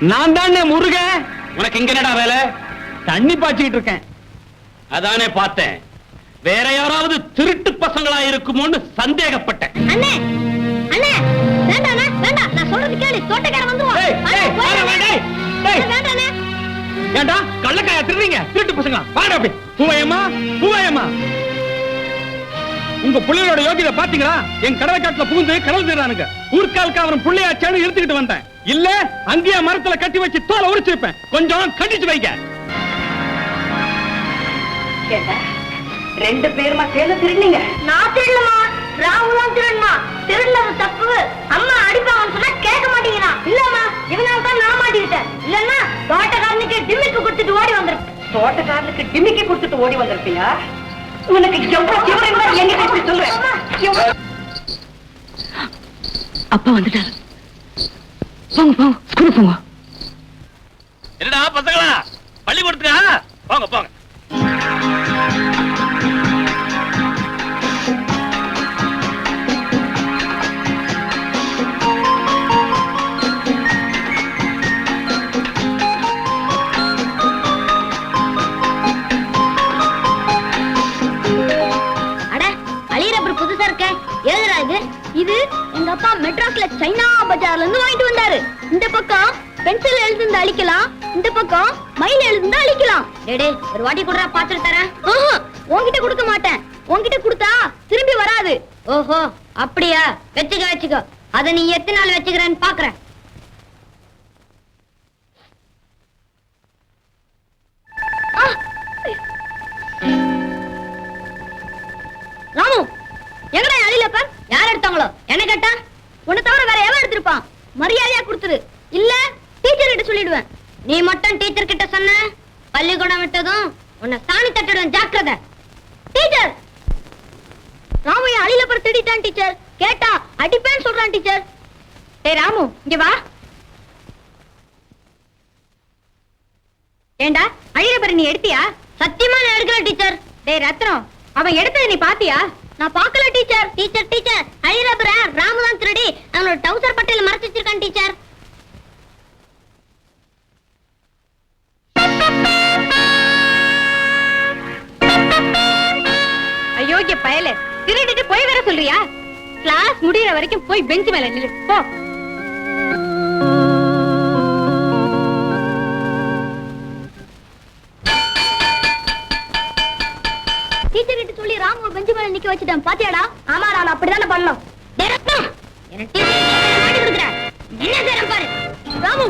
நான் தானே முருகன். உனக்கு இங்க என்னடா வேலை? தண்ணி பாய்ச்சிட்டு இருக்கேன். அதானே பார்த்தேன். வேற யாராவது திருட்டு பசங்களா இருக்குமோன்னு சந்தேகப்பட்டேன். அண்ணே அண்ணே வேண்டாண்ணே வேண்டாம், நான் சொல்றது கேளு. தோட்டக்காரன் வந்துருவான். வேண்டாண்ணே. ஏண்டா கள்ளக்காயா திருடுறீங்க? திருட்டு பசங்களா? பாரு அப்படி. பூவையம்மா பூவையம்மா, உங்க பிள்ளையோட யோகியதை பாத்தீங்களா? என் கடலை காட்டுல புகுந்து கடல் தீரானுங்க. ஊர்காலுக்கு அவன் பிள்ளையாச்சான்னு எடுத்துக்கிட்டு வந்தேன். இல்ல அங்கேயே மரத்துல கட்டி வச்சு தோலை உரிச்சிருப்பேன். கொஞ்சம் கண்டிச்சு வைக்க. ரெண்டு பேருமா சேர்ந்து திருடுனீங்க? நான் திருடலமா, ராகுலாம் திருடமா. திருடுனது தப்பு. அம்மா அடிப்பாங்கன்னு சொன்னா கேட்க மாட்டீங்களா? இல்லம்மா, இதனால தான் நான் மாட்டிக்கிட்டேன். இல்லன்னா தோட்டக்காரனுக்கு டிமிக்கு கொடுத்துட்டு ஓடி வந்திருப்பேன். தோட்டக்காரனுக்கு டிமிக்கு கொடுத்துட்டு ஓடி வந்திருப்பியா? உனக்கு எவ்வளவு எங்க சொல்றேன். அப்பா வந்துட்டாரு. போங்க போங்க, ஸ்கூல் போங்க. என்னடா பசங்களா, பள்ளிக்கூடத்துக்கா? போங்க போங்க. இது எங்க அப்பா மெட்ராஸ்ல சைனா பஜார்ல இருந்து வாங்கிட்டு வந்தாரு. இந்த பக்கம் பென்சில் எழுதுந்து அழிக்கலாம், இந்த பக்கம் மயில் எழுதுந்து அழிக்கலாம். டேடே ஒரு வாட்டி கூட பாத்துட்டு தரேன். உன்கிட்ட கொடுக்க மாட்டேன். உன்கிட்ட கொடுத்தா திரும்பி வராது. ஓஹோ அப்படியா? வச்சுக்க வச்சுக்கோ. அத நீ எத்தனை நாள் வச்சுக்கிறேன்னு பாக்குறேன். ராமு எங்கடா அழிலப்ப? யார் எடுத்தாங்களோ என்ன கேட்டா? உன்னை தவிர வேற எவன் எடுத்திருப்பான்? மரியாதையா கொடுத்துரு, இல்ல டீச்சர் கிட்ட சொல்லிடுவேன். நீ மட்டும் டீச்சர் கிட்ட சொன்ன, பள்ளிக்கூடம் விட்டதும் உன்னை சாணி தட்டிடுவேன். ஜாக்கிரதை. டீச்சர், ராமையா அழிலப்பர் திட்டான் டீச்சர். கேட்டா அடிப்பேன்னு சொல்றான் டீச்சர். டேய் ராமு இங்க வா. ஏண்டா அழிலப்பர் நீ எடுத்தியா? சத்தியமா நான் எடுக்கல டீச்சர். டேய் ரத்னம், அவன் எடுத்ததை நீ பாத்தியா? நான் பார்க்கல டீச்சர். டீச்சர் டீச்சர் அழிரபுர ராமு தான் திருடி அவனோட டவுசர் பட்டையில மறைச்சு வச்சிருக்கான் டீச்சர். அயோக்கிய பயலே, திருடிட்டு போய் வேற சொல்றியா? கிளாஸ் முடியற வரைக்கும் போய் பெஞ்ச் மேல நில்லு போ. டீச்சர் கிட்ட சொல்லி ராமு பெஞ்ச் மேல நிக்க வச்சிட்டேன். பாத்தியாடா? ஆமா நான் அப்படிதானே பண்ணோம். டேய் ரத்னம், என்ன டீச்சர் மாட்டி கொடுக்குற? என்ன செய்றேன் பாரு. ராமு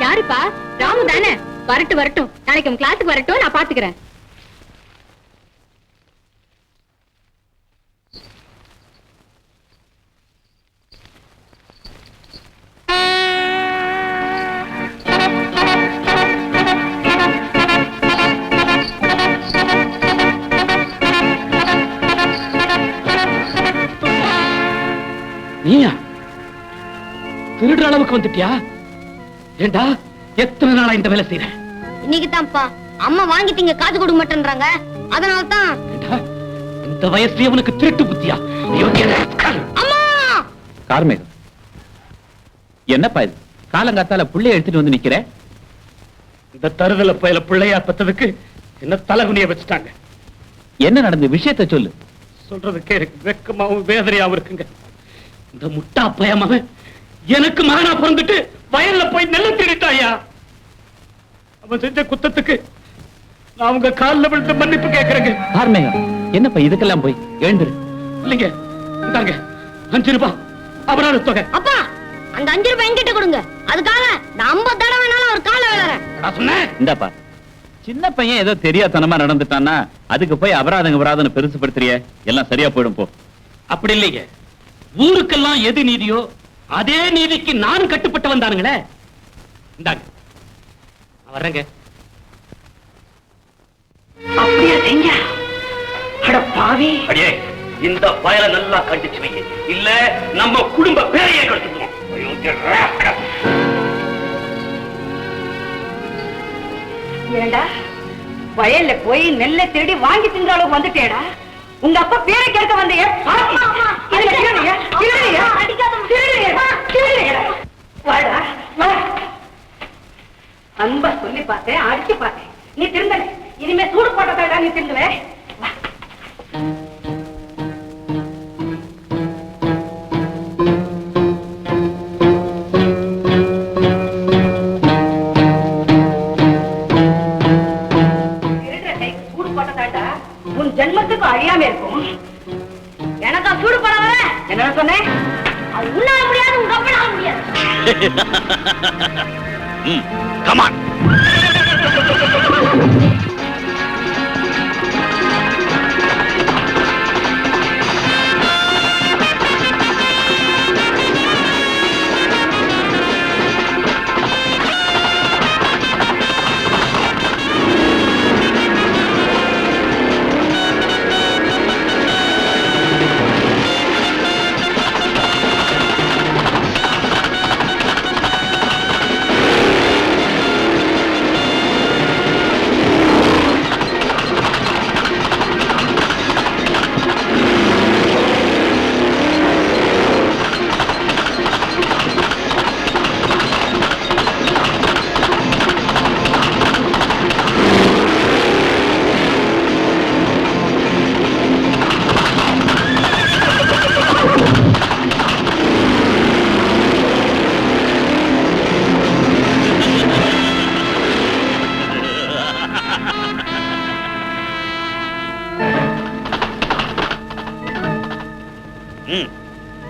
யாருப்பா? ராமு தானே? வரட்டும் வரட்டும், நாளைக்கு உன் கிளாஸுக்கு வரட்டும், நான் பாத்துக்கிறேன். நீயா திருடுற அளவுக்கு வந்துட்டியா? ஏண்டா எத்தனை நாளா இந்த வேலை செய்யற? இன்னைக்கு தான்ப்பா அம்மா வாங்கிட்டீங்க, காசு கொடுக்க மாட்டேன்றாங்க. அதனால தான். இந்த வயசுல உனக்கு திருட்டு புத்தியா? அம்மா கார்மேகம், என்னப்பா இது? காலங்காத்தால புள்ளைய எடுத்துட்டு வந்து நிக்கிற? இந்த தருதல பயில பிள்ளையா பத்ததுக்கு என்ன தலகுனிய வச்சுட்டாங்க. என்ன நடந்த விஷயத்தை சொல்லு. சொல்றதுக்கே இருக்கு வெக்கமாவும் வேதனையாவும் இருக்குங்க. இந்த முட்டா பயமாவ எனக்கு மகனா பிறந்துட்டு வயல்ல போய் நெல்ல திருட்டாயா? அவன் செஞ்ச குத்தத்துக்கு நான் உங்க காலில் விழுந்து மன்னிப்பு கேட்கிறேங்க. கார்மேகம், என்னப்பா இதுக்கெல்லாம் போய் எழுந்துரு. இல்லைங்க, இந்தாங்க 5 ரூபாய் அபராத தொகை. அப்பா அந்த 5 ரூபாய் என்கிட்ட கொடுங்க. அதுக்காக நான் 50 தடவை வேணாலும் ஒரு காலை விழறேன். இந்தாப்பா, சின்ன பையன் ஏதோ தெரியாதனமா நடந்துட்டான்னா அதுக்கு போய் அபராதம் பெருசுப்படுத்துறிய? எல்லாம் சரியா போயிடும் போ. அப்படி இல்லைங்க, ஊருக்கெல்லாம் எது நீதியோ அதே நீதிக்கு நானும் கட்டுப்பட்டு வந்தானுங்களே. இந்தாங்க வர்றேங்க. அப்படியே செஞ்ச அட பாவி. அடியே, இந்த பயலை நல்லா கண்டிச்சு வைங்க, இல்ல நம்ம குடும்ப பேரையே கட்டுவோம். ஏண்டா வயல்ல போய் நெல்லை திருடி வாங்கி தின்ற அளவுக்கு வந்துட்டேடா. உங்க அப்பா பேரை கேட்க வந்த அன்பா சொல்லி பார்த்தேன், அடிச்சு பார்த்தேன், நீ திருந்தல. இனிமே சூடு போட்டதா நீ திருந்துவே. உன் ஜென்மத்துக்கு அழியாம இருக்கும். எனக்கா சூடு படாத என்ன சொன்னேன்? அது உன்னால முடியாது, உங்க அப்பனால முடியாது. Come on.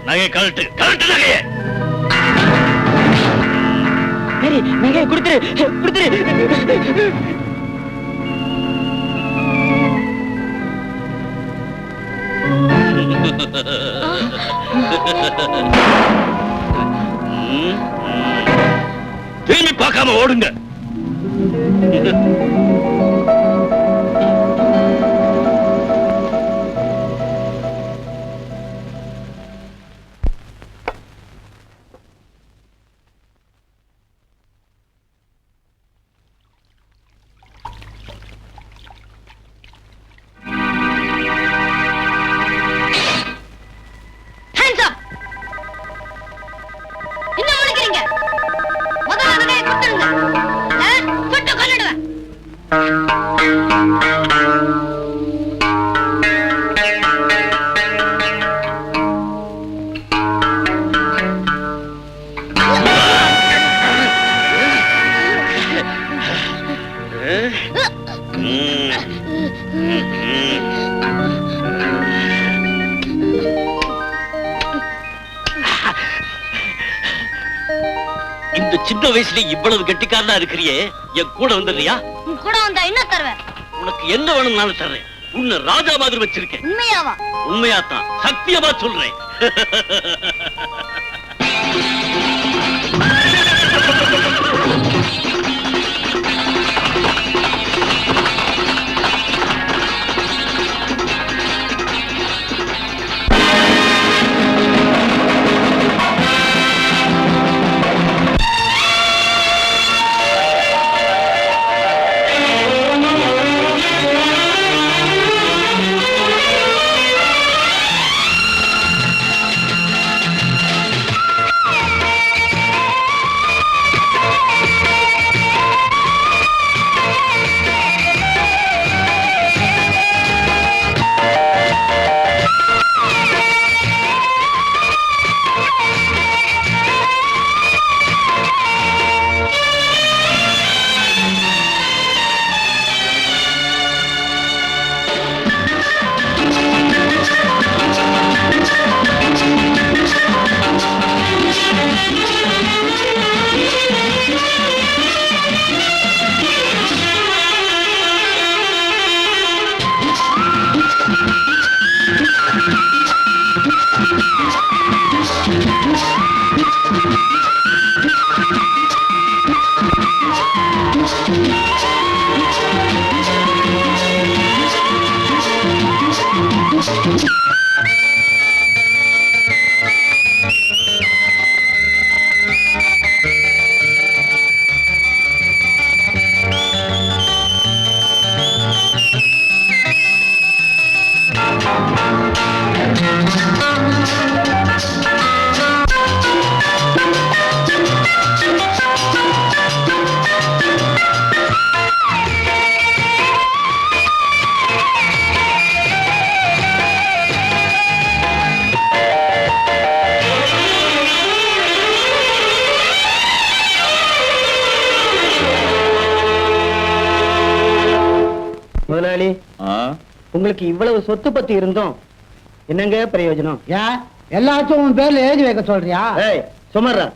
நகையை கழட்டு, கழட்டு நகையை. நகையை கொடுத்துரு, கொடுத்துரு. திரும்பி பார்க்காம ஓடுங்க. இந்த சின்ன வயசுல இவ்வளவு கெட்டிக்காரனா இருக்கிறியே, என் கூட வந்துடுறியா? கூட வந்தா என்ன தருவேன்? உனக்கு என்ன வேணும் நானும் தர்றேன். உன்னை ராஜா மாதிரி வச்சிருக்கேன். உண்மையாவா? உண்மையாத்தான், சத்தியமா சொல்றேன். முதலாளி, ஆ, உங்களுக்கு இவ்வளவு சொத்து பத்தி இருந்தோம் என்னங்க பிரயோஜனம்? ஏன் எல்லாச்சும் உன் பேர்ல எழுதி வைக்க சொல்றியா? ஏய் சுமர்ரா,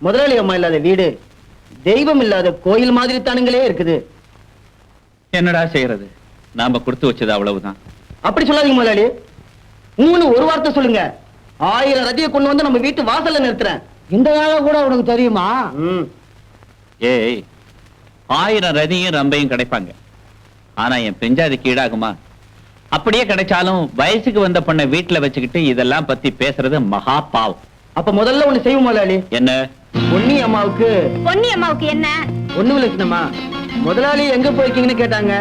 முதலாளி அம்மா இல்லாத வீடு தெய்வம் இல்லாத கோயில் மாதிரி தானுங்களே இருக்குது. என்னடா செய்யறது? நாம கொடுத்து வச்சது அவ்வளவுதான். அப்படி சொல்லாதீங்க முதலாளி. ஒரு வார்த்தை சொல்லுங்க, 1000 ரதியை கொண்டு வந்து நம்ம வீட்டு வாசல்ல நிறுத்துறேன். இந்த வேலை கூட உனக்கு தெரியுமா? ம். ஏய், 1000 ரதியும் ரம்பையும் கிடைப்பாங்க. ஆனா என் பெஞ்சாதிக்கு ஈடாகுமா? அப்படியே கிடைச்சாலும் வயசுக்கு வந்த பொண்ணை வீட்டுல வச்சுக்கிட்டு இதெல்லாம் பத்தி பேசுறது மகா பாவம். அப்ப முதல்ல ஒண்ணு செய்வோம் முதலாளி. என்ன? பொன்னி அம்மாவுக்கு பொன்னி அம்மாவுக்கு என்ன? ஒண்ணு விளக்கணுமா? முதலாளி எங்க போயிருக்கீங்கன்னு கேட்டாங்க.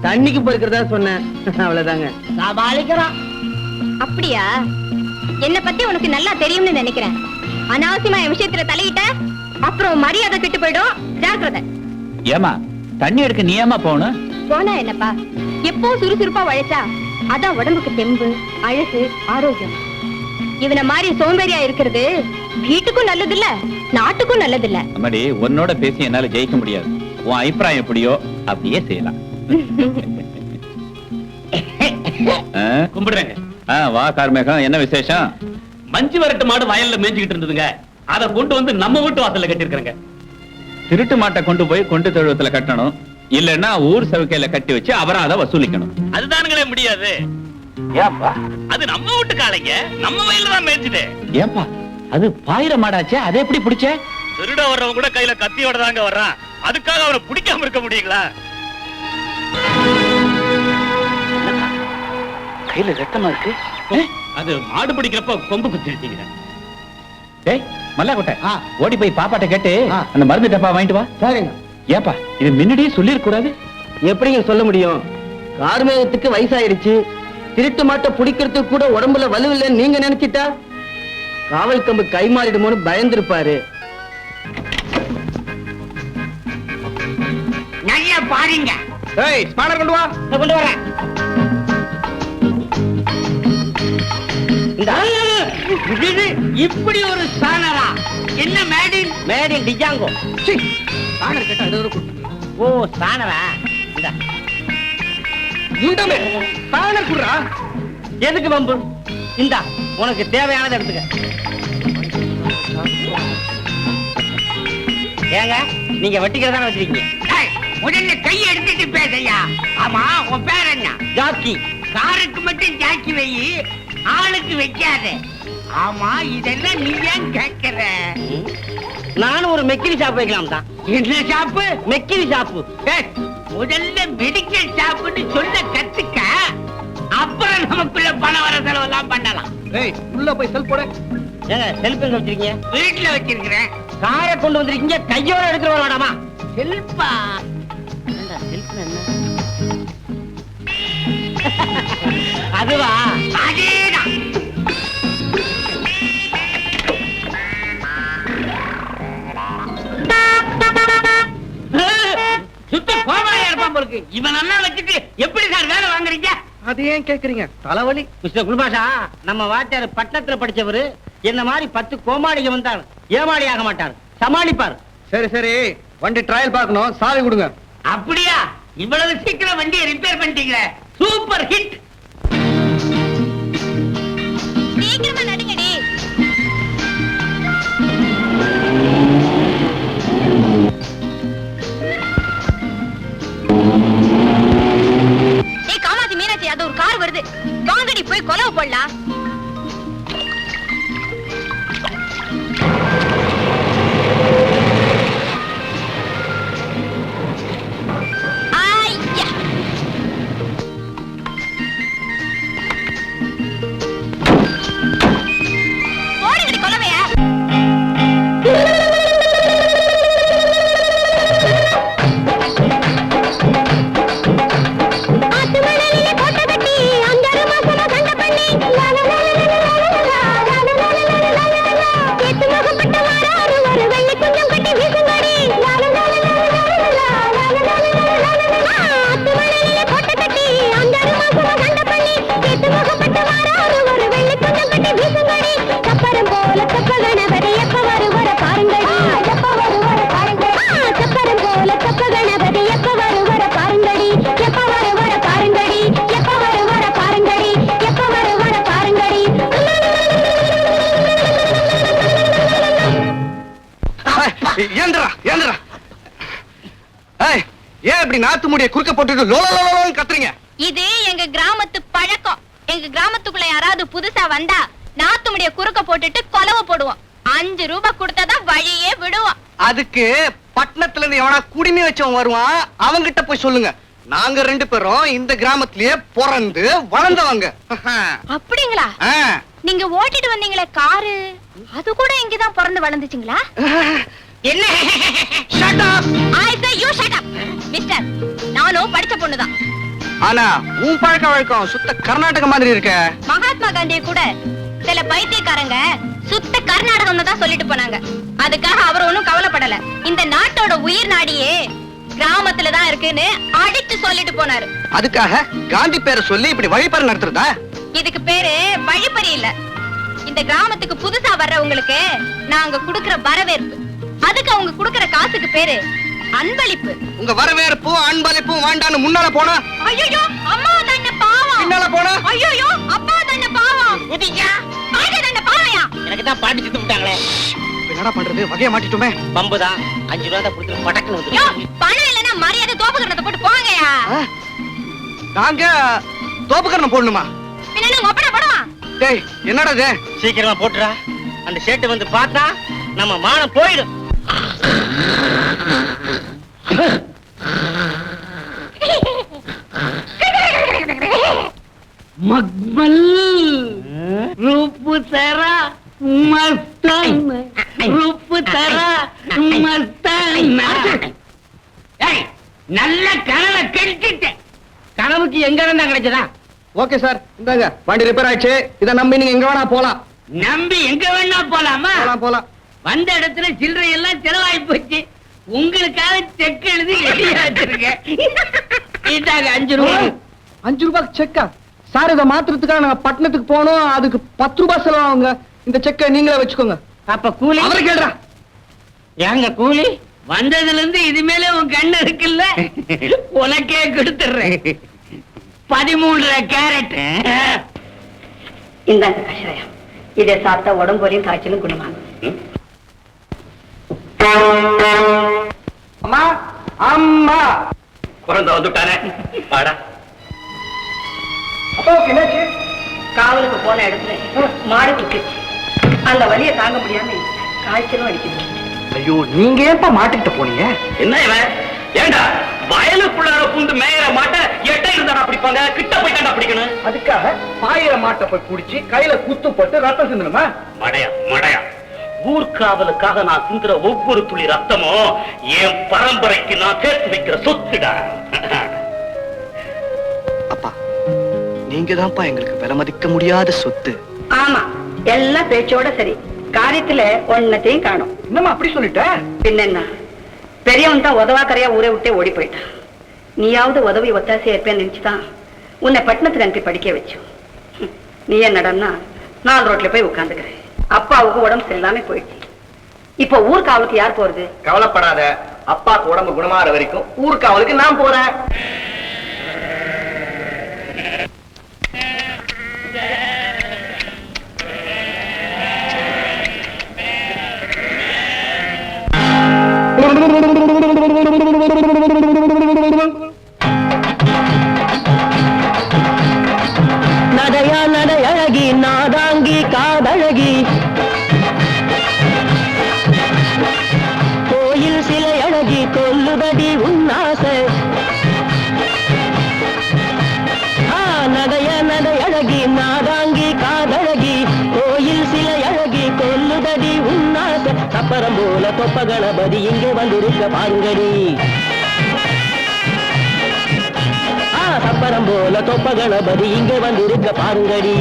தண்ணிக்கு போயிருக்கிறதா சொன்னேன். அவ்வளவுதாங்க. சமாளிக்கிறான். அப்படியா? என்ன பத்தி உனக்கு நல்லா தெரியும்னு நினைக்கிறேன். அனாவசியமா என் விஷயத்துல தலையிட்ட அப்புறம் மரியாதை கெட்டு போயிடும். ஜாக்கிரதை. ஏமா தண்ணி எடுக்க நீ ஏமா போகணும்? போனா என்னப்பா, எப்போ சுறுசுறுப்பா உழைச்சா அதான் உடம்புக்கு தெம்பு, அழகு, ஆரோக்கியம். இவன மாதிரி சோம்பேறியா இருக்கிறது வீட்டுக்கும் நல்லது இல்ல, நாட்டுக்கும் நல்லது இல்ல. அம்மாடி, உன்னோட பேசி என்னால ஜெயிக்க முடியாது. உன் அபிப்பிராயம் எப்படியோ அப்படியே செய்யலாம். கும்பிடுறேங்க. வா கார்மேகம், என்ன விசேஷம்? மஞ்சு வரட்டு மாடு வயல்ல மேய்ஞ்சுக்கிட்டு இருந்ததுங்க. அதை கொண்டு வந்து நம்ம வீட்டு வாசல்ல கட்டிருக்கிறேங்க. திருட்டு மாட்டை கொண்டு போய் கொண்டு தொழுவத்துல கட்டணும், இல்லன்னா ஊர் சவுக்கையில கட்டி வச்சு அபராதம் வசூலிக்கணும். அதுதானுங்களே முடியாது. ஏப்பா? அது நம்ம வீட்டு காலைங்க, நம்ம வயல்ல தான் மேய்ஞ்சுது. ஏப்பா, அது பாயிர மாடாச்சே, அதை எப்படி பிடிச்ச? திருட வர்றவங்க கூட கையில கத்தியோட தாங்க வர்றான். அதுக்காக அவரை பிடிக்காம இருக்க முடியுங்களா? கையில ரத்தமா இருக்கு. அது மாடு பிடிக்கிறப்ப கொம்பு குத்திருச்சீங்க. டேய் மல்லாக்கோட்டை, ஆ. ஓடி போய் பாப்பாட்ட கேட்டு ஆ. அந்த மருந்து டப்பா வாங்கிட்டு வா. சரிங்க. ஏப்பா, இது முன்னாடியே சொல்லிருக்க கூடாது. எப்படிங்க சொல்ல முடியும்? கார்மேகத்துக்கு வயசாயிருச்சு. திருட்டு மாட்டை பிடிக்கிறதுக்கு கூட உடம்புல வலுவில்லைன்னு நீங்க நினைச்சிட்டா காவல் கம்பு கை மாறிடுமோன்னு பயந்துருப்பாரு. நல்லா பாருங்க. ஏய், ஸ்பானர் கொண்டு வா. கொண்டு வரேன். இப்படி ஒரு ஸ்பானரா? என்ன மேடின்? Maiden Django. ஸ்பானர் கேட்டா ஏதோ ஒரு ஓ ஸ்பானரா? இந்த முண்டமே ஸ்பானர் குடுறா. எதுக்கு வம்பு? இந்தா, உனக்கு தேவையானதை எடுத்துக்க. ஏங்க, நீங்க வெட்டிக்கிறதான வச்சிருக்கீங்க? ஏய், முதல்ல கையை எடுத்துட்டு பேசையா. ஆமா, உன் பேர் என்ன? ஜாக்கி. காருக்கு மட்டும் ஜாக்கி வை, ஆளுக்கு வைக்காத. ஆமா, இதெல்லாம் நீ ஏன் கேட்கிற? நானும் ஒரு மெக்கிரி ஷாப் வைக்கலாம் தான். என்ன ஷாப்பு? மெக்கிரி ஷாப்பு. ஏய், முதல்ல மெடிக்கல் ஷாப்புன்னு சொல்ல கத்துக்க, அப்புறம் நமக்குள்ள பண வர செலவெல்லாம் பண்ணலாம். ஏய், உள்ள போய் செல் போட. ஏங்க, செல்ஃப் எங்க வச்சிருக்கீங்க? வீட்டுல வச்சிருக்கிறேன். காரை கொண்டு வந்திருக்கீங்க, கையோட எடுத்துட்டு வரலாமா? செல்பா அதுவா? அதேதான். சுத்த கோமாளியா இருப்பான் போலுக்கு. இவன் நல்லா வச்சுட்டு எப்படி சார் வேலை வாங்குறீங்க? அது ஏன் கேக்குறீங்க? தலைவலி. மிஸ்டர் குல்பாஷா, நம்ம வாத்தியார் பட்டணத்துல படிச்சவரு. என்ன மாதிரி 10 கோமாளிங்க வந்தார் ஏமாளி ஆக மாட்டார், சமாளிப்பார். சரி சரி, வண்டி ட்ரையல் பார்க்கணும், சாவி கொடுங்க. அப்படியா? இவ்வளவு சீக்கிரம் வண்டியை ரிப்பேர் பண்ணிட்டீங்களே, சூப்பர் ஹிட். சீக்கிரமா நடுங்கடி. ஏய் காமாட்சி, மீனாட்சி, அது ஒரு கார் வருது. வாங்கடி போய் கொலவு போடலாம். ஐயா, போடுங்கடி கொலவையா. ஆத்து மணலிலே கோட்டை கட்டி 5 மாசமா சண்டை பண்ணி ஏன் இப்படி நாத்து முடிய குறுக்க போட்டுட்டு லோலோலோன்னு கத்துறீங்க? இது எங்க கிராமத்து பழக்கம். எங்க கிராமத்துக்குள்ள யாராவது புதுசா வந்தா நாத்து முடிய குறுக்க போட்டுட்டு கொலவ போடுவோம். 5 ரூபாய் கொடுத்தாதான் வழியே விடுவோம். அதுக்கு பட்டணத்துல இருந்து எவனா குடிமை வச்சவன் வருவான், அவங்கிட்ட போய் சொல்லுங்க. நாங்க 2 பேரும் இந்த கிராமத்திலேயே பிறந்து வளர்ந்தவங்க. அப்படிங்களா? நீங்க ஓட்டிட்டு வந்தீங்களே காரு, அது கூட இங்கதான் பிறந்து வளர்ந்துச்சுங்களா? என்ன? Shut up! I say you shut up. Mister, நானும் படிச்ச பொண்ணுதான். ஆனா உன் பழக்க வழக்கம் சுத்த கர்நாடக மாதிரி இருக்க. மகாத்மா காந்தியை கூட சில பைத்தியக்காரங்க சுத்த கர்நாடகம் தான் சொல்லிட்டு போனாங்க. அதுக்காக அவர் ஒண்ணும் கவலைப்படல. இந்த நாட்டோட உயிர் நாடியே கிராமத்துல தான் இருக்குன்னு அடிச்சு சொல்லிட்டு போனாரு. அதுக்காக காந்தி பேரை சொல்லி இப்படி வழிபாடு நடத்துறதா? இதுக்கு பேரு வழிப்பறி இல்ல. இந்த கிராமத்துக்கு புதுசா வர்றவங்களுக்கு நாங்க குடுக்கிற வரவேற்பு. அதுக்கு அவங்க குடுக்கிற காசுக்கு பேரு அன்பளிப்பு. உங்க வரவேற்பும் அன்பளிப்பும் வேண்டான்னு முன்னால போனா, ஐயோ அம்மா தன்ன பாவம். பின்னால போனா, ஐயோ அப்பா தன்ன பாவம். குதிக்கா பாட்டி தன்ன பாவையா? எனக்கு தான் பாட்டி செத்து விட்டாங்களே. என்னடா பண்றது? வகைய மாட்டிட்டோமே. பம்புதான் 5 ரூபா தான் கொடுத்து பட்டக்குன்னு யோ, வந்து. பணம் இல்லனா மரியாதை தோப்புக்கறத போட்டு போங்கயா. நாங்க தோப்புக்கரணம் போடணுமா? பின்ன ஒப்பட போடுவா. டேய் என்னடா இது? சீக்கிரமா போட்டுறா. அந்த ஷேட் வந்து பார்த்தா நம்ம மானம் போயிடும். மக்மல் ரூப்பு தரா மஸ்தான், ரூப்பு தரா மஸ்தான். நல்ல கனவை கெடுத்துட்டேன். கனவுக்கு எங்க இருந்தா கிடைச்சதா? ஓகே சார், இந்தாங்க வண்டி ரிப்பேர் ஆயிடுச்சு. இத நம்பி நீங்க எங்க வேணா போலாம். நம்பி எங்க வேணா போலாமா? போலாம் போலாம். வந்த இடத்துல சில்லறை எல்லாம் செலவாகி போச்சு. உங்களுக்காக செக் எழுதி ரெடியா வச்சிருக்கேன். இதாங்க 5 ரூபாய். 5 ரூபாய் செக்கா? சார் இதை மாத்துறதுக்காக நாங்க பட்டணத்துக்கு போனோம். அதுக்கு 10 ரூபாய் செலவாகுங்க. இந்த செக்கை நீங்களே வச்சுக்கோங்க. அப்ப கூலி அவரை கேள்றா. ஏங்க கூலி? வந்ததுல இருந்து இது மேல உன் கண்ணு இருக்குல்ல, உனக்கே கொடுத்துறேன். 13 கேரட். இந்தாங்க கஷாயம். இதை சாப்பிட்டா உடம்புலையும் காய்ச்சலும் குணமாகும். அம்மா அம்மா குழந்தை வந்துட்டானே. பாடா. அப்பாவுக்கு என்னாச்சு? காவலுக்கு போன இடத்துல மாடு குத்திச்சு. அந்த வலியை தாங்க முடியாம காய்ச்சலும் அடிக்குது. ஐயோ, நீங்க ஏன்பா மாட்டுக்கிட்ட போனீங்க? என்ன இவன்? ஏண்டா வயலுக்குள்ளார புந்து மேயற மாட்ட எட்ட இருந்தாடா பிடிப்பாங்க, கிட்ட போயிட்டாண்டா பிடிக்கணும். அதுக்காக பாயிர மாட்டை போய் குடிச்சு கையில குத்து போட்டு ரத்தம் சிந்தணுமா? மடையா மடையா, ஊர்காவலுக்காக நான் சிந்துற ஒவ்வொரு துளி ரத்தமும் என் பரம்பரைக்கு நான் சேர்த்து வைக்கிற சொத்துடா. அப்பா, நீங்க தான்ப்பா எங்களுக்கு விலை மதிக்க முடியாத சொத்து. ஆமா, எல்லாம் பேச்சோட சரி, காரியத்துல ஒன்னத்தையும் காணும். என்னம்மா அப்படி சொல்லிட்ட? பின்ன பெரியவன் தான் உதவாக்கரையா ஊரை விட்டே ஓடி போயிட்டான். நீயாவது உதவி ஒத்தாசையா இருப்பேன்னு நினைச்சுதான் உன்னை பட்டணத்துக்கு அனுப்பி படிக்க வச்சு. நீ என்னடன்னா 4 ரோட்ல போய் உட்காந்துக்கிறேன். அப்பாவுக்கு உடம்பு சரியில்லாம போயிடுச்சு. இப்ப ஊர்காவலுக்கு யார் போறது? கவலைப்படாத, அப்பாக்கு உடம்பு குணமாற வரைக்கும் ஊர்காவலுக்கு நான் போறேன். நடையா நடையழகி நாதாங்கி காதழகி, கோயில் சிலை அழகி கொல்லுதடி உன்னாசை. நடைய நடையழகி நாதாங்கி காதழகி, கோயில் சிலை அழகி கொல்லுதடி உன்னாசை. சப்பரம் போல தொப்ப கணபதி இங்கே வந்திருக்க பாருங்கடி. சப்பரம் போல தொப்ப கணபதி இங்கே வந்திருக்க பாருங்கடி.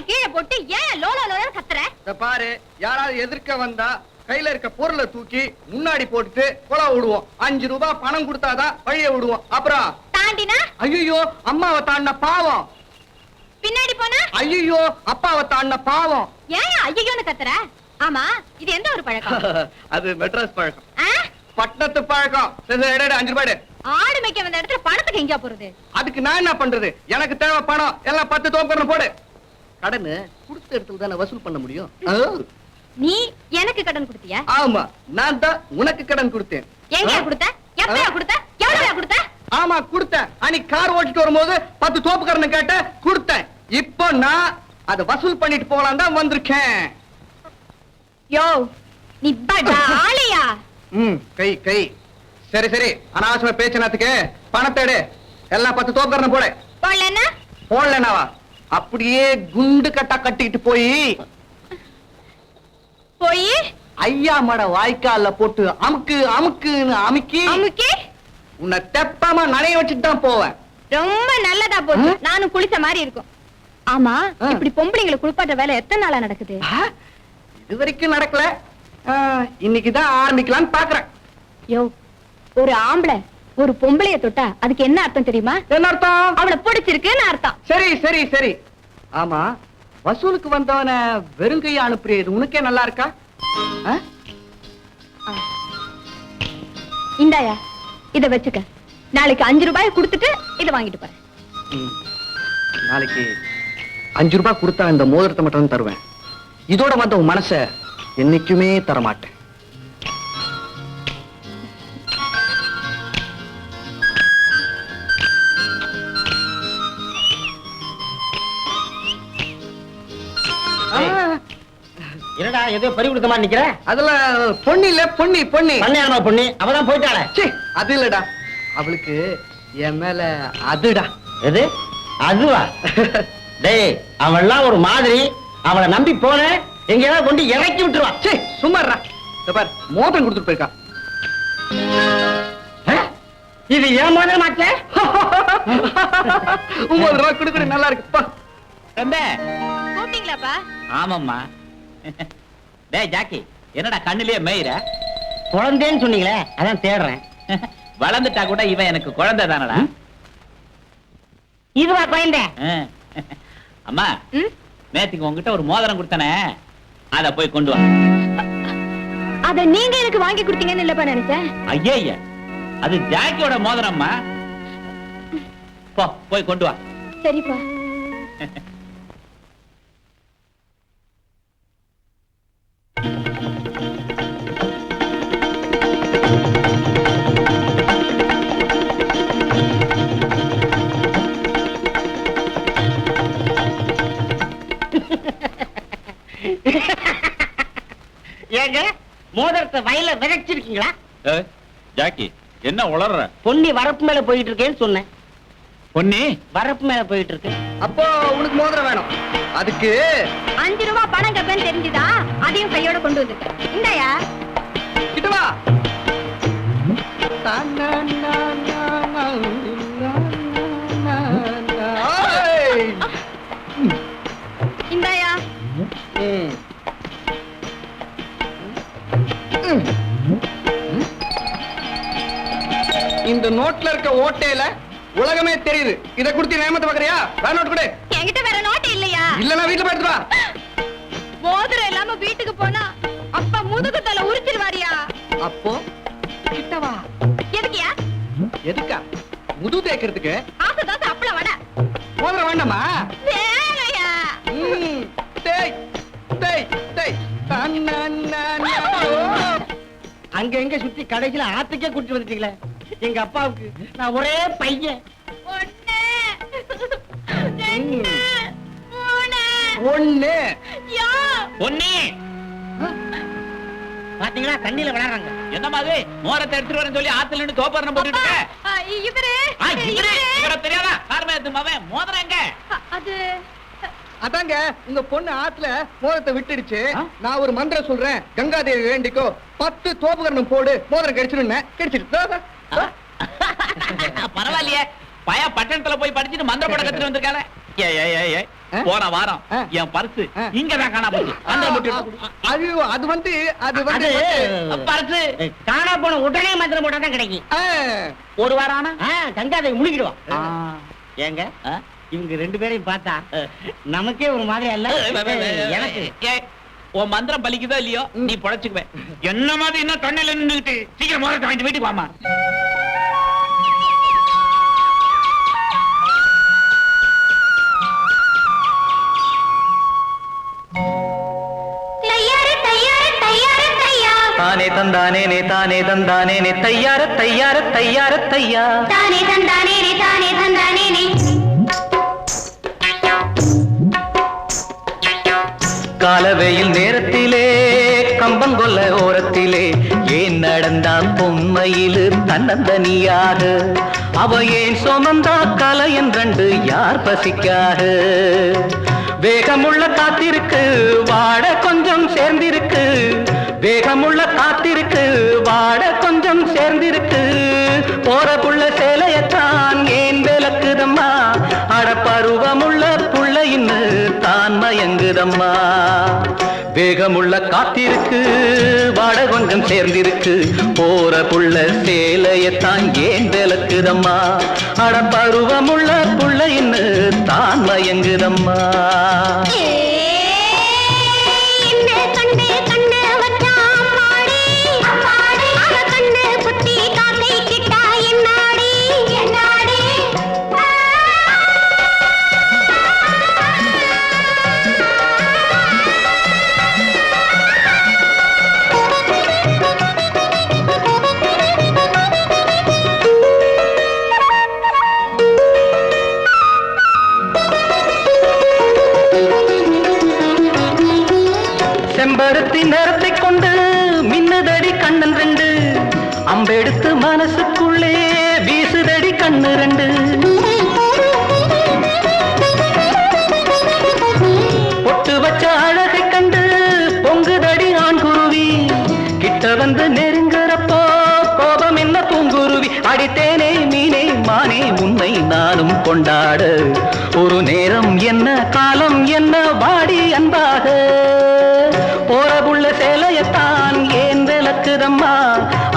கீழே போட்டு ஏன் லோலோ லோலோ கத்துற? பாரு, யாராவது எதிர்க்க வந்தா கையில இருக்க பொருளை தூக்கி முன்னாடி போட்டுட்டு கொலை விடுவோம். 5 ரூபாய் பணம் கொடுத்தாதான் வழிய விடுவோம். அப்புறம் தாண்டினா ஐயோ அம்மாவை தாண்ட பாவம், பின்னாடி போனா ஐயோ அப்பாவை தாண்ட பாவம். ஏன் ஐயோன்னு கத்துற? ஆமா, இது எந்த ஒரு பழக்கம்? அது மெட்ராஸ் பழக்கம், ஆ? பட்டணத்து பழக்கம். 5 ரூபாய். ஆடு மேய்க்க வந்த இடத்துல பணத்துக்கு எங்க போறது? அதுக்கு நான் என்ன பண்றது? எனக்கு தேவை பணம். எல்லாம் 10 தோப்பரணம் போடு. கடனு கொடுத்த இடத்துல தானே வசூல் பண்ண முடியும். நீ எனக்கு கடன் கொடுத்தியா? ஆமா, நான் தான் உனக்கு கடன் கொடுத்தேன். எங்கயா கொடுத்த? எப்பயா கொடுத்த? எவ்வளவுயா கொடுத்த? ஆமா கொடுத்தேன். அன்னைக்கு கார் ஓட்டிட்டு வரும்போது 10 தோப்புக்காரனை கேட்ட கொடுத்தேன். இப்போ நான் அதை வசூல் பண்ணிட்டு போகலாம் தான் வந்திருக்கேன். யோ நீ படா ஆளியா? கை கை. சரி சரி, அனாவசியமா பேச்சினத்துக்கு பணத்தை எடு. எல்லாம் 10 தோப்புக்காரனை போடு. போடலன்னா? போடலனாவா? அப்படியே குண்டு கட்டா கட்டிக்கிட்டு போய் ஐயா மட வாய்க்கால போட்டு அமுக்கு அமுக்குன்னு அமுக்கி அமுக்கி உன்னை தெப்பமா நனைய வச்சுட்டு தான் போவேன். ரொம்ப நல்லதா போச்சு. நானும் குளிச்ச மாதிரி இருக்கும். ஆமா, இப்படி பொம்பளைங்களை குளிப்பாட்ட வேலை எத்தனை நாளா நடக்குது? இது வரைக்கும் நடக்கல. இன்னைக்குதான் ஆரம்பிக்கலாம்னு பாக்குறேன். யோ, ஒரு ஆம்பளை ஒரு பொம்பளைய தொட்டா அதுக்கு என்ன அர்த்தம் தெரியுமா? என்ன அர்த்தம்? அவளை பிடிச்சிருக்குன்னு அர்த்தம். சரி சரி சரி. ஆமா, வசூலுக்கு வந்தவன வெறுங்கையா அனுப்புறது உனக்கே நல்லா இருக்கா? இந்தாயா, இத வச்சுக்க. நாளைக்கு 5 ரூபாய் கொடுத்துட்டு இத வாங்கிட்டு போறேன். நாளைக்கு 5 ரூபாய் கொடுத்தா இந்த மோதிரத்தை மட்டும் தருவேன். இதோட வந்த உன் மனச என்னைக்குமே தரமாட்டேன். என்னடா ஏதோ பறி கொடுத்த மாதிரி நிக்கிற? அதுல பொண்ணு இல்ல, பொண்ணி பொண்ணி பண்ணையாரமா பொண்ணு அவதான் போயிட்டாளே. அது இல்லடா, அவளுக்கு என் மேல அதுடா. எது அதுவா? டேய், அவள்லாம் ஒரு மாதிரி. அவளை நம்பி போன எங்கேயாவது கொண்டு இறக்கி விட்டுருவா. சும்மாறா. பார், மோதிரம் கொடுத்துட்டு போயிருக்கா. இது ஏன் மோதிரம் மாட்டல? 9 ரூபாய் கொடுக்குற நல்லா இருக்குப்பா. கூப்பிட்டீங்களாப்பா? ஆமாம்மா. டேய் ஜாக்கி, என்னடா கண்ணுலயே மேயிற? குழந்தைன்னு சொன்னீங்களே, அதான் தேடுறேன். வளர்ந்துட்டா கூட இவன் எனக்கு குழந்தை தானடா. இதுவா குழந்தை? அம்மா, நேத்துக்கு உங்ககிட்ட ஒரு மோதிரம் கொடுத்தனே, அத போய் கொண்டு வா. அத நீங்க எனக்கு வாங்கி கொடுத்தீங்கன்னு இல்லப்பா நினைச்சேன். ஐயா, அது ஜாக்கியோட மோதிரம்மா. போ, போய் கொண்டு வா. சரிப்பா. ஏங்க, மோதிரத்தை வயல விதைச்சிருக்கீங்களா? ஜாக்கி, என்ன உளற? பொன்னி வரப்பு மேல போயிட்டு இருக்கேன்னு சொன்னேன். பொன்னி வரப்பு மேல போயிட்டு இருக்கு. அப்போ உனக்கு மோதிரம் வேணும். அதுக்கு 5 ரூபாய் பணம் கப்பேன்னு தெரிஞ்சுதா அதையும் கையோட கொண்டு வந்துட்டேன். இந்தாயா. கிட்ட வா. இந்தாயா. இந்த நோட்ல இருக்க ஓட்டையில உலகமே தெரியுது. இத குடுத்து நேமத்தை பாக்குறியா? வேற நோட் கொடு. என்கிட்ட வேற நோட்டு இல்லையா? இல்லனா வீட்ல போய் எடுத்து வா. மோதிரம் இல்லாம வீட்டுக்கு போனா அப்பா முதுகு தலை உரிச்சிருவாரியா? அப்போ கிட்ட வா. எதுக்குயா? எதுக்கா? முது தேக்கிறதுக்கு. ஆசை தோசை அப்பள வடை. மோதிரம் வேண்டாமா? வேலையா? டேய் டேய் டேய். அங்க எங்க சுத்தி கடைசியில ஆத்துக்கே கூட்டிட்டு வந்துட்டீங்களே. எங்க அப்பாவுக்கு நான் ஒரே பையன். 1 பொன்னி, பாத்தீங்களா தண்ணியில விளையாடுறாங்க. என்ன மாதிரி மோரத்தை எடுத்துட்டு வரேன்னு சொல்லி ஆத்துல நின்னு தோப்பரணம் போட்டுட்டு இருக்க? இவரை தெரியாதா? கார்மேத்து மவன் மோதிரம் எங்க? அது அதாங்க உங்க பொண்ணு ஆத்துல மோதிரத்தை விட்டுடுச்சு. நான் ஒரு மந்திரம் சொல்றேன், கங்காதேவி வேண்டிக்கோ, 10 தோப்புகரணம் போடு, மோதிரம் கிடைச்சிருன்னு. கிடைச்சிட்டு பரவாயில்லையே, பய பட்டணத்துல போய் படிச்சுட்டு மந்திர படம் கத்துட்டு வந்திருக்கால. போன வாரம் என் பர்ஸ் இங்கதான் காணா போச்சு. அது வந்து பர்ஸ் காணா போன உடனே மந்திரம் போட்டாதான் கிடைக்கும். ஒரு வாரம் ஆனா கங்காதேவி முழுகிடுவான். ஏங்க, இவங்க 2 பேரையும் பார்த்தா நமக்கே ஒரு மாதிரி அல்ல? எனக்கு உன் மந்திரம் பலிக்குதோ இல்லையோ, நீ பொழைச்சுக்குவேன். என்ன மாதிரி என்ன தொண்டையில நின்றுட்டு சீக்கிரம் மோதிரத்தை வாங்கிட்டு வீட்டுக்கு வாமா. தானே தந்தானே நே தானே தந்தானே நே தையார தையார தையார தையா தானே தந்தானே நே தானே தந்தானே நே காலவெயில் நேரத்திலே கம்பங்கொல்ல ஓரத்திலே ஏன் நடந்தான் பொம்மையிலு தன்னந்தனியாக அவ ஏன் சுமந்தா கலை என்றண்டு யார் பசிக்காக வேகமுள்ள காத்திருக்கு வாட கொஞ்சம் சேர்ந்திருக்கு வேகமுள்ள காத்திருக்கு வாட கொஞ்சம் சேர்ந்திருக்கு போற புள்ள சேலையத்தான் ஏன் விளக்குதம்மா அட பருவமுள்ள புள்ள இன்னு தான் மயங்குதம்மா வேகமுள்ள காத்திருக்கு வாட கொஞ்சம் சேர்ந்திருக்கு போற புள்ள சேலையத்தான் ஏன் விளக்குதம்மா அட பருவமுள்ள புள்ள இன்னு தான் மயங்குதம்மா செம்பருத்தி நிறத்தை கொண்டு மின்னுதடி கண்ணன் ரெண்டு அம்பெடுத்து மனசுக்குள்ளே வீசுதடி கண்ணு ரெண்டு பொட்டு வச்ச அழகை கண்டு பொங்குதடி ஆண் குருவி கிட்ட வந்து நெருங்குறப்போ கோபம் என்ன பூங்குருவி அடித்தேனே மீனே மானே உன்னை நானும் கொண்டாட ஒரு நேரம் என்ன காலம் என்ன வாடி அன்பாக போற புள்ள சேலையத்தான் ஏன் விளக்குதம்மா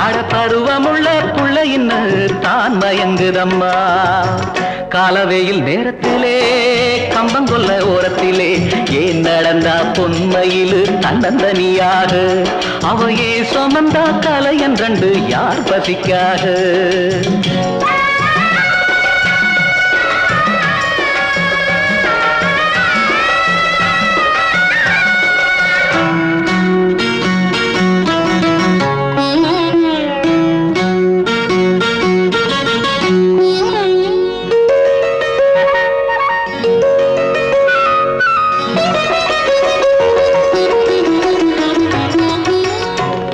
அட பருவமுள்ள புள்ள இன்னு தான் மயங்குதம்மா காலவெயில் நேரத்திலே கம்பங்கொல்ல ஓரத்திலே ஏன் நடந்தா பொன்மையிலு தன்னந்தனியாக அவையே சுமந்தா கலை என்றண்டு யார் பசிக்காக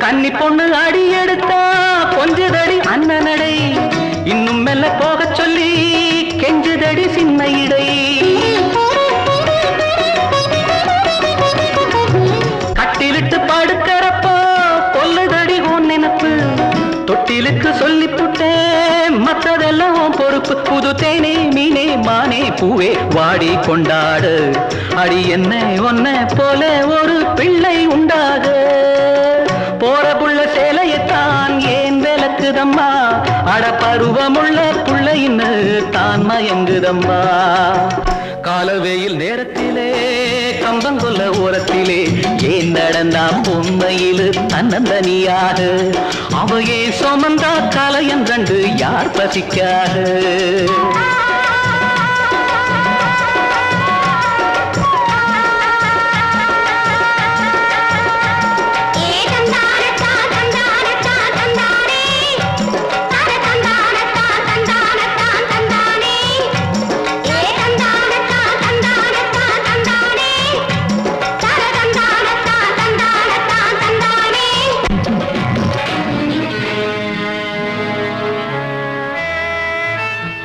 கன்னி பொண்ணு அடி எடுத்தா கொஞ்சதடி அண்ணனடை இன்னும் மெல்ல போக சொல்லி கெஞ்சுதடி சின்ன இடை கட்டிலிட்டு படுக்கிறப்போ கொல்லுதடி உன் நினைப்பு தொட்டிலுக்கு சொல்லி புட்டேன் மத்ததெல்லாம் பொறுப்பு புது தேனே மீனே மானே பூவே வாடி கொண்டாடு அடி என்ன ஒன்ன போல ஒரு பிள்ளை உண்டாக போற புள்ள சேலையத்தான் ஏன் விளக்குதம்மா அட பருவமுள்ள புள்ள இன்னு தான் மயங்குதம்மா காலவெயில் நேரத்திலே கம்பங்கொல்ல ஓரத்திலே ஏன் நடந்தா பொம்மையிலு தன்னந்தனியாக அவையே சுமந்தா கலை என்றண்டு யார் பசிக்காக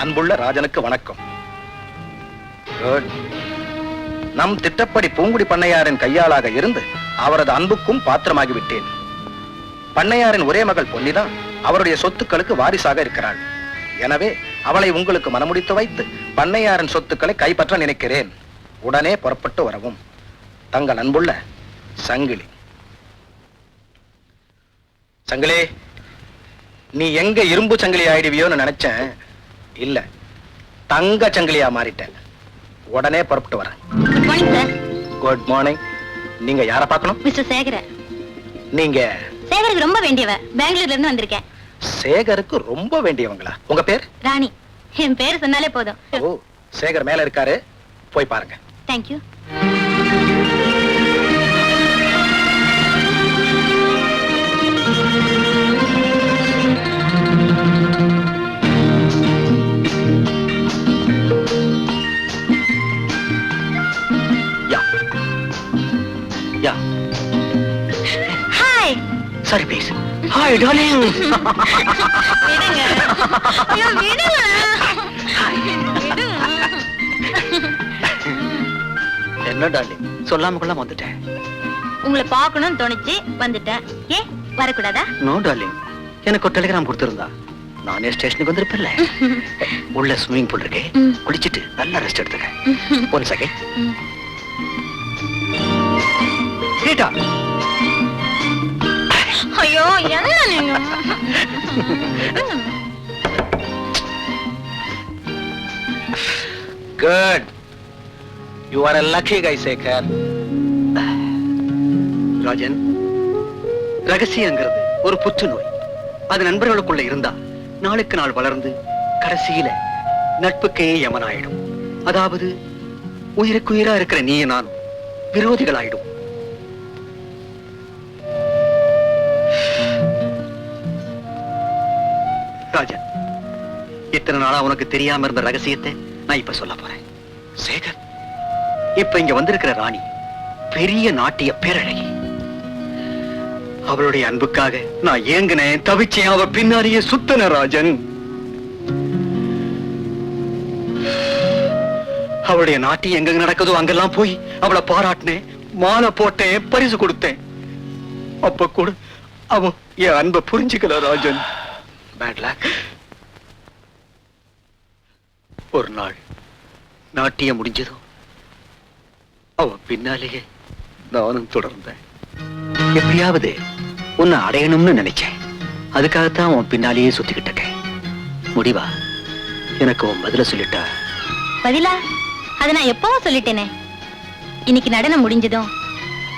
அன்புள்ள ராஜனுக்கு வணக்கம். நம் திட்டப்படி பூங்குடி பண்ணையாரின் கையாளாக இருந்து அவரது அன்புக்கும் பாத்திரமாகிவிட்டேன். பண்ணையாரின் ஒரே மகள் பொன்னிதான் அவருடைய சொத்துக்களுக்கு வாரிசாக இருக்கிறாள். எனவே அவளை உங்களுக்கு மனமுடித்து வைத்து பண்ணையாரின் சொத்துக்களை கைப்பற்ற நினைக்கிறேன். உடனே புறப்பட்டு வரவும். தங்கள் அன்புள்ள சங்கிலி. சங்கிலி, நீ எங்க இரும்பு சங்கிலி ஆயிடுவியோன்னு நினைச்சேன். இல்ல, தங்க சங்கிலியா மாறிட்டேன். உடனே புறப்பட்டு வரேன். Good morning sir. Good morning. நீங்க யார பார்க்கணும்? மிஸ்டர் சேகர. நீங்க? சேகருக்கு ரொம்ப வேண்டியவ. பெங்களூர்ல இருந்து வந்திருக்கேன். சேகருக்கு ரொம்ப வேண்டியவங்களா? உங்க பேர்? ராணி. என் பேர் சொன்னாலே போதும். ஓ, சேகர் மேல இருக்காரு, போய் பாருங்க. Thank you. Sorry please. Hi darling. விடுங்க. ஐயோ, விடுங்க. என்ன டார்லிங், சொல்லாம கொள்ளாம வந்துட்டேன். உங்களை பார்க்கணும்னு தோணுச்சு, வந்துட்டேன். ஏ வரக்கூடாதா? நோ டார்லிங், எனக்கு ஒரு டெலிகிராம் கொடுத்திருந்தா நானே ஸ்டேஷனுக்கு வந்திருப்பேன்ல. உள்ள ஸ்விமிங் பூல் இருக்கே, குளிச்சிட்டு நல்லா ரெஸ்ட் எடுத்துக்க. One second. ரீட்டா. ஐயோ, என்ன நீங்க? Good. You are a lucky guy, Sekhar. Rajan, ரகசியங்கிறது ஒரு புற்றுநோய். அது நண்பர்களுக்குள்ள இருந்தா நாளுக்கு நாள் வளர்ந்து கடைசியில நட்புக்கே யமனாயிடும். அதாவது உயிருக்குயிரா இருக்கிற நீ நானும் விரோதிகள் ஆயிடும். ராஜன், இத்தனை நாளா உனக்கு தெரியாம இருந்த ரகசியத்தை நான் இப்ப சொல்ல போறேன். சேகர், இப்ப இங்க வந்திருக்கிற ராணி பெரிய நாட்டிய பேரழகி. அவளுடைய அன்புக்காக நான் ஏங்கினேன், தவிச்சேன், அவ பின்னாடியே சுத்தன. ராஜன், அவளுடைய நாட்டியம் எங்க நடக்குதோ அங்கெல்லாம் போய் அவளை பாராட்டினேன், மாலை போட்டேன், பரிசு கொடுத்தேன். அப்ப கூட அவ என் அன்பை புரிஞ்சுக்கல. Rajan, bad luck. ஒரு நாள் நாட்டியம் முடிஞ்சதும் அவ பின்னாலேயே நானும் தொடர்ந்தேன். எப்படியாவது உன்னை அடையணும்னு நினைச்சேன். அதுக்காகத்தான் உன் பின்னாலேயே சுத்திக்கிட்டு இருக்கேன். முடிவா எனக்கு உன் பதில சொல்லிட்டா? பதிலா? அதை நான் எப்பவும் சொல்லிட்டேனே. இன்னைக்கு நடனம் முடிஞ்சதும்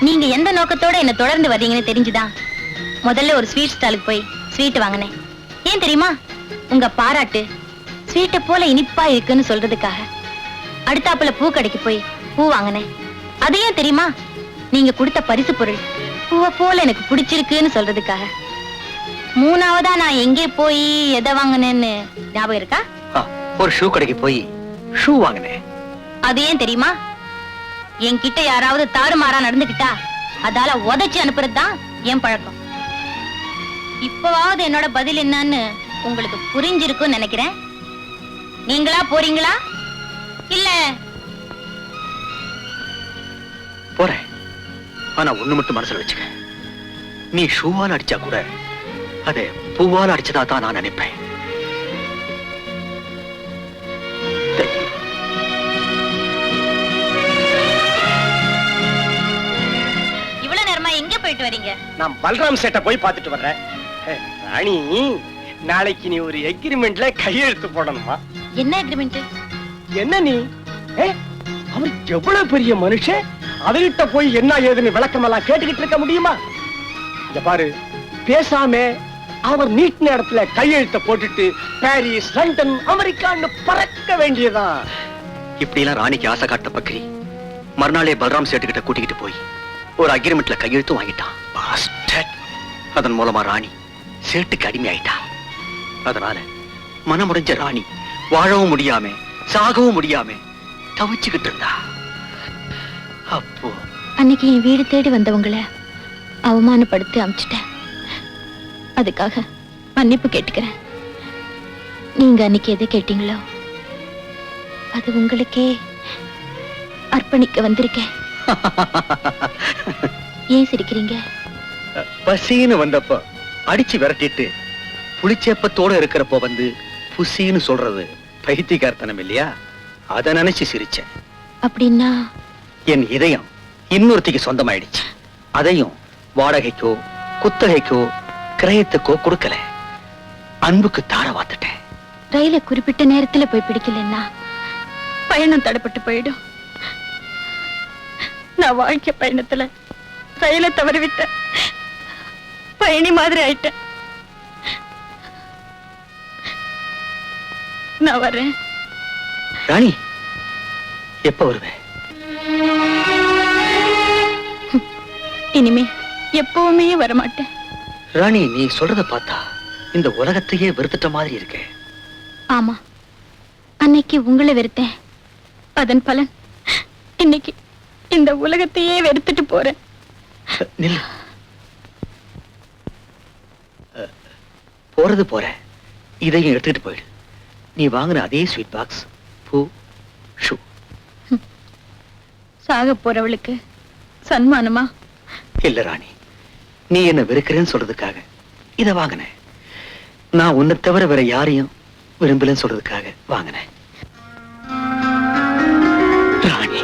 நீங்க எந்த நோக்கத்தோட என்ன தொடர்ந்து வர்றீங்கன்னு தெரிஞ்சுதான் முதல்ல ஒரு ஸ்வீட் ஸ்டாலுக்கு போய் ஸ்வீட் வாங்கினேன். ஏன் தெரியுமா? உங்க பாராட்டு ஸ்வீட்டை போல இனிப்பா இருக்குன்னு சொல்றதுக்காக. அடுத்தாப்புல பூ கடைக்கு போய் பூ வாங்கினேன். அது ஏன் தெரியுமா? நீங்க கொடுத்த பரிசு பொருள் பூவை போல எனக்கு பிடிச்சிருக்குன்னு சொல்றதுக்காக. மூணாவதா நான் எங்கே போய் எதை வாங்கினேன்னு ஞாபகம் இருக்கா? ஒரு ஷூ கடைக்கு போய் ஷூ வாங்கினேன். அது ஏன் தெரியுமா? என்கிட்ட யாராவது தாறுமாறா நடந்துகிட்டா அதால உதைச்சு அனுப்புறதுதான் என் பழக்கம். இப்பவாவது என்னோட பதில் என்னன்னு உங்களுக்கு புரிஞ்சிருக்கும்னு நினைக்கிறேன். நீங்களா போறீங்களா இல்ல? போறேன். ஆனா ஒண்ணு மட்டும் மனசுல வச்சுக்க. நீ ஷூவால் அடிச்சா கூட அதை பூவால் அடிச்சதா தான் நான் நினைப்பேன். இவ்வளவு நேரமா எங்க போயிட்டு வரீங்க? நான் பல்ராம் சேட்டை போய் பார்த்துட்டு வர்றேன். ராணி, நாளைக்கு நீ ஒரு எக்ரிமெண்ட்ல கையெழுத்து போடணுமா? என்ன அக்ரிமெண்ட்? என்ன நீ? அவர் எவ்வளவு பெரிய மனுஷன், அவர்கிட்ட போய் என்ன ஏதுன்னு விளக்கமெல்லாம் கேட்டுக்கிட்டு இருக்க முடியுமா? இத பாரு, பேசாம அவர் நீட் நேரத்துல கையெழுத்த போட்டுட்டு பாரிஸ், லண்டன், அமெரிக்கான்னு பறக்க வேண்டியதான். இப்படி எல்லாம் ராணிக்கு ஆசை காட்ட பக்ரி மறுநாளே பல்ராம் சேட்டு கிட்ட கூட்டிக்கிட்டு போய் ஒரு அக்ரிமெண்ட்ல கையெழுத்து வாங்கிட்டான். அதன் மூலமா ராணி சேட்டுக்கு அடிமை ஆயிட்டா. அதனால மனமுடைஞ்ச ராணி வாழவும் முடியாம சாகவும் முடியாம தவிச்சுக்கிட்டு இருந்தா. அப்போ அன்னைக்கு என் வீடு தேடி வந்தவங்கள அவமானப்படுத்தி அமிச்சிட்டேன். அதுக்காக மன்னிப்பு கேட்டுக்கிறேன். நீங்க அன்னைக்கு எதை கேட்டீங்களோ அது உங்களுக்கே அர்ப்பணிக்க வந்திருக்கேன். ஏன் சிரிக்கிறீங்க? பசின்னு வந்தப்ப அடிச்சு விரட்டிட்டு புளிச்சேப்பத்தோட இருக்கிறப்போ வந்து புசின்னு சொல்றது பைத்தியக்காரத்தனம் இல்லையா? அத நினைச்சு சிரிச்சேன். அப்படின்னா என் இதயம் இன்னொருத்திக்கு சொந்தமாயிடுச்சு. அதையும் வாடகைக்கோ குத்தகைக்கோ கிரயத்துக்கோ கொடுக்கல, அன்புக்கு தார வாத்துட்டேன். ரயில குறிப்பிட்ட நேரத்துல போய் பிடிக்கலன்னா பயணம் தடைப்பட்டு போயிடும். நான் வாழ்க்கை பயணத்துல ரயில தவறிவிட்ட பயணி மாதிரி ஆயிட்டேன். நான் வர்றேன். ராணி, எப்ப வருவேன்? இனிமே எப்பவுமே வரமாட்டேன். ராணி, நீ சொல்றத பார்த்தா இந்த உலகத்தையே வெறுத்துட்ட மாதிரி இருக்கே. ஆமா, அன்னைக்கு உங்களை வெறுத்தேன். அதன் பலன் இன்னைக்கு இந்த உலகத்தையே வெறுத்துட்டு போறேன். நில்லு. போறது போற, இதையும் எடுத்துக்கிட்டு போயிடு. நீ வாங்கின அதே ஸ்வீட் பாக்ஸ், பூ, ஷூ. சாக போறவளுக்கு சன்மானமா? இல்ல ராணி, நீ என்ன வெறுக்கிறேன்னு சொல்றதுக்காக இத வாங்கினேன். நான் உன்னை தவிர வேற யாரையும் விரும்பலன்னு சொல்றதுக்காக வாங்கினேன். ராணி,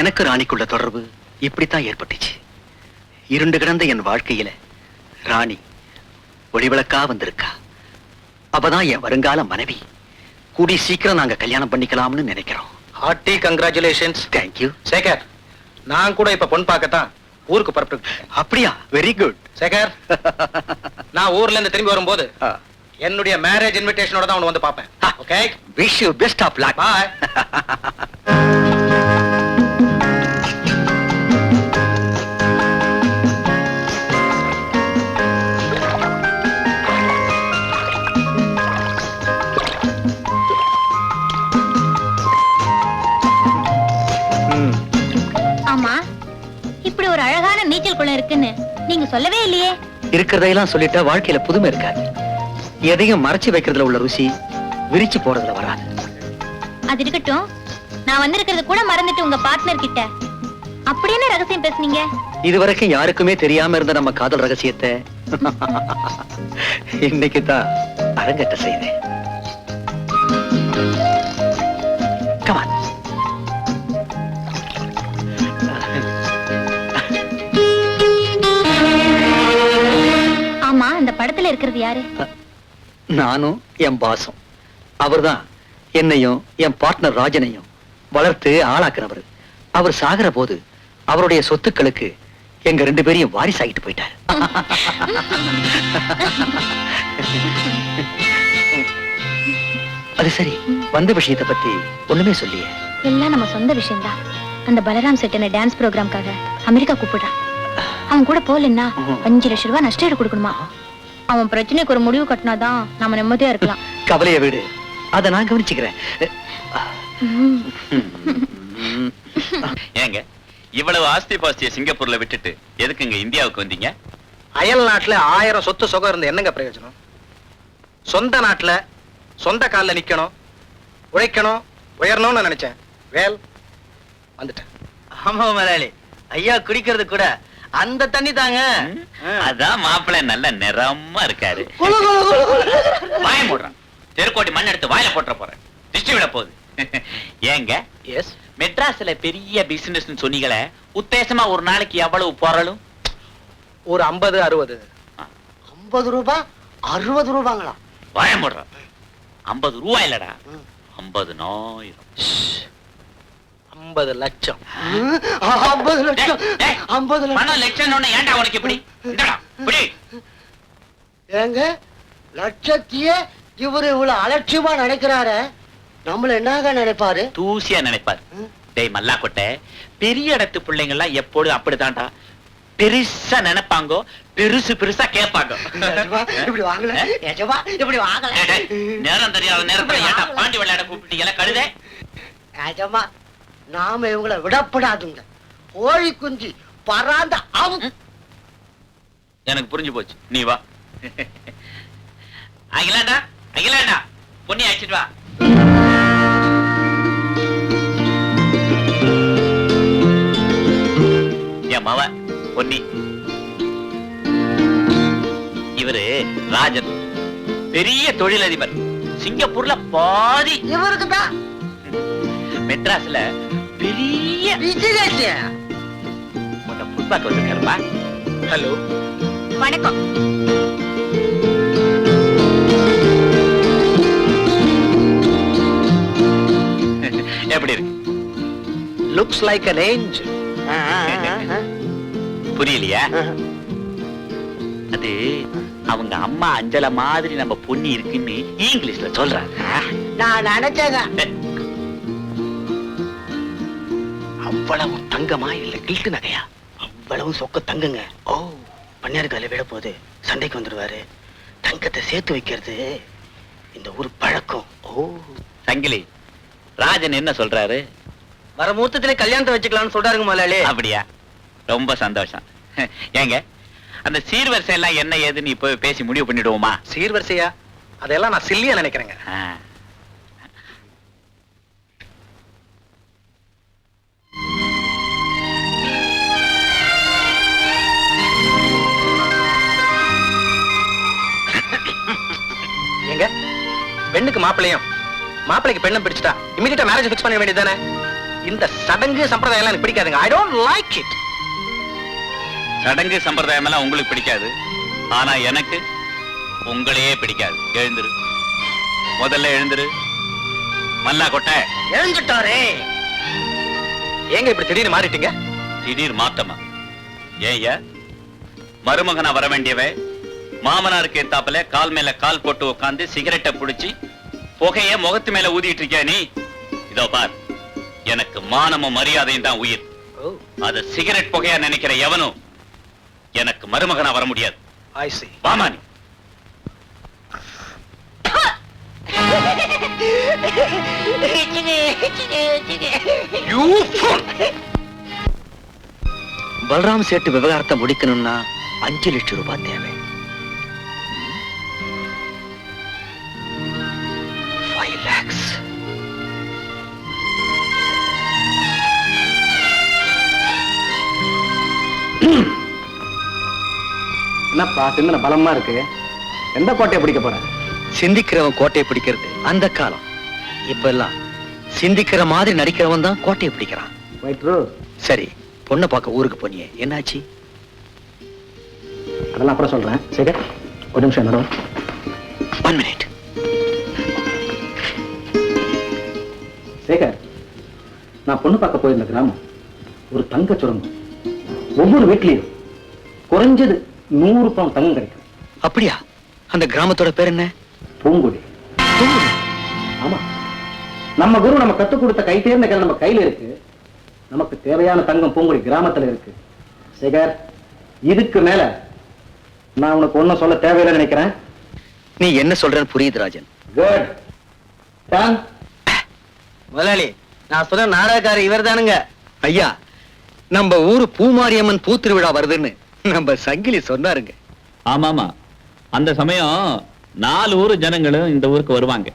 எனக்கு ராணிக்குள்ள தொடர்பு இப்படித்தான் ஏற்பட்டுச்சு. இருண்டு கிடந்த என் வாழ்க்கையில ராணி ஒளிவிளக்கா வந்திருக்கா. அப்பதான் என் வருங்கால மனைவி. கூடி சீக்கிரம் நாங்க கல்யாணம் பண்ணிக்கலாம்னு நினைக்கிறோம். Hearty congratulations. தேங்க்யூ. சேகர், நான் கூட இப்ப பொண்ணு பார்க்கத்தான் ஊருக்கு புறப்பட்டு. அப்படியா? Very good. சேகர், நான் ஊர்ல இருந்து திரும்பி வரும்போது என்னுடைய மேரேஜ் இன்விடேஷனோட தான் வந்து பாப்பேன். Okay, wish you best of luck. Bye. ஆமா, இப்படி ஒரு அழகான நீச்சல் குளம் இருக்குன்னு நீங்க சொல்லவே இல்லையே. இருக்கிறதையெல்லாம் சொல்லிட்டா வாழ்க்கையில புதுமை இருக்காது. எதையும் மறைச்சு வைக்கிறதுல உள்ள ருசி விரிச்சு போறதுல வராது. அது இருக்கட்டும், நான் வந்திருக்கிறது கூட மறந்துட்டு உங்க பார்ட்னர் கிட்ட அப்படி என்ன ரகசியம் பேசுனீங்க? இதுவரைக்கும் யாருக்குமே தெரியாம இருந்த நம்ம காதல் ரகசியத்தை இன்னைக்கு தான் அரங்கேற்ற செய்தேன். Come on. ஆமா, அந்த படத்துல இருக்கிறது யாரு? நானும் என் பாசும். அவர்தான் என்னையும் என் பார்ட்னர் ராஜனையும் வளர்த்து ஆளாக்குறவர். அவர் சாகிற போது அவருடைய சொத்துக்களுக்கு எங்க 2 பேரையும் வாரிசாகிட்டு போயிட்டார். அது சரி, வந்த விஷயத்தை பத்தி ஒண்ணுமே சொல்லியே. எல்லாம் நம்ம சொந்த விஷயம்தான். அந்த பலராம் செட்டனை டான்ஸ் ப்ரோக்ராம்காக அமெரிக்கா கூப்பிடுறான். அவன் கூட போலன்னா 5 லட்சம் ரூபாய் நஷ்டம் கொடுக்கணுமா? அவன் பிரச்சனைக்கு ஒரு முடிவு கட்டினாதான் நாம நிம்மதியா இருக்கலாம். கவலைய விடு, அதை நான் கவனிச்சுக்கிறேன். ஏங்க இவ்வளவு ஆஸ்தி பாஸ்திய சிங்கப்பூர்ல விட்டுட்டு எதுக்குங்க இந்தியாவுக்கு வந்தீங்க? அயல் நாட்டுல 1000 சொத்து சுகம் இருந்து என்னங்க பிரயோஜனம்? சொந்த நாட்டுல சொந்த கால்ல நிக்கணும், உழைக்கணும், உயரணும்னு நினைச்சேன். வேல் வந்துட்டேன். ஆமா முதலாளி, ஐயா குடிக்கிறது கூட அந்த தண்ணி தாங்க. அதான் மாப்பிள்ளை நல்ல நிறமா இருக்காரு. வாய மூடுறான். தெருக்கோட்டி மண் எடுத்து வாயில போட்டுற போறேன். திருஷ்டி விட போகுது. ஏங்க எஸ், மெட்ராஸ்ல பெரிய பிசினஸ் சொன்னீங்களே, உத்தேசமா ஒரு நாளைக்கு எவ்வளவு போறலும்? ஒரு 50-60. 50 ரூபாய் 60 ரூபாங்களா? வாய மூடுறான். 50 ரூபாய் இல்லடா, 50,000. 50 லட்சம். 50 லட்சம். டேய், 50 லட்சம். பணம் லட்சம் ஒண்ணு ஏன்டா உனக்கு இப்படி? இந்தடா, இப்படி. ஏங்க லட்சத்தையே இவரு இவ்வளவு அலட்சியமா நினைக்கிறாரு, நம்மள என்னங்க நினைப்பாரு? தூசியா நினைப்பாரு. டேய் மல்லா கொட்டை, பெரிய இடத்து பிள்ளைங்க எல்லாம் எப்போதும் அப்படித்தான்டா. பெருசா நினைப்பாங்க, பெருசு பெருசா கேட்பாங்க. இப்படி வாங்கல ஏஜமா, இப்படி வாங்கல. நேரம் தெரியாத நேரத்துல ஏன்டா பாண்டி விளையாட கூப்பிட்டீங்களா கழுதை? ஏஜமா, நாம இவங்களை விடப்படாதுங்க. கோழி குஞ்சு பராந்த எனக்கு புரிஞ்சு போச்சு, நீ வா. அகிலாண்டா, அகிலாண்டா, பொண்ணி அழைச்சிட்டு வா. என் மவ பொன்னி. இவரு ராஜன், பெரிய தொழிலதிபர். சிங்கப்பூர்ல பாதி. இவருக்கு தான் மெட்ராஸ்ல பெரிய உன்னை புட்பாக் வந்திருக்காருப்பா. ஹலோ, வணக்கம். எப்படி இருக்கு? Looks like an angel. புரியலையா? அது அவங்க அம்மா அஞ்சல மாதிரி நம்ம பொண்ணி இருக்குன்னு இங்கிலீஷ்ல சொல்றாங்க. நான் நினைச்சேங்க. அவ்வளவு தங்கமா இல்ல கில்ட்டு நகையா? அவ்வளவு சொக்க தங்குங்க. ஓ, பண்ணையார் கால விட போது சண்டைக்கு வந்துடுவாரு. தங்கத்தை சேர்த்து வைக்கிறது இந்த ஊர் பழக்கம். ஓ, சங்கிலி, ராஜன் என்ன சொல்றாரு? வர முகூர்த்தத்திலே கல்யாணத்தை வச்சுக்கலாம்னு சொல்றாருங்க முதலாளி. அப்படியா? ரொம்ப சந்தோஷம். ஏங்க அந்த சீர்வரிசை எல்லாம் என்ன ஏதுன்னு இப்ப பேசி முடிவு பண்ணிடுவோமா? சீர்வரிசையா? அதெல்லாம் நான் சில்லியா நினைக்கிறேங்க. எங்க பெண்ணுக்கு மாப்பிள்ளையும் மாப்பிள்ளைக்கு பெண்ணும் பிடிச்சிட்டா இமிடியேட்டா மேரேஜ் ஃபிக்ஸ் பண்ண வேண்டியதானே? இந்த சடங்கு சம்பிரதாயம் எல்லாம் எனக்கு பிடிக்காதுங்க. I don't like it. சடங்கு சம்பிரதாயம் எல்லாம் உங்களுக்கு பிடிக்காது, ஆனா எனக்கு உங்களையே பிடிக்காது. எழுந்துரு, முதல்ல எழுந்துரு. மல்லா கொட்டை எழுந்துட்டாரே. ஏங்க இப்படி திடீர்னு மாறிட்டீங்க? திடீர் மாற்றமா? ஏய்யா, மருமகனா வர வேண்டியவை மாமனாருக்கு ஏத்தாப்புல கால் மேல கால் போட்டு உட்காந்து சிகரெட்டை புடிச்சு புகைய முகத்து மேல ஊதிட்டு இருக்கியா நீ? இதோ பார், எனக்கு மானமும் மரியாதையும் தான் உயிர். அத சிகரெட் புகையா நினைக்கிற எவனும் எனக்கு மருமகனா வர முடியாது. I see. வாமானி. பல்ராம் சேட்டு விவகாரத்தை முடிக்கணும்னா 5 லட்சம் ரூபாய் தேவை. 5 lakhs. என்னப்பா சிந்தனை பலமா இருக்கு? எந்த கோட்டையை பிடிக்க போற? சிந்திக்கிறவன் கோட்டையை பிடிக்கிறது அந்த காலம். இப்ப எல்லாம் சிந்திக்கிற மாதிரி நடிக்கிறவன் தான் கோட்டையை பிடிக்கிறான். சரி, பொண்ணை பார்க்க ஊருக்கு போனியே, என்னாச்சு? அதெல்லாம் அப்புறம் சொல்றேன். சரி, ஒரு நிமிஷம் நடுவோம். 1 minute. சேகர், நான் பொண்ணு பார்க்க போயிருந்த கிராமம் ஒரு தங்க சுரங்கம். ஒவ்வொரு வீட்லயும் குறைஞ்சது 100 பவுன் தங்கம் கிடைக்கும். அப்படியா? அந்த கிராமத்தோட பேர் என்ன? பூங்குடி. ஆமா, நம்ம குரு நம்ம கத்துக் கொடுத்த கை தேர்ந்த கல் நம்ம கையில இருக்கு. நமக்கு தேவையான தங்கம் பூங்குடி கிராமத்துல இருக்கு. சேகர், இதுக்கு மேல நான் உனக்கு ஒன்னும் சொல்ல தேவையில்லை நினைக்கிறேன். நீ என்ன சொல்றன்னு புரியுது ராஜன். குட். முதலாளி, நான் சொன்ன நாடகக்காரர் இவர் தானுங்க. ஐயா, நம்ம ஊரு பூமாரியம்மன் பூத்திருவிழா வருதுன்னு நம்ம சங்கிலி சொன்னாருங்க. ஆமாமா, அந்த சமயம் 4 ஊரு ஜனங்களும் இந்த ஊருக்கு வருவாங்க.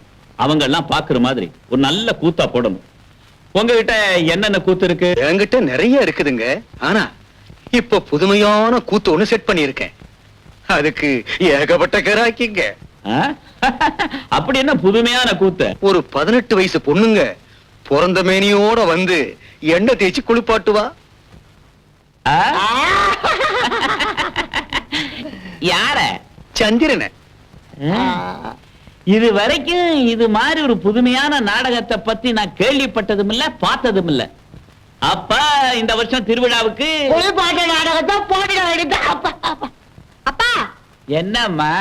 அவங்க எல்லாம் பாக்குற மாதிரி ஒரு நல்ல கூத்தா போடணும். உங்ககிட்ட என்னென்ன கூத்து இருக்கு? என்கிட்ட நிறைய இருக்குதுங்க. ஆனா இப்ப புதுமையான கூத்து ஒண்ணு செட் பண்ணியிருக்கேன். அதுக்கு ஏகப்பட்ட கராக்கிங்க. அப்படி என்ன புதுமையான கூத்து? ஒரு 18 வயசு பொண்ணுங்க பிறந்த மேனியோட வந்து எண்ணெய் தேய்ச்சி குளிப்பாட்டுவா. யார? சந்திரன. இது வரைக்கும் இது மாதிரி ஒரு புதுமையான நாடகத்தை பத்தி நான் கேள்விப்பட்டதும் இல்ல, பார்த்ததும் இல்ல. அப்ப இந்த வருஷம் திருவிழாவுக்கு நாடகத்தை போட்டு அப்பா, என்னம்மா?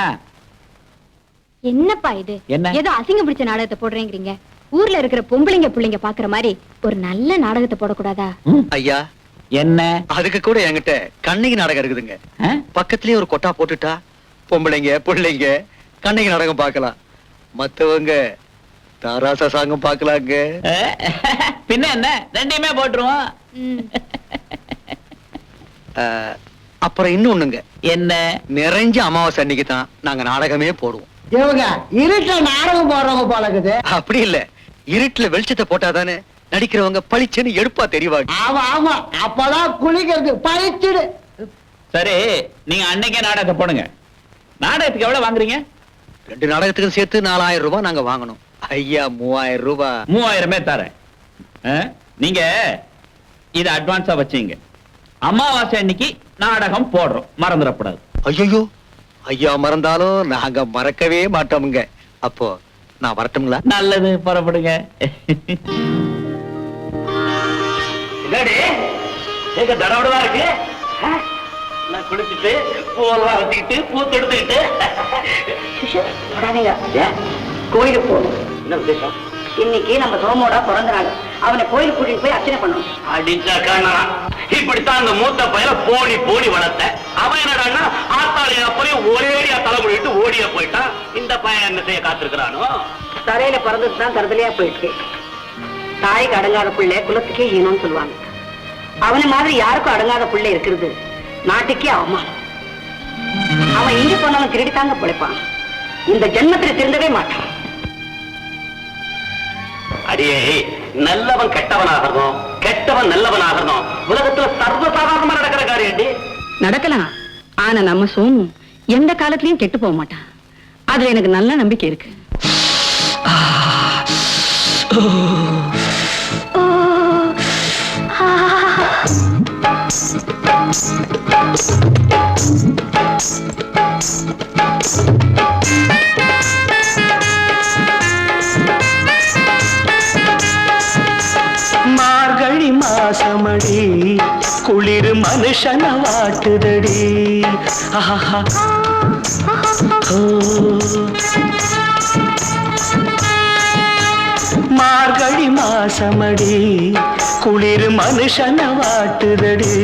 என்னப்பா இது? என்ன? ஏதோ அசிங்கம் பிடிச்ச நாடகத்தை போடுறேங்கிறீங்க. ஊர்ல இருக்கிற பொம்பளைங்க பிள்ளைங்க பாக்குற மாதிரி ஒரு நல்ல நாடகத்தை போடக்கூடாதா? ஐயா, என்ன? அதுக்கு கூட என்கிட்ட கண்ணகி நாடகம் இருக்குதுங்க. பக்கத்திலேயே ஒரு கொட்டா போட்டுட்டா பொம்பளைங்க பிள்ளைங்க கண்ணகி நாடகம் பார்க்கலாம். மத்தவங்க தாராசா சாங்கம் பார்க்கலாங்க. பின்ன என்ன, ரெண்டையுமே போட்டுருவோம். அப்புறம் இன்னொன்னுங்க. என்ன? நிறைஞ்ச அமாவாசை அன்னைக்கு தான் நாங்க நாடகமே போடுவோம். இவங்க இருட்டுல நாடகம் போடுறவங்க போல இருக்குது. அப்படி இல்ல, இருட்டுல வெளிச்சத்தை போட்டாதானே நடிக்கிறவங்க பளிச்சுன்னு எடுப்பா தெரிவாங்க. ஆமா ஆமா, அப்பதான் குளிக்கிறது பழிச்சிடு. சரி, நீங்க அன்னைக்கே நாடகத்தை போடுங்க. நாடகத்துக்கு எவ்வளவு வாங்குறீங்க? 2 நாடகத்துக்கும் சேர்த்து 4000 ரூபாய் நாங்க வாங்கணும். ஐயா, 3000 ரூபாய். 3000 தரேன். நீங்க இத அட்வான்ஸா வச்சீங்க. அமாவாசை அன்னைக்கு நாடகம் போடுறோம், மறந்துடக்கூடாது. ஐயோ, ஐயா மறந்தாலும் நாங்க மறக்கவே மாட்டோமுங்க. அப்போ நான் வரட்டுங்களா? நல்லது, புறப்படுங்க. தடவடவா இருக்கு. நான் குளிச்சுட்டு பூவெல்லாம் வச்சுக்கிட்டு பூத்து எடுத்துக்கிட்டு கோயிலுக்கு போகணும். என்ன விசேஷம்? இன்னைக்கு நம்ம சோமோட பிறந்த நாள். அவனை கோயிலுக்கு கூட்டிட்டு போய் அர்ச்சனை பண்ணணும். அடிச்சாக்கானா இப்படித்தான் அந்த மூத்த பையல போடி போடி வளர்த்த. அவன் என்னடான்னா ஆத்தாளி அப்பறையும் ஒரேடியா தலைமுடிட்டு ஓடியா போயிட்டான். இந்த பையன் என்ன செய்ய காத்திருக்கிறானோ? தரையில பிறந்ததுதான் தருதலையா போயிட்டு. தாய்க்கு அடங்காத பிள்ளை குலத்துக்கே ஈனம்னு சொல்லுவாங்க. அவனை மாதிரி யாருக்கும் அடங்காத பிள்ளை இருக்கிறது நாட்டுக்கே அவமானம். அவன் எங்க போனாலும் திருடி தாங்க பிழைப்பான். இந்த ஜென்மத்துல திருந்தவே மாட்டான். அடியே, நல்லவன் கெட்டவனாகணும், கெட்டவன் நல்லவனாகணும் உலகத்துல சர்வசாதாரணமா நடக்கிற காரியம். நடக்கலாம். ஆனா நம்ம சோமு எந்த காலத்திலயும் கெட்டு போக மாட்டான். அதுல எனக்கு நல்ல நம்பிக்கை இருக்கு. மார்கழி மாசமடி குளிர் மனுஷன வாட்டுதடி. மார்கழி மாசமடி குளிர் மனுஷன வாட்டுதடி.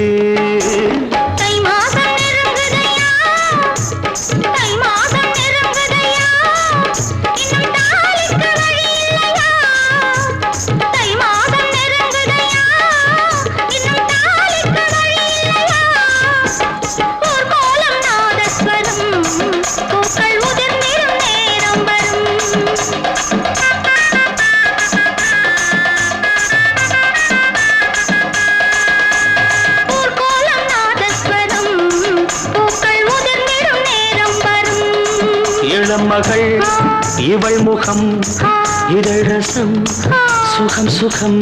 மகள் இவள் முகம் இதழ் ரசம் சுகம் சுகம்.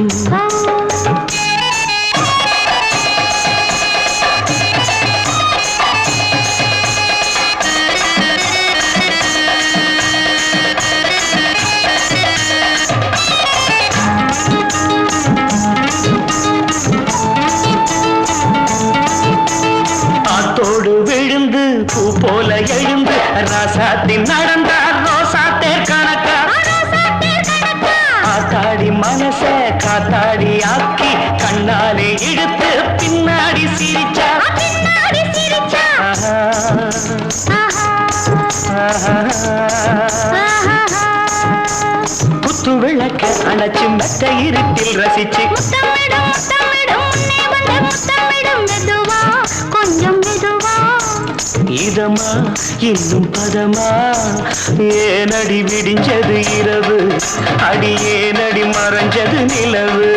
ஆத்தோடு விழுந்து பூ போல எழுந்து ராசாத்தின் நடந்தார் ரோசாத்தே கணக்கா. ஆத்தாடி மனச காத்தாடி ஆக்கி கண்ணாலே இழுத்து பின்னாடி சிரிச்சா. குத்து விளக்க அணைச்சு மெத்த இருட்டில் ரசிச்சு இதமா இன்னும் பதமா ஏனடி விடிஞ்சது இரவு அடி ஏனடி மறைஞ்சது நிலவு.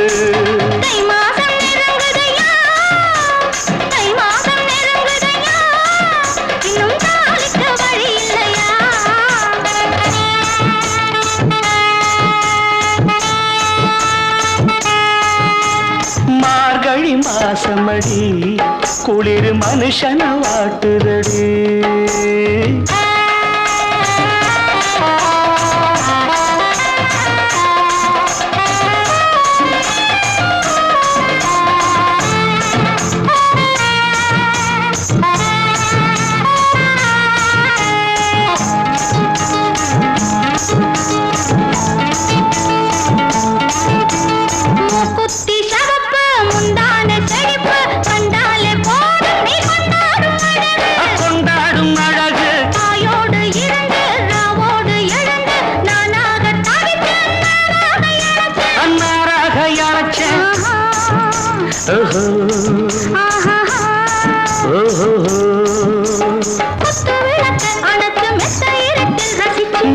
மார்கழி மாசமடி குளிர் மனுஷன வாட்டுதடி.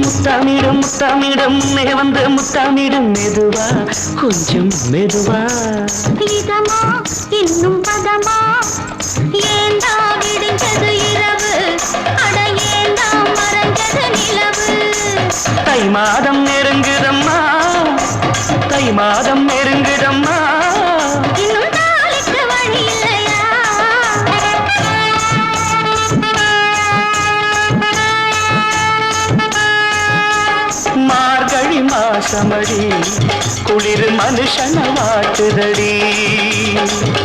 முத்தமிடும் முத்தமிடும் வந்து முத்தமிடும் மெதுவா கொஞ்சம் மெதுவா. இதமா இன்னும் பதமா ஏண்டா விடிஞ்சது இரவு அட ஏண்டா மறைஞ்சது நிலவு. தை மாதம் நெருங்குதம்மா தை மாதம் நெருங்குதம்மா. இன்னும் நாளைக்கு வழி இல்லையா. மார்கழி மாசமடி குளிர் மனுஷன வாட்டுதடி.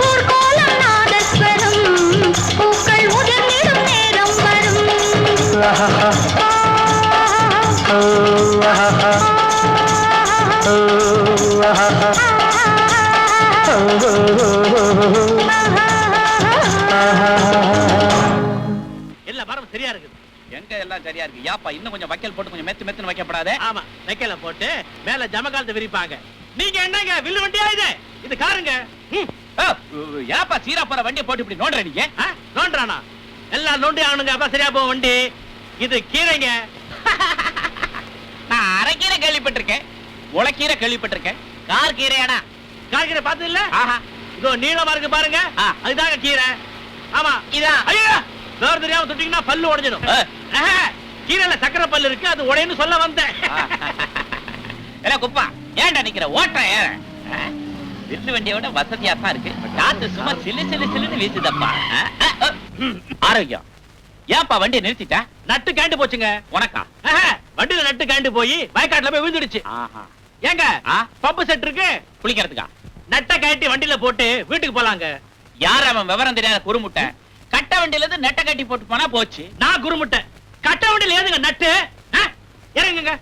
ஊர்கோலம் நாதஸ்வரம் பூக்கள் உதிர்ந்திடும் நேரம் வரும். எல்லா மரம் சரியா இருக்குது. எங்க எல்லாம் சரியா இருக்கு. யாப்பா இன்னும் கொஞ்சம் வைக்கல் போட்டு கொஞ்சம் மெத்து மெத்துன்னு வைக்கப்படாதே. ஆமா, வைக்கல போட்டு மேல ஜமகாலத்தை விரிப்பாங்க. நீங்க என்னங்க வில்லு வண்டியா இது காருங்க. யாப்பா சீரா போற வண்டியை போட்டு இப்படி நோண்டுற நீங்க? நோண்டானா எல்லாம் நோண்டி ஆகணுங்க, அப்ப சரியா போகும் வண்டி. இது கீரைங்க. நான் அரைக்கீரை கேள்விப்பட்டிருக்கேன், முளைக்கீரை கேள்விப்பட்டிருக்கேன், கார் கீரையாடா? கார் கீரை பார்த்தது இல்ல? ஆஹா, இதோ நீளமா இருக்கு பாருங்க, அதுதாங்க கீரை. ஆமா இதான். ஐயோ, வேற தெரியாம தொட்டீங்கன்னா பல்லு உடைஞ்சிடும். கீரைல சக்கரை பல்லு இருக்கு, அது உடையன்னு சொல்ல வந்தேன். ஏடா குப்பா, ஏன்டா நிக்கிற? ஓட்டுற ஏற. வில்லு வண்டியோட வசதியா தான் இருக்கு, காத்து சும்மா சிலு சிலு சிலுன்னு வீசுதப்பா. ஆரோக்கியம். ஏன்பா வண்டியை நிறுத்திட்ட? நட்டு கேண்டு போச்சுங்க. உனக்கா? வண்டியில நட்டு கேண்டு போய் வயக்காட்டுல போய் விழுந்துடுச்சு. ஏங்க பம்பு செட் இருக்கு குளிக்கிறதுக்கா? நட்டை கட்டி வண்டியில போட்டு வீட்டுக்கு போலாங்க. யார் அவன் விவரம் தெரியாத குறுமுட்டை? கட்ட வண்டியில இருந்து நெட்டை கட்டி போட்டு போனா போச்சு. நான் குறுமுட்டை. கட்ட வண்டியில ஏதுங்க நட்டு? இறங்குங்க.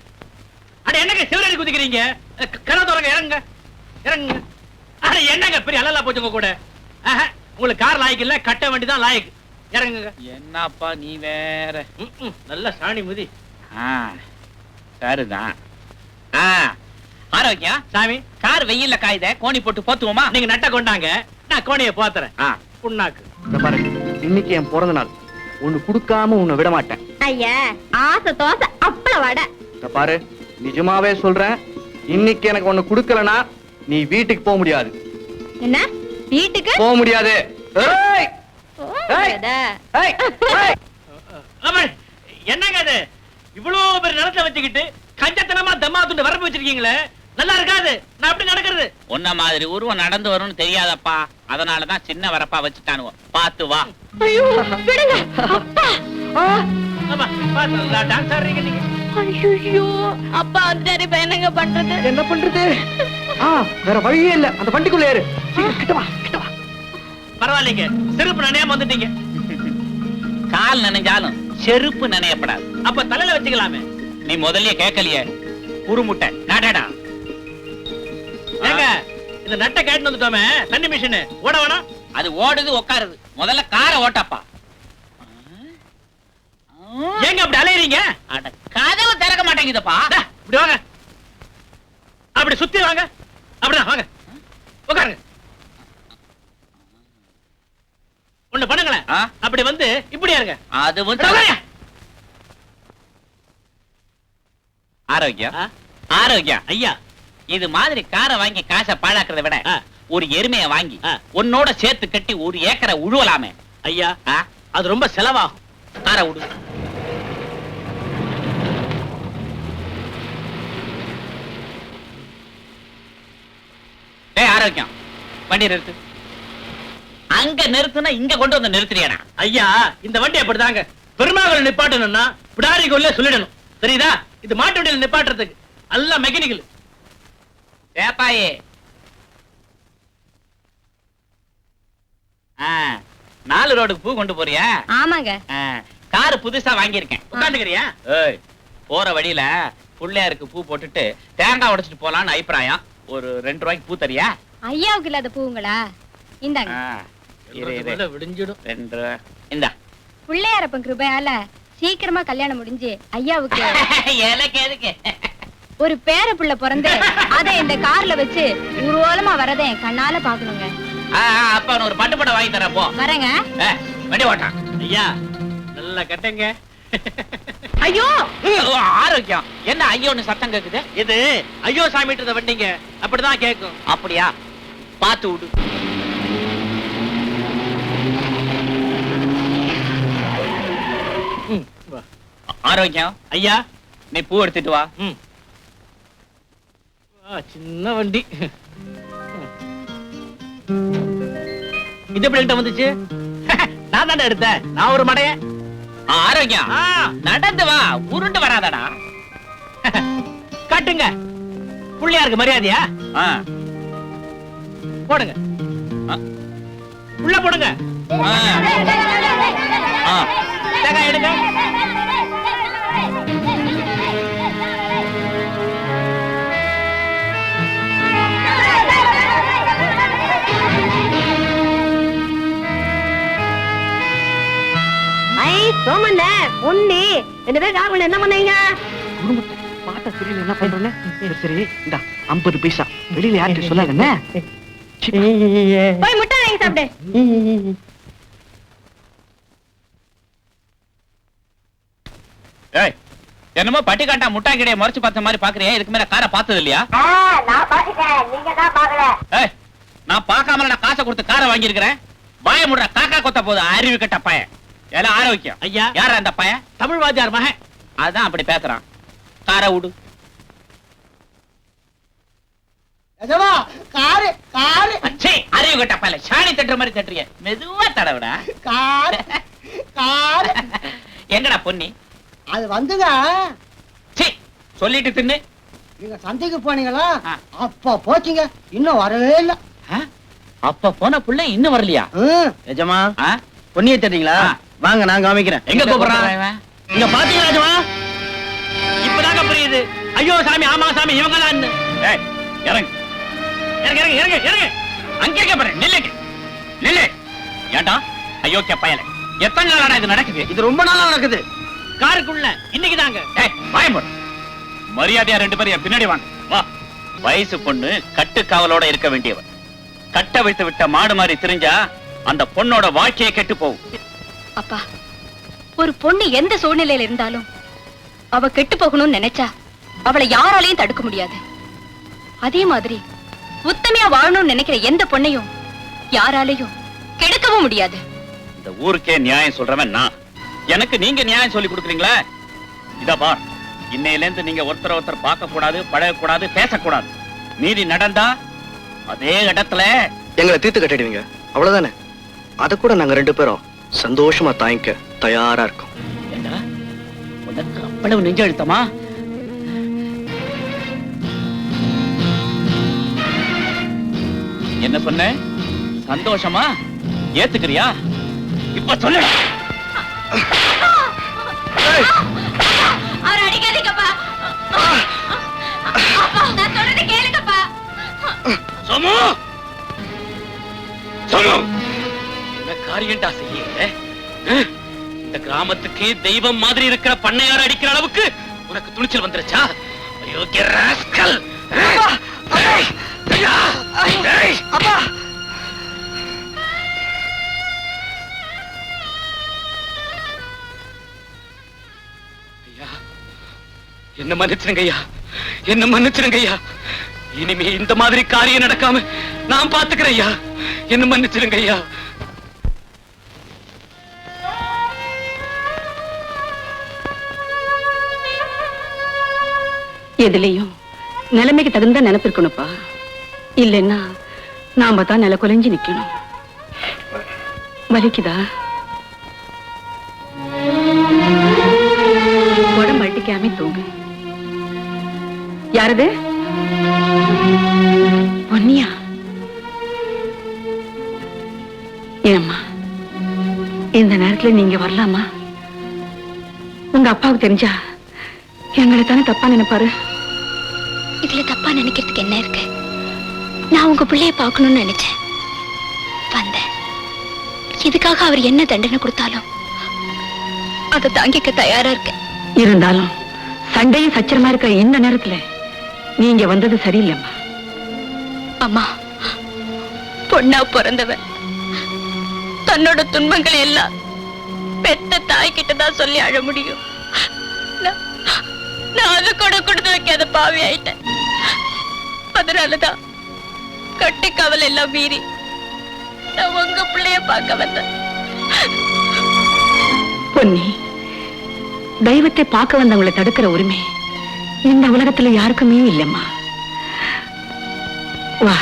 அட என்னங்க சிவரடி குதிக்கிறீங்க? கரை தொடங்க, இறங்குங்க இறங்குங்க. அட என்னங்க பெரிய அலலா போச்சுங்க கூட. உங்களுக்கு கார் லாய்க்கு இல்ல, கட்ட வண்டி தான் லாய்க்கு. இறங்குங்க. என்னப்பா நீ வேற. நல்ல சாணி முதி. சரிதான். ஆரோக்கியம் சாமி, கார் வெயில்ல காயுத, கோணி போட்டு போத்துவோமா? நீங்க நட்ட கொண்டாங்க, நான் கோணியை போத்துறேன். புண்ணாக்கு. பாரு, இன்னைக்கு என் பிறந்த நாள், ஒண்ணு குடுக்காம உன்னை விட மாட்டேன். ஐயா, ஆசை தோசை அப்பள வடை. பாரு, நிஜமாவே சொல்றேன், இன்னைக்கு எனக்கு ஒண்ணு குடுக்கலனா நீ வீட்டுக்கு போக முடியாது. என்ன வீட்டுக்கு போக முடியாது? ஏய்! ஏய்! ஏய்! ஏய்! என்னங்க அது? இவ்வளவு பெரிய நிலத்தை வச்சுக்கிட்டு கஞ்சத்தனமா தம்மா துண்டு வரப்பு வச்சிருக்கீங்களே, நல்லா இருக்காது. நான் அப்படி நடக்கிறது. உன்ன மாதிரி உருவம் நடந்து வரும்னு தெரியாதப்பா, அதனாலதான் சின்ன வரப்பா வச்சுட்டானுவோம். பாத்து வா. ஐயோ விடுங்க அப்பா. ஆமா, நல்லா டான்ஸ் ஆடுறீங்க நீங்க. ஐயோ அப்பா வந்துட்டாரு, இப்ப என்னங்க பண்றது? என்ன பண்றது? வேற வழியே இல்ல, அந்த வண்டிக்குள்ள ஏறு. சீக்கிரம் கிட்ட வா, கிட்ட வா. பரவாயில்லைங்க, செருப்பு நனையாம வந்துட்டீங்க. கால் நனைஞ்சாலும் செருப்பு நனையப்படாது. அப்ப தலையில வச்சுக்கலாமே. நீ முதல்ல கேட்கலையே, குறுமுட்டை நடடா. ஏங்க, இந்த நட்டை கேட்டு வந்துட்டோமே, தண்ணி மிஷின் ஓட வேணாம். அது ஓடுது உட்காருது, முதல்ல காரை ஓட்டப்பா. ஏங்க அப்படி அலையறீங்க? அட கதவு திறக்க மாட்டேங்குதுப்பா. இப்படி வாங்க, அப்படி சுத்தி வாங்க. அப்படிதான் வாங்க, உட்காருங்க. ஒண்ணு பண்ணுங்களேன், அப்படி வந்து இப்படியா இருங்க. அது வந்து ஆரோக்கியம். ஆரோக்கியம் ஐயா, இது மாதிரி காரை வாங்கி காசை பாழாக்குறத விட ஒரு எருமையை வாங்கி உன்னோட சேர்த்து கட்டி ஒரு ஏக்கரை உழுவலாமே. ஐயா, அது ரொம்ப செலவாகும். காரை விடு. ஆரோக்கியம், வண்டி நிறுத்து. அங்க நிறுத்துனா இங்க கொண்டு வந்து நிறுத்துறியடா. ஐயா, இந்த வண்டி அப்படிதாங்க. பெருமாள் நிப்பாட்டணும்னா பிடாரி கொல்ல சொல்லிடணும், தெரியுதா? இது மாட்டு வண்டியில நிப்பாட்டுறதுக்கு அல்ல மெக்கானிக்கல். ஏப்பாயே, 4 ரோடுக்கு பூ கொண்டு போறியா? ஆமாங்க. காரு புதுசா வாங்கியிருக்கேன். உட்காந்துக்கிறியா? ஏய், போற வழியில புள்ளையாருக்கு பூ போட்டுட்டு தேங்காய் உடைச்சிட்டு போலான்னு அபிப்பிராயம். ஒரு 2 ரூபாய்க்கு பூ தரியா? ஐயாவுக்கு இல்லாத பூங்களா? இந்தாங்க. விடிஞ்சிடும். 2 ரூபாய் இந்தா. பிள்ளையாரப்பன் கிருபையால சீக்கிரமா கல்யாணம் முடிஞ்சு ஐயாவுக்கு எனக்கு எதுக்கு ஒரு பேர புள்ள பிறந்து அதை இந்த கார்ல வச்சு ஊர்வலமா வரதை என் கண்ணால பாக்கணுங்க. அப்ப ஒரு பட்டு படம் வாங்கி தரேன், போ. வரேங்க. வண்டி ஓட்டான். ஐயா, நல்லா கட்டுங்க. ஐயோ ஆரோக்கியம், என்ன ஐயோன்னு சத்தம் கேக்குது? இது ஐயோ சாமிட்டு வண்டிங்க, அப்படிதான் கேட்கும். அப்படியா? பாத்து விடு. ஆரோக்கியம் ஐயா, நீ பூ எடுத்துட்டு வா. சின்ன வண்டி இது எப்படி என்கிட்ட வந்துச்சு? நான் தானே எடுத்தேன், நான் ஒரு மடைய. ஆரோக்கியம், நடந்து வா, உருண்டு வராதடா. காட்டுங்க, புள்ளையாருக்கு மரியாதையா? போடுங்க, உள்ள போடுங்க. தேங்காய் எடுங்க. சோமண்ண உண்ணி 2 பேரும் காவல் என்ன பண்ணீங்க? பாட்ட தெரியல, என்ன பண்றேன்னு. சரி இந்த 50 பைசா வெளியில யார்கிட்ட சொல்லாதே. போய் முட்டை வாங்கி சாப்பிடு. ஏய், என்னமோ பட்டி காட்டா முட்டா கிடையாது மறைச்சு பார்த்த மாதிரி பாக்குறியா? இதுக்கு மேல காரை பார்த்தது இல்லையா? நான் பாத்துட்டேன், நீங்க தான் பாக்கல. ஏய், நான் பார்க்காமல நான் காசை கொடுத்து காரை வாங்கியிருக்கிறேன். வாய முடுற காக்கா கொத்த போது அறிவு கட்ட பையன். எல்லாம் ஆரோக்கியம். ஐயா, யார அந்த பையன்? தமிழ் வாத்தியார் மகன். அதான் அப்படி பேசுறான். காரை விடு. காரு காரு அச்சே, அறிவு கட்ட பையன். சாணி தட்டுற மாதிரி தட்டுறிய. மெதுவா தடவிடா. Car car. எங்கடா பொன்னி? அது வந்துங்க. சீ, சொல்லிட்டு தின்னு. நீங்க சந்தைக்கு போனீங்களா? ஆ. அப்ப போச்சுங்க, இன்னும் வரவே இல்ல. அப்ப போன புள்ள இன்னும் வரலையா? நிஜமா? பொன்னியை தெரியுங்களா? வாங்க நான் காமிக்கிறேன். எங்க கூப்பிடுறான்? இங்க பாத்தீங்களா நிஜமா? இப்பதாங்க புரியுது. ஐயோ சாமி, ஆமா சாமி, இவங்க தான். இறங்கு இறங்கு இறங்கு இறங்கு இறங்கு. அங்கே கேப்பறேன். நில்லுங்க நில்லு. ஏண்டா அயோக்கிய பயல, எத்தனை நாளா இது நடக்குது? இது ரொம்ப நாளா நடக்குது. காருக்குள்ள இன்னைக்கு தாங்க. பயமுற மரியாதையா 2 பேரும் என் பின்னாடி வாங்க. வா. வயசு பொண்ணு கட்டு காவலோட இருக்க வேண்டியவன். கட்ட வைத்து விட்ட மாடு மாதிரி தெரிஞ்சா அந்த பொண்ணோட வாழ்க்கையை கெட்டு போகும். அப்பா, ஒரு பொண்ணு எந்த சூழ்நிலையில இருந்தாலும் அவ கெட்டு போகணும்னு நினைச்சா அவளை யாராலையும் தடுக்க முடியாது. அதே மாதிரி உத்தமையா வாழணும்னு நினைக்கிற எந்த பொண்ணையும் யாராலையும் கெடுக்கவும் முடியாது. இந்த ஊருக்கே நியாயம் சொல்றவன் நான். எனக்கு நீங்க நியாயம் சொல்லி கொடுக்குறீங்களா? இத பார், இன்னையில இருந்து நீங்க ஒருத்தர் பார்க்க கூடாது, பழக கூடாது, பேசக்கூடாது. மீறி நடந்தா அதே இடத்துல எங்களை தீர்த்து கட்டிடுவீங்க, அவ்வளவுதானே? அத கூட நாங்க 2 பேரும் சந்தோஷமா தாங்கிக்க தயாரா இருக்கோம். ஏண்டா, உனக்கு அவ்வளவு நெஞ்ச அழுத்தமா? என்ன சொன்ன? சந்தோஷமா? ஏத்துக்கிறியா? இப்ப சொல்லு. அவர் அடிக்காதீங்கப்பா. நான் சொல்றதை கேளுங்கப்பா. சோமு, சோமு, என்ன காரியம்டா செய்ய? இந்த கிராமத்துக்கு தெய்வம் மாதிரி இருக்கிற பண்ணையார அடிக்கிற அளவுக்கு உனக்கு துணிச்சல் வந்துருச்சா? அயோக்கிய ராஸ்கல். அப்பா, என்ன மன்னிச்சிருங்க ஐயா, என்ன மன்னிச்சிருங்க ஐயா. இனிமே இந்த மாதிரி காரியம் நடக்காம நான் பாத்துக்கிறேன் ஐயா. என்ன மன்னிச்சிருங்க ஐயா. எதுலயும் நிலைமைக்கு தகுந்த நினைப்பு இருக்கணும்ப்பா. இல்லைன்னா நாம தான் நில குலைஞ்சு நிக்கணும். வலிக்குதா? உடம்பு அடிக்காம தூங்கு. யாரது? பொன்னியா? ஏம்மா இந்த நேரத்துல நீங்க வரலாமா? உங்க அப்பாவுக்கு தெரிஞ்சா எங்களை தானே தப்பா நினைப்பாரு. இதுல தப்பா நினைக்கிறதுக்கு என்ன இருக்கு? நான் உங்க பிள்ளைய பார்க்கணும்னு நினைச்சேன், வந்தேன். இதுக்காக அவர் என்ன தண்டனை கொடுத்தாலும் அதை தாங்கிக்க தயாரா இருக்கேன். இருந்தாலும் சண்டையும் சச்சரமா இருக்க இந்த நேரத்துல நீங்க வந்தது சரியில்லைம்மா. அம்மா, பொண்ணா பிறந்தவன் தன்னோட துன்பங்களை எல்லாம் பெத்த தாய்கிட்ட தான் சொல்லி அழ முடியும். நான் அது கூட கொடுத்து வைக்காத பாவி ஆயிட்டேன். அதனாலதான் கட்டி கவலை எல்லாம் மீறி நான் உங்க பிள்ளைய பார்க்க வந்தேன். பொன்னி, தெய்வத்தை பார்க்க வந்தவங்களை தடுக்கிற உரிமை இந்த உலகத்துல யாருக்குமே இல்லைம்மா. வா.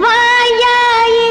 வாயாயி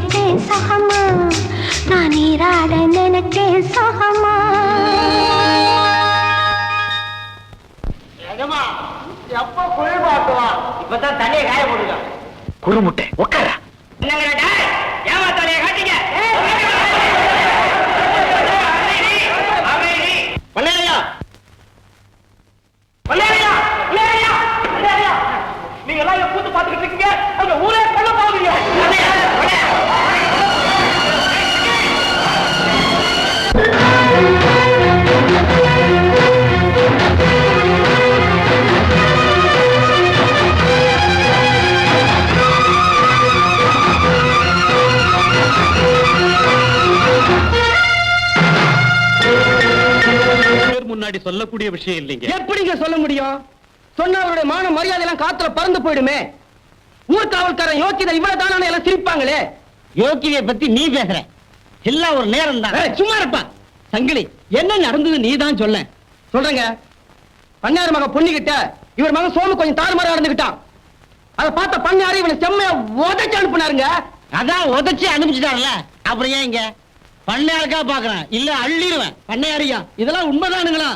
நினைச்சேன் சகமா, நான் நீராட நினைச்சேன் சகமா. எப்ப குளிர் பார்த்துவான்? இப்பதான் தண்ணியை காய போடுங்க. குறுமுட்டை உட்கார. ஏமா தலையை காட்டிங்க. பண்ணையா பண்ணையா பண்ணையா பண்ணையா, நீங்க எல்லாம் என் கூத்து பார்த்துக்கிட்டு இருக்கீங்க, அந்த ஊரே கொல்ல போவீங்க. முன்னாடி சொல்லக்கூடிய விஷயம் இல்லைங்க. எப்படிங்க சொல்ல முடியும்? சொன்ன அவருடைய மான மரியாதை எல்லாம் காத்துல பறந்து போயிடுமே. ஊர்காவல்காரன் யோக்கியதை இவ்வளவு தானே எல்லாம் சிரிப்பாங்களே. யோக்கியை பத்தி நீ பேசுற எல்லாம் ஒரு நேரம் தான். சும்மா இருப்பா சங்கிலி. என்ன நடந்தது நீ தான் சொல்ல. சொல்றேங்க. பண்ணாரு மக பொண்ணுகிட்ட இவர் மகன் சோமு கொஞ்சம் தாறுமாறா நடந்துகிட்டான். அதை பார்த்த பண்ணாரு இவனை செம்மையா உதச்சு அனுப்புனாருங்க. அதான் உதச்சு அனுப்பிச்சுட்டான்ல, அப்புறம் ஏன் இங்க பண்ணையாருக்கா பாக்குறேன், இல்ல அள்ளிடுவேன். பண்ணையாரியா இதெல்லாம் உண்மைதானுங்களா?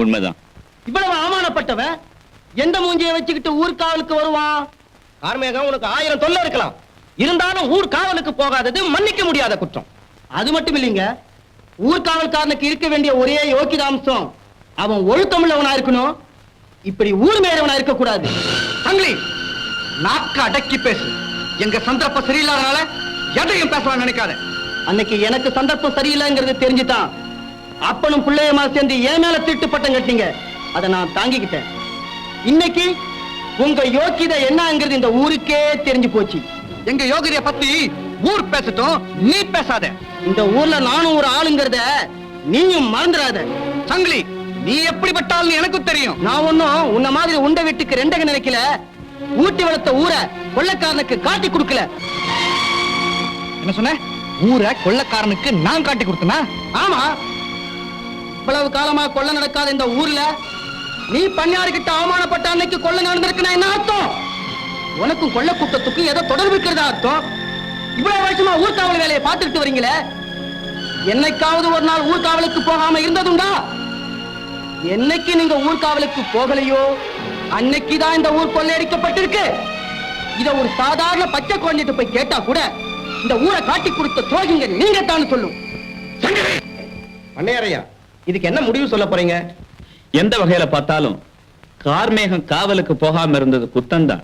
உண்மைதான். இவ்வளவு அவமானப்பட்டவன் எந்த மூஞ்சியை வச்சுக்கிட்டு ஊர்காவலுக்கு வருவான்? கார்மேகம், உனக்கு 1000 தொல்லை இருக்கலாம், இருந்தாலும் ஊர்காவலுக்கு போகாதது மன்னிக்க முடியாத குற்றம். அது மட்டும் இல்லைங்க, ஊர்காவல்காரனுக்கு இருக்க வேண்டிய ஒரே யோக்கியதாம்சம் அவன் ஒழுக்கமுள்ளவனா இருக்கணும். இப்படி ஊர் மேறவனா இருக்க கூடாது. சங்கிலி, நாக்க அடக்கி பேசு. எங்க சந்தர்ப்பம் சரியில்லாதனால எதையும் பேசலாம் நினைக்காத. அன்னைக்கு எனக்கு சந்தர்ப்பம் சரியில்லைங்கிறது தெரிஞ்சுதான் அப்பனும் பிள்ளையமா சேர்ந்து ஏன் மேல திட்டு பட்டம் கட்டிங்க. அதை நான் தாங்கிக்கிட்டேன். இன்னைக்கு உங்க யோக்கியதை என்னங்கிறது இந்த ஊருக்கே தெரிஞ்சு போச்சு. எங்க யோகிதைய பத்தி ஊர் பேசட்டும், நீ பேசாத. இந்த ஊர்ல நானும் ஒரு ஆளுங்கிறத நீயும் மறந்துடாத. சங்கிலி, நீ எப்படிப்பட்டாலும் எனக்கும் தெரியும். நான் ஒன்னும் உன்ன மாதிரி உண்ட வீட்டுக்கு ரெண்டக நினைக்கல. ஊட்டி வளர்த்த ஊரை கொள்ளைக்காரனுக்கு காட்டி கொடுக்கல. என்ன சொன்ன? ஊரை கொள்ளைக்காரனுக்கு நான் காட்டி கொடுத்தனா? ஆமா, இவ்வளவு காலமா கொள்ளை நடக்காத இந்த ஊர்ல நீ பண்ணாருக்கிட்ட அவமானப்பட்ட அன்னைக்கு கொள்ளை நடந்திருக்குன்னா என்ன அர்த்தம்? உனக்கும் கொள்ளை கூட்டத்துக்கும் ஏதோ தொடர்பு இருக்கிறதா அர்த்தம். இவ்வளவு வருஷமா ஊர்காவல் வேலையை பார்த்துட்டு வரீங்களே, என்னைக்காவது ஒரு நாள் ஊர்காவலுக்கு போகாம இருந்ததுண்டா? என்னைக்கு நீங்க ஊர்காவலுக்கு போகலையோ அன்னைக்குதான் இந்த ஊர் கொள்ளையடிக்கப்பட்டிருக்கு. இத ஒரு சாதாரண பச்சை குழந்தைட்டு போய் கேட்டா கூட இந்த ஊரை காட்டி கொடுத்த துரோகிங்க நீங்க தான் சொல்லும். பண்ணையாரையா, இதுக்கு என்ன முடிவு சொல்ல போறீங்க? எந்த வகையில பார்த்தாலும் கார்மேகம் காவலுக்கு போகாம இருந்தது குத்தம்தான்.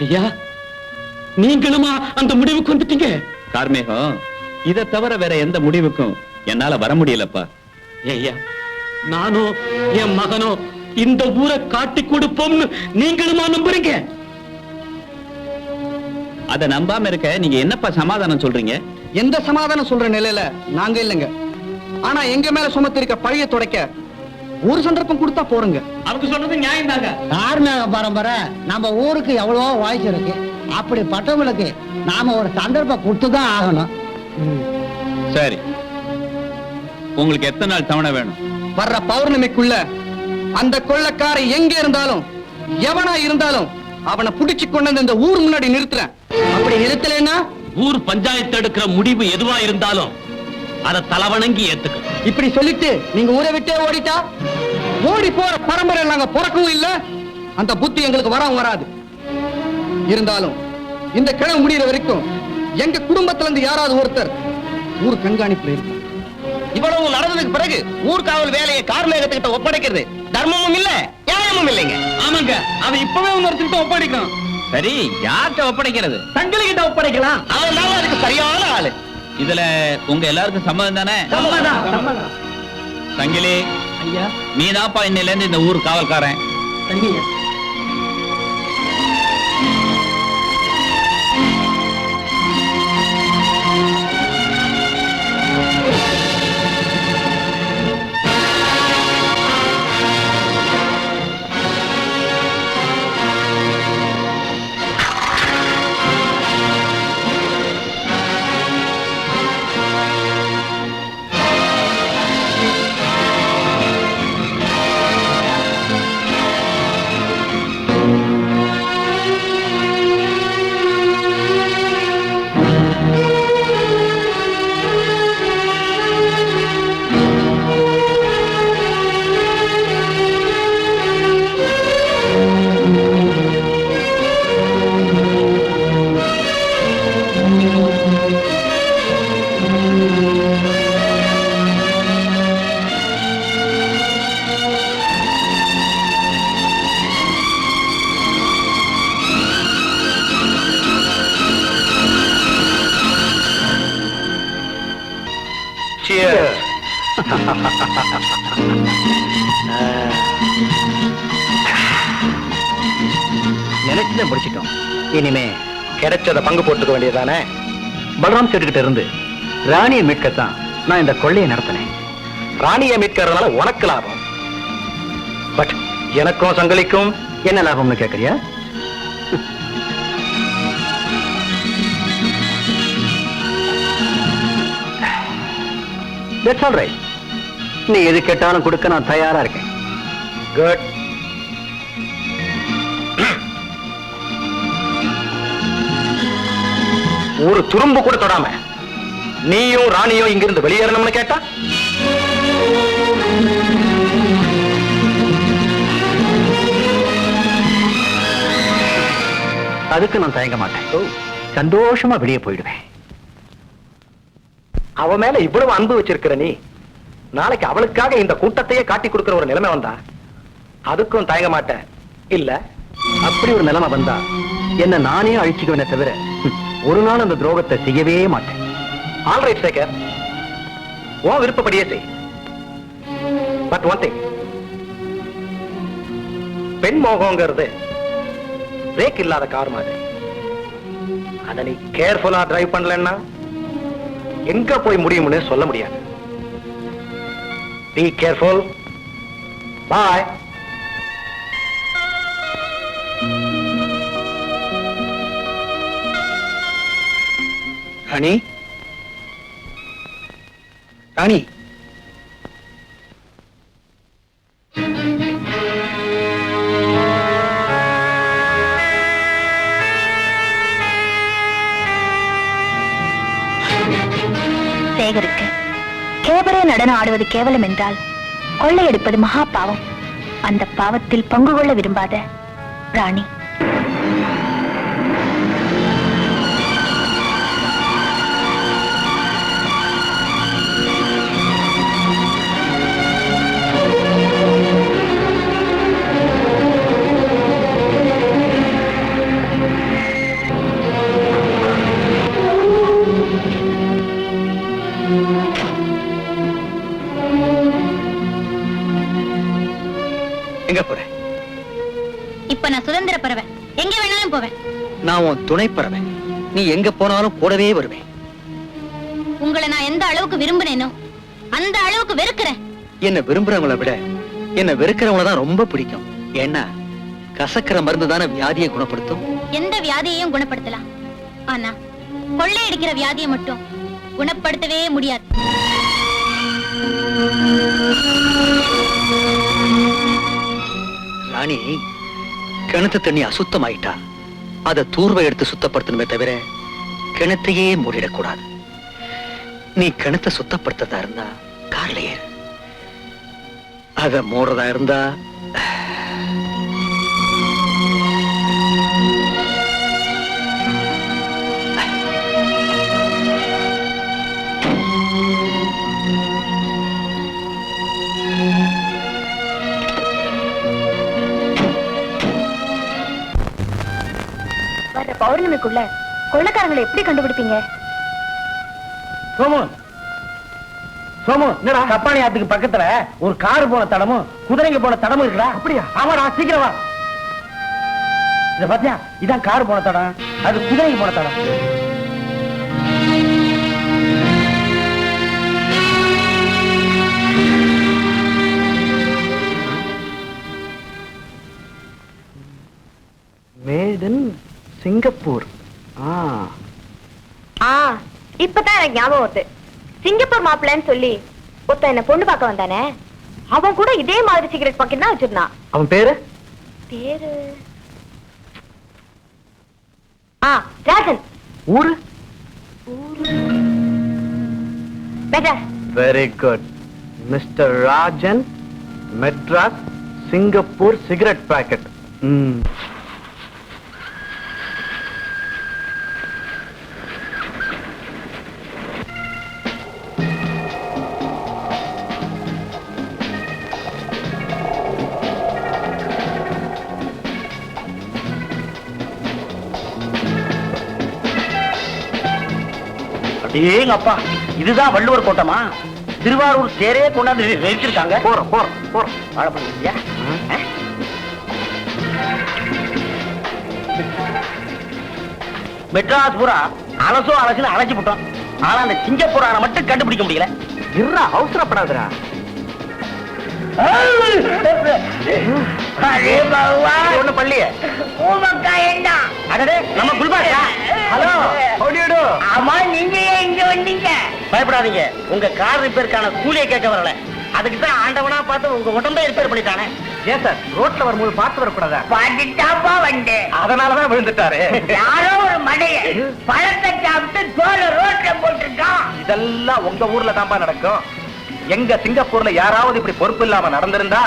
ஐயா, நீங்களுமா அந்த முடிவுக்கு வந்துட்டீங்க? கார்மேகம், இதை தவிர வேற எந்த முடிவுக்கும் என்னால வர முடியலப்பா. ஐயா, நானோ என் மகனோ இந்த ஊரை காட்டி கொடுப்போம்னு நீங்களுமா நம்புறீங்க? அதை நம்பாம இருக்க நீங்க என்னப்பா சமாதானம் சொல்றீங்க? எந்த சமாதானம் சொல்ற நிலையில நாங்க இல்லைங்க. ஆனா எங்க மேல சுமத்தி இருக்க பழைய துடைக்க ஒரு சந்தர்ப்பம் கொடுத்தா போறங்க. அவங்க சொல்றது நியாயம் தாங்க. கார்மேக பரம்பரை நம்ம ஊருக்கு எவ்வளவோ வாய்ஸ் இருக்கு. அப்படிப்பட்டவங்களுக்கு நாம ஒரு சந்தர்ப்பம் கொடுத்துதான் ஆகணும். சரி, உங்களுக்கு எத்தனை நாள் தவணை வேணும்? வர்ற பௌர்ணமிக்குள்ள அந்த கொள்ளைக்காரை எங்க இருந்தாலும் எவனா இருந்தாலும் அவனை புடிச்சு கொண்டு வந்து இந்த ஊர் முன்னாடி நிறுத்துறேன். அப்படி நிறுத்தலைன்னா ஊர் பஞ்சாயத்து எடுக்கிற முடிவு எதுவா இருந்தாலும் அதை தலவணங்கி ஏத்துக்க. இப்படி சொல்லிட்டு நீங்க ஊரை விட்டே ஓடிட்டா ஓடி போற பரம்பரை நாங்க பிறக்கவும் இல்ல, அந்த புத்தி எங்களுக்கு வரவும் வராது. இருந்தாலும் இந்த கிழமை முடிகிற வரைக்கும் எங்க குடும்பத்துல இருந்து யாராவது ஒருத்தர் ஊர் கண்காணிப்புல இருக்கும். இவ்வளவு நடந்ததுக்கு பிறகு ஊர்காவல் வேலையை கார்மேகத்துக்கிட்ட ஒப்படைக்கிறது தர்மமும் இல்ல, நியாயமும் இல்லைங்க. ஆமாங்க, அவன் இப்பவே ஒருத்தர்கிட்ட ஒப்படைக்கணும். சரி, யார்கிட்ட ஒப்படைக்கிறது? தங்களை கிட்ட ஒப்படைக்கலாம். அவன் தான் அதுக்கு சரியான ஆளு. இதுல உங்க எல்லாருக்கும் சம்மதம் தானே? சம்மதம். சங்கிலி, ஐயா, நீதாப்பா இன்னையில இருந்து இந்த ஊர் காவல்காரன். சரிங்க. நினைச்சதை முடிச்சிட்டோம். இனிமே கிடைச்சத பங்கு போட்டுக்க வேண்டியதானே? பலராம் சேட்டுக்கிட்ட இருந்து ராணியை மீட்கத்தான் நான் இந்த கொள்ளையை நடத்தினேன். ராணியை மீட்கிறதுனால உனக்கு லாபம், பட் எனக்கும் சங்கலிக்கும் என்ன லாபம்னு கேட்கறியா? That's all right. நீ எது கேட்டாலும் கொடுக்க நான் தயாரா இருக்கேன். குட். ஒரு துரும்பு கூட தொடாம நீயும் ராணியும் இங்கிருந்து வெளியேறணும்னு கேட்டா அதுக்கு நான் தயங்க மாட்டேன். சந்தோஷமா வெளியே போயிடுவேன். அவ மேல இவ்வளவு அன்பு வச்சிருக்கிற நீ நாளைக்கு அவளுக்காக இந்த கூட்டத்தையே காட்டி கொடுக்கிற ஒரு நிலைமை வந்தா அதுக்கும் தயங்க மாட்டேன் இல்ல? அப்படி ஒரு நிலைமை வந்தா என்ன நானே அழிச்சுக்குவேனே தவிர ஒரு நாள் அந்த துரோகத்தை செய்யவே மாட்டேன். ஆல்ரைட் சேகர், உன் விருப்பப்படியே செய். பட் ஒன் திங், பெண் மோகங்கிறது பிரேக் இல்லாத கார் மாதிரி. அத நீ கேர்ஃபுல்லா டிரைவ் பண்ணலன்னா எங்க போய் முடியும்னு சொல்ல முடியாது. Be careful. Bye. Rani, Rani, சேகருக்கு கேபரே நடனம் ஆடுவது கேவலம் என்றால் கொள்ளையடிப்பது மகா பாவம். அந்த பாவத்தில் பங்கு கொள்ள விரும்பாத ராணி. எங்க போற? இப்ப நான் சுதந்திர பறவை, எங்க வேணாலும் போவேன். நான் உன் துணை பறவை, நீ எங்க போனாலும் கூடவே வருவேன். உங்களை நான் எந்த அளவுக்கு விரும்பினேனோ அந்த அளவுக்கு வெறுக்கிறேன். என்ன விரும்புறவங்கள விட என்ன வெறுக்கிறவங்கள தான் ரொம்ப பிடிக்கும். ஏன்னா கசக்கிற மருந்து தானே வியாதியை குணப்படுத்தும். எந்த வியாதியையும் குணப்படுத்தலாம், ஆனா கொள்ளையடிக்கிற வியாதியை மட்டும் குணப்படுத்தவே முடியாது. ராணி, கிணத்து தண்ணி அசுத்தமாயிட்டா அதை தூர்வை எடுத்து சுத்தப்படுத்தணுமே தவிர கிணத்தையே மூடிடக்கூடாது. நீ கிணத்தை சுத்தப்படுத்ததா இருந்தா கார்ல ஏறு, அத மூடுறதா இருந்தா வர்ற பௌர்ணமிக்குள்ள கொள்ளைக்காரங்களை எப்படி கண்டுபிடிப்பீங்க? சோமு, சோமு, என்னடா கப்பாணி ஆத்துக்கு பக்கத்துல ஒரு கார் போன தடமும் குதிரைங்க போன தடமும் இருக்குடா. அப்படியா? ஆமாடா, சீக்கிரம் வா. இத பாத்தியா, இதான் கார் போன தடம், அது குதிரைங்க போன தடம். Made in Singapore. இப்பதான் எனக்கு ஞாபகம் வருது. சிங்கப்பூர் மாப்பிள்ளைன்னு சொல்லி ஒருத்தன் என்ன பொண்ணு பார்க்க வந்தானே, அவன் கூட இதே மாதிரி சிகரெட் பாக்கெட் தான் வச்சிருந்தான். அவன் பேரு ராஜன். ஊரு? Madras. Very good. Mister Rajan, Madras, Singapore cigarette packet. ஏங்க அப்பா, இதுதான் வள்ளுவர் கோட்டமா? திருவாரூர் சேரே கொண்டாந்து நிறுத்திருக்காங்க. போறோம் போறோம் போறோம். வாழைப்பழம் மெட்ராஸ் பூரா அலசுன்னு அழைச்சு போட்டோம். ஆனா அந்த சிங்கப்பூரான மட்டும் கண்டுபிடிக்க முடியல. இருடா, அவசரப்படாதடா. ஒண்ணு பள்ளிய நம்ம குல்பாஷா. ஹலோ, ஆமா, நீங்க இங்க வந்தீங்க? பயப்படாதீங்க, உங்க கார் ரிப்பேருக்கான கூலியை கேட்க வரல. அதுக்கு தான் ஆண்டவனா பார்த்து உங்க உடம்பை ரிப்பேர் பண்ணிட்டானே. ஏன் சார், ரோட்ல வரும்போது பார்த்து வரக்கூடாதா? பாட்டுட்டாப்பா வந்தேன். அதனாலதான் விழுந்துட்டாரு. யாரோ ஒரு மடைய பழத்தை சாப்பிட்டு தோலை ரோட்ல போட்டுட்டான். இதெல்லாம் உங்க ஊர்ல தான்ப்பா நடக்கும். எங்க சிங்கப்பூர்ல யாராவது இப்படி பொறுப்பு இல்லாம நடந்திருந்தா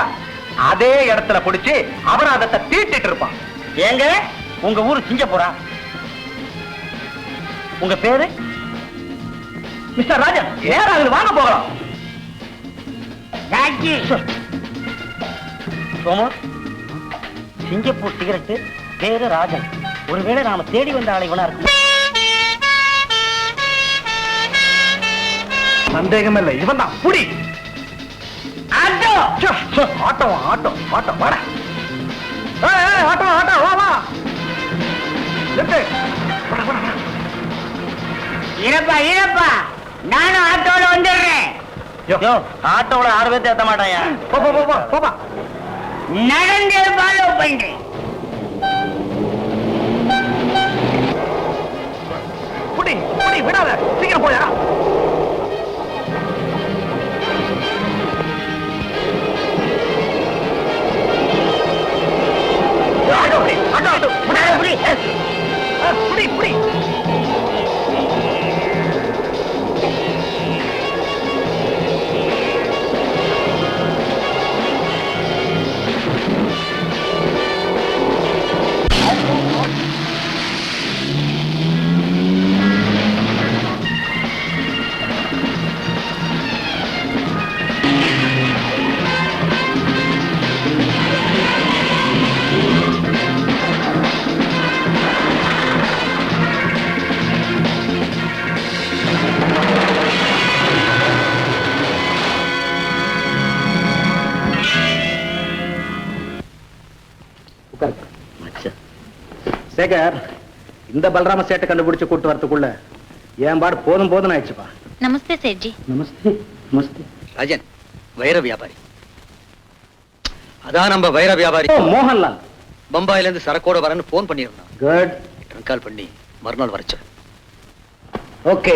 அதே இடத்துல பிடிச்சு அபராதத்தை தீட்டிட்டு இருப்பான். ஏங்க, உங்க ஊரு சிங்கப்பூரா? உங்க பேரு? மிஸ்டர் ராஜன். ஏறாது, வாங்க போகலாம். சோமு, சிங்கப்பூர் சிகரெட்டு, பேரு ராஜன். ஒருவேளை நாம தேடி வந்த ஆளை இவனா இருக்கும். சந்தேகம் இல்லை, இவன் தான். புடி ஆட்டோ ஆட்டோ ஆட்டோ ஆட்டோ வாடா. ஆட்டோ ஆட்டோ வா வா. இருப்பா, நானும் ஆட்டோல வந்துடுறேன். ஆட்டோல 6 பேர்த்த ஏத்த மாட்டாயா? போப்பா. நடந்து ஃபாலோ பண்றேன். புடி புடி, விடாத, சீக்கிரம் போயா. புடி புடி. சேகர், இந்த பலராம சேட்டை கண்டுபிடிச்சு கூட்டு வரதுக்குள்ள என் பாடு போதும் போதும் ஆயிடுச்சுப்பா. நமஸ்தே சேட்ஜி. நமஸ்தே நமஸ்தே. ராஜன், வைர வியாபாரி. அதான் நம்ம வைர வியாபாரி மோகன்லால். பம்பாயில இருந்து சரக்கோட வரன்னு போன் பண்ணிருந்தான். குட். கால் பண்ணி மறுநாள் வரச்சு. ஓகே,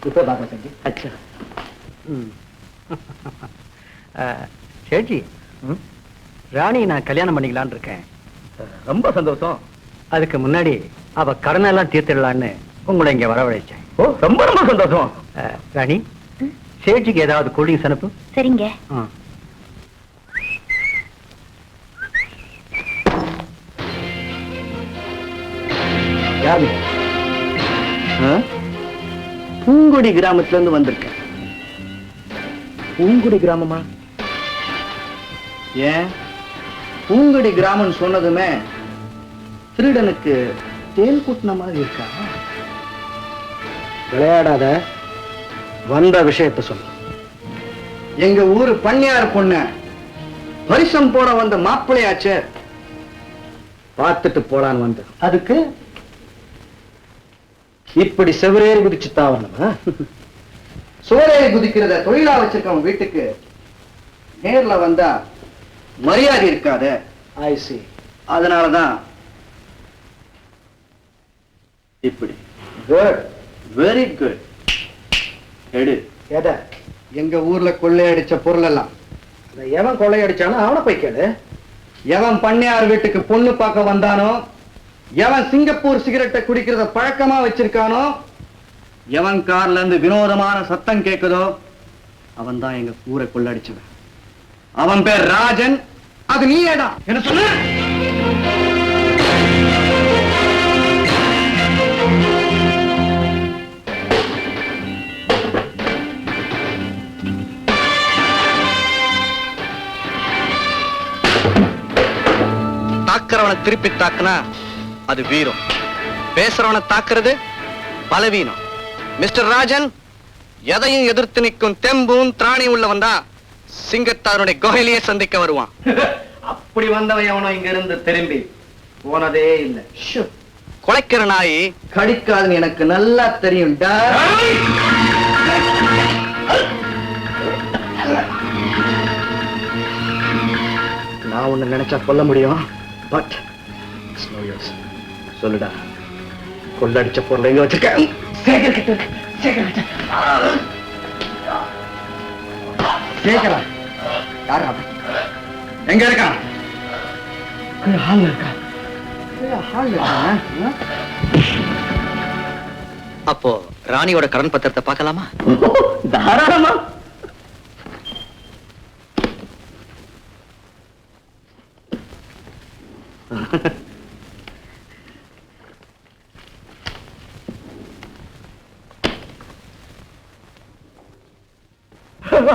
இப்போ பாக்க சேட்ஜி. அச்சா. சேட்ஜி, ராணி நான் கல்யாணம் பண்ணிக்கலான்னு இருக்கேன். ரொம்ப சந்தோஷம். அதுக்கு முன்னாடி அவ கடனை எல்லாம் தீர்த்திடலான்னு உங்களை இங்க வரவழைச்சேன். ஓ, ரொம்ப ரொம்ப சந்தோஷம். ராணி, சேட்ஜிக்கு ஏதாவது கூல்ட்ரிங்க்ஸ் அனுப்பு. சரிங்க. யாரு? பூங்குடி கிராமத்துல இருந்து வந்திருக்கேன். பூங்குடி கிராமமா? ஏன், பூங்குடி கிராமம் சொன்னதுமே திருடனுக்கு தேன் கூட்டின மாதிரி இருக்கா? விளையாடாத, வந்த விஷயத்தை சொல்லு. எங்க ஊரு பண்ணையார் பொண்ண பரிசம் போட வந்த மாப்பிள்ளையாச்சே, பார்த்துட்டு போலான்னு வந்த. அதுக்கு இப்படி செவரேறி குதிச்சு தாவணுமா? சோரேறி குதிக்கிறத தொழிலா வச்சிருக்கவன் வீட்டுக்கு நேர்ல வந்தா மரியாதை இருக்காத. ஐசி, அதனாலதான் இப்படி. Good, very good. எடு. எத? எங்க ஊர்ல கொள்ளையடிச்ச பொருள் எல்லாம். எவன் கொள்ளையடிச்சானோ அவனை போய் கேளு. எவன் பண்ணையார் வீட்டுக்கு பொண்ணு பார்க்க வந்தானோ, எவன் சிங்கப்பூர் சிகரெட்டை குடிக்கிறத பழக்கமா வச்சிருக்கானோ, எவன் கார்ல இருந்து வினோதமான சத்தம் கேட்குதோ, அவன் தான் எங்க ஊரை கொள்ளடிச்சவன். அவன் பேர் ராஜன். அது நீயேடா. என்ன சொல்லு? தாக்குறவனை திருப்பி தாக்குனா அது வீரம், பேசுறவனை தாக்குறது பலவீனம். மிஸ்டர் ராஜன், எதையும் எதிர்த்து நிற்கும் தெம்பும் திராணியும் உள்ளவன் தான் சிங்கத்தாருடைய குகையிலேயே சந்திக்க வருவான். அப்படி வந்தவன் எவனோ இங்க இருந்து திரும்பி போனதே இல்ல. குலைக்கிற நாய் கடிக்காதுன்னு எனக்கு நல்லா தெரியும். நான் உன்னை நினைச்சா கொல்ல முடியும். பட் சொல்லுடா, கொள்ளடிச்ச பொருளை எங்க வச்சிருக்க? சேகரா யாரா? எங்க இருக்கான்? ஹால்ல இருக்கா? அப்போ ராணியோட கடன் பத்திரத்தை பார்க்கலாமா? தாராளமா.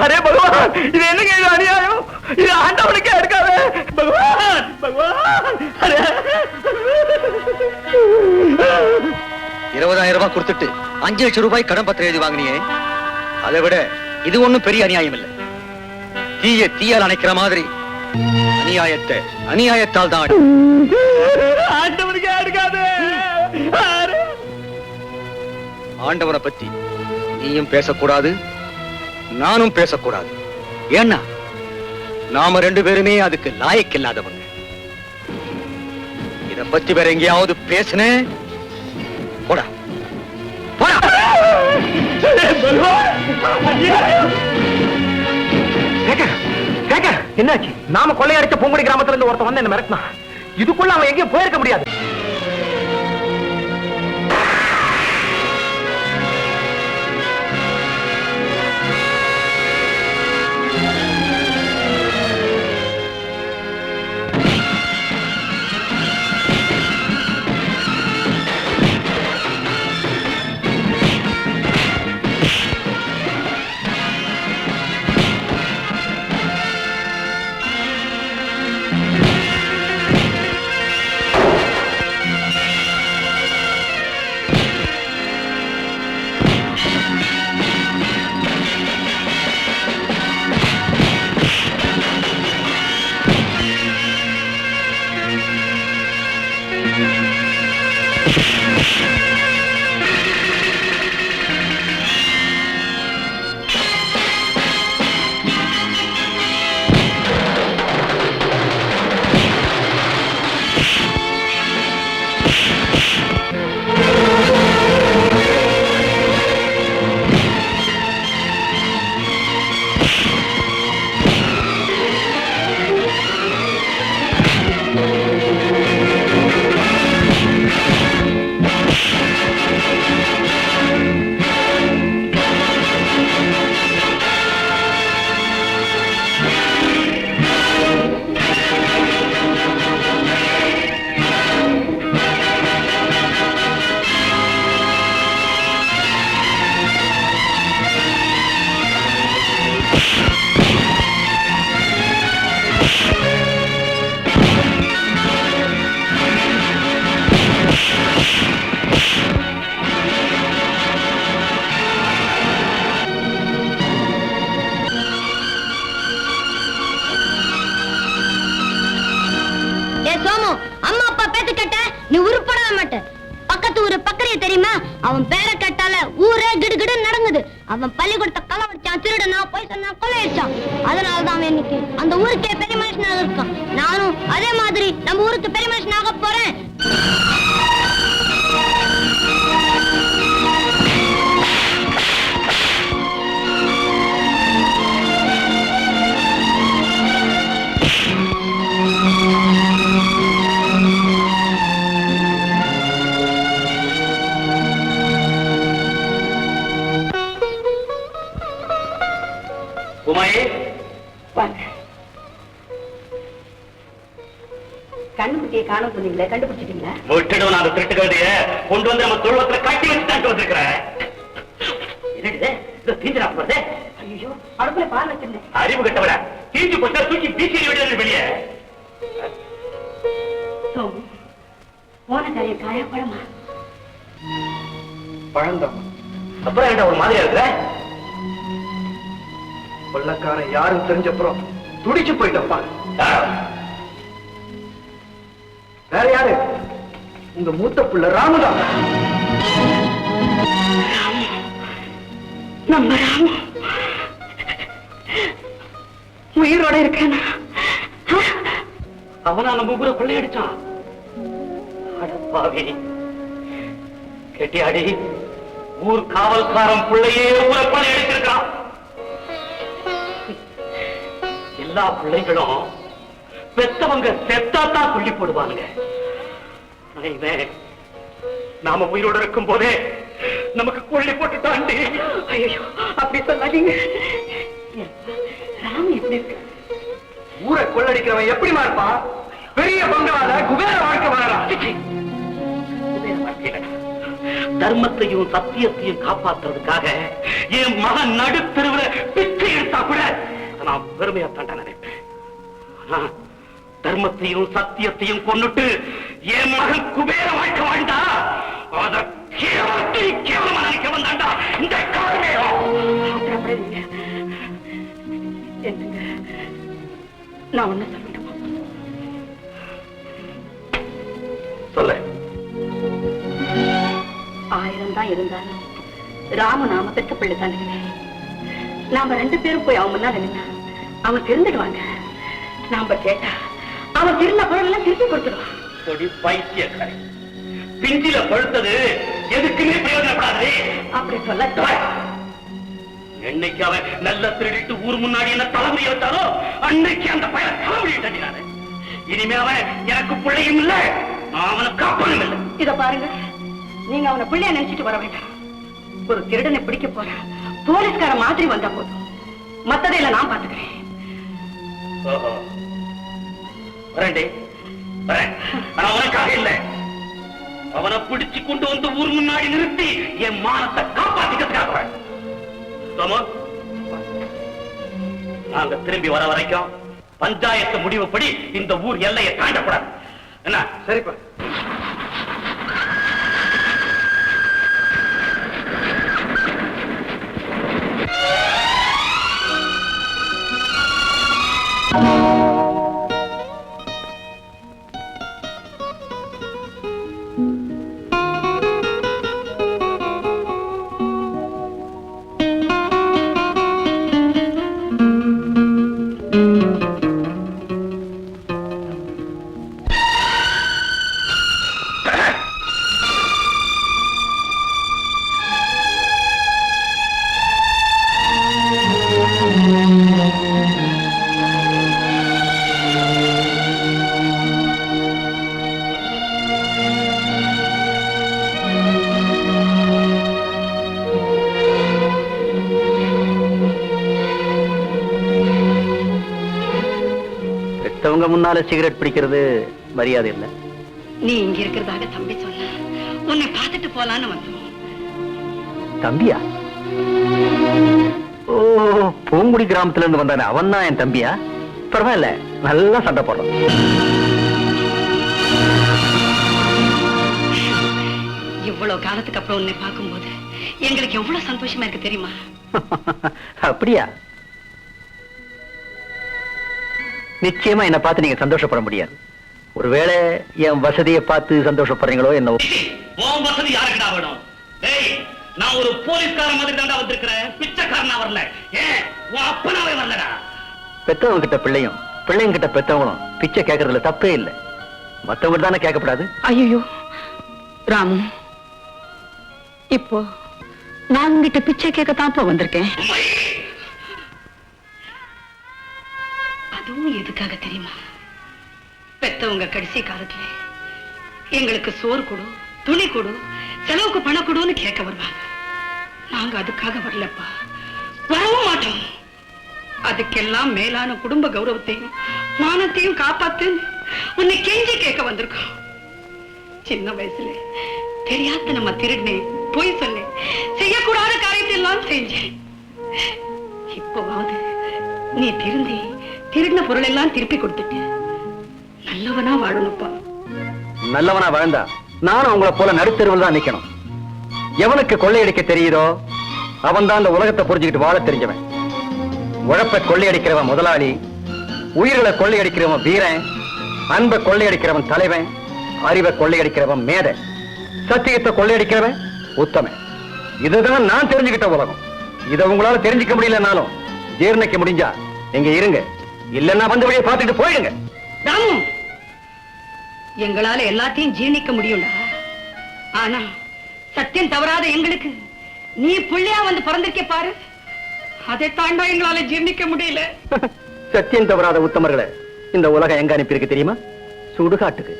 அரே பகவான், இது என்னங்க இது அநியாயம்? இது ஆண்டவனுக்கே இருக்காது. பகவான் பகவான், 20,000 ரூபாய் கொடுத்துட்டு 5 லட்சம் ரூபாய் கடன் பத்திரம் எழுதி வாங்கினியே, அதை விட இது ஒண்ணும் பெரிய அநியாயம் இல்லை. தீய தீயால் அணைக்கிற மாதிரி அநியாயத்தை அநியாயத்தால் தான் ஆண்டவனுக்கே இருக்காது. ஆண்டவனை பத்தி நீயும் பேசக்கூடாது, நானும் பேசக்கூடாது. ஏன்னா நாம 2 பேருமே அதுக்கு லாயக்கு இல்லாதவங்க. இத பத்தி வேற எங்கேயாவது பேசுனே போடா போடா. என்னாச்சு? நாம கொள்ளையடிச்ச பூங்குடி கிராமத்துல இருந்து ஒருத்தன் வந்து என்ன மிரட்டினா. இதுக்குள்ள அவன் எங்கேயும் போயிருக்க முடியாது. அவன் பேரை கேட்டால ஊரே கிடுகிடு நடங்குது. அவன் பள்ளிக்கூடத்தை களவடிச்சான், திருடனா, போய் சொன்னா, கொள்ளையடிச்சான். அதனாலதான் அவன் இன்னைக்கு அந்த ஊருக்கே பெரிய மனுஷனாக இருக்கான். நானும் அதே மாதிரி நம்ம ஊருக்கு பெரிய மனுஷனாக போறேன். கண்ணுக்குட்டியை காணும் சொன்னீங்களே, கண்டுபிடிச்சிட்டீங்களா? விட்டுடும், நான் திருட்டு கழுதைய கொண்டு வந்து நம்ம தொழுவத்துல கட்டி வச்சுட்டு வந்திருக்கிறேன். ஐயோ, அடுப்புல பால் வச்சிருந்தேன். அறிவு கட்டவர தீஞ்சு போட்டா தூக்கி பீச்சி விடுறது வெளியே. போன காரியம் காயா பழமா? பழந்தம். அப்புறம் என்ன ஒரு மாதிரியா இருக்கிற? கொள்ளக்காரன் யாரும் தெரிஞ்சப்புறம் துடிச்சு போயிட்டப்பா. வேற யாரு? உங்க மூத்த புள்ள ராமுதான். நம்ம ராமு உயிரோட இருக்கேன். அவனா நம்ம ஊரை கொள்ளையடிச்சான். அடப்பாவி கெட்டியாடி, ஊர் காவல்காரன் பிள்ளையே ஊரை கொள்ளையடிச்சிருக்கான். எல்லா பிள்ளைகளும் பெத்தவங்க செத்தாத்தான் கொல்லி போடுவாங்க. நாம உயிரோட இருக்கும் போதே நமக்கு கொள்ளி போட்டுட்டாண்டி. ஐயோ, அப்படி சொல்லாதீங்க. ராமு எப்படி இருக்கு? ஊரை கொள்ளடிக்கிறவன் எப்படிமா இருப்பான்? பெரிய பங்களால குபேர வாழ்க்கை வாழறான். தர்மத்தையும் சத்தியத்தையும் காப்பாத்துறதுக்காக என் மகன் நடுத்தெருவில் பிச்சை எடுத்தா கூட நான் பெருமையா தாண்டா நினைப்பேன். ஆனா தர்மத்தையும் சத்தியத்தையும் கொண்டுட்டு என் மகன் குபேர வாழ்க்கை வாழ்ந்தா அத கேவலமா நினைக்க வந்தாண்டா இந்த காரணம். நான் ஒண்ணு சொல்லட்டுமா? சொல்ல. 1000 தான் இருந்தாலும் ராமு நாம பெற்ற பிள்ளை தானுங்க. நாம 2 பேரும் போய் அவன் முன்னால நின்னா அவன் திருந்துடுவாங்க. நாம கேட்டா அவன் திருந்த பொருள் எல்லாம் திருப்பி கொடுத்துடுவான். பைத்தியக்காரி, பிஞ்சில பழுத்தது எதுக்குமே பிரயோஜனப்படாது. அப்படி சொல்ல என்னைக்கு அவன் நல்ல திருடிட்டு ஊர் முன்னாடி என்ன தலைமுறை வச்சாரோ அன்னைக்கு அந்த பையன் தலைமுறை தட்டினாரு. இனிமே அவன் எனக்கு பிள்ளையும் இல்லை, அவனை காப்பனும் இல்லை. இத பாருங்க, நீங்க அவனை பிள்ளைய நினைச்சிட்டு வர வேண்டாம். ஒரு திருடனை பிடிக்க போற போலீஸ்கார மாதிரி வந்தா போதும், மத்ததையில நான் பாத்துக்கிறேன். வரேன்டே, வரேன். ஆனா உனக்காக இல்லை, அவனை பிடிச்சு கொண்டு வந்து ஊர் முன்னாடி நிறுத்தி என் மானத்தை காப்பாத்திக்கிறதுக்காக. நாங்க திரும்பி வர வரைக்கும் பஞ்சாயத்து முடிவுப்படி இந்த ஊர் எல்லையை தாண்டக்கூடாது. என்ன? சரிப்பா. முன்னால சிகரெட் பிடிக்கிறது மரியாதை இல்ல. நீ இங்க இருக்கிறதாக தம்பி சொன்ன, உன்னை பார்த்துட்டு போலான்னு வந்தோம். தம்பியா? ஓ, பூங்குடி கிராமத்துல இருந்து வந்தானே அவன் தான் என் தம்பியா? பரவாயில்ல, நல்லா சண்டை போடுறோம். இவ்வளவு காலத்துக்கு அப்புறம் உன்னை பார்க்கும்போது எங்களுக்கு எவ்வளவு சந்தோஷமா இருக்கு தெரியுமா? அப்படியா? நிச்சயமா என்ன பார்த்து நீங்க சந்தோஷப்பட முடியாது. ஒருவேளை என் வசதியை பார்த்து சந்தோஷப்படுறீங்களோ என்னவோ. உன் வசதி யாருக்குடா வேணும்? டேய், நான் ஒரு போலீஸ்கார மாதிரி தாண்டா வந்திருக்கிறேன், பிச்சைக்காரனா வரல. ஏன் உன் அப்பனாவே வரலடா. பெத்தவங்க கிட்ட பிள்ளையும் பிள்ளைங்க கிட்ட பெத்தவங்களும் பிச்சை கேட்கறதுல தப்பே இல்லை. மத்தவங்க தானே கேட்கப்படாது. ஐயோ ராமு, இப்போ நான் உங்ககிட்ட பிச்சை கேட்கத்தான் வந்திருக்கேன். அதுவும் எதுக்காக தெரியுமா? பெத்தவங்க கடைசி காலத்துல எங்களுக்கு சோறு கொடு, துணி கொடு, செலவுக்கு பணம் கொடுன்னு கேட்க வருவாங்க. நாங்க அதுக்காக வரலப்பா, வரவும் மாட்டோம். அதுக்கெல்லாம் மேலான குடும்ப கௌரவத்தையும் மானத்தையும் காப்பாத்து உன்னை கெஞ்சி கேட்க வந்திருக்கோம். சின்ன வயசுல தெரியாத நம்ம திருடினேன், போய் சொன்னேன், செய்யக்கூடாத காரியத்தை எல்லாம் செஞ்சேன். இப்போவாவது நீ திருந்தி திருடின பொருள் எல்லாம் திருப்பி கொடுத்துட்டு நல்லவனா வாழணுப்பா. நல்லவனா வாழ்ந்தா நானும் உங்களை போல நடுத்தெருவில் தான் நிக்கணும். எவனுக்கு கொள்ளையடிக்க தெரியுதோ அவன் தான் இந்த உலகத்தை புரிஞ்சுக்கிட்டு வாழ தெரிஞ்சவன். உழைப்பை கொள்ளையடிக்கிறவன் முதலாளி, உயிர்களை கொள்ளையடிக்கிறவன் வீரன், அன்பை கொள்ளையடிக்கிறவன் தலைவன், அறிவை கொள்ளையடிக்கிறவன் மேதை, சத்தியத்தை கொள்ளையடிக்கிறவன் உத்தமன். இதுதான் நான் தெரிஞ்சுக்கிட்ட உலகம். இதை உங்களால தெரிஞ்சுக்க முடியலனாலும் ஜீர்ணிக்க முடிஞ்சா எங்க இருங்க, இல்லன்னா வந்த வழியை பார்த்துட்டு போயிடுங்க. ராமு, எங்களால எல்லாத்தையும் ஜீர்ணிக்க முடியும்டா. ஆனா சத்தியம் தவறாத எங்களுக்கு நீ பிள்ளையா வந்து பிறந்திருக்க பாரு, அதை தாண்டா எங்களால ஜீர்ணிக்க முடியல. சத்தியம் தவறாத உத்தமர்களை இந்த உலகம் எங்க அனுப்பியிருக்கு தெரியுமா? சுடுகாட்டுக்கு.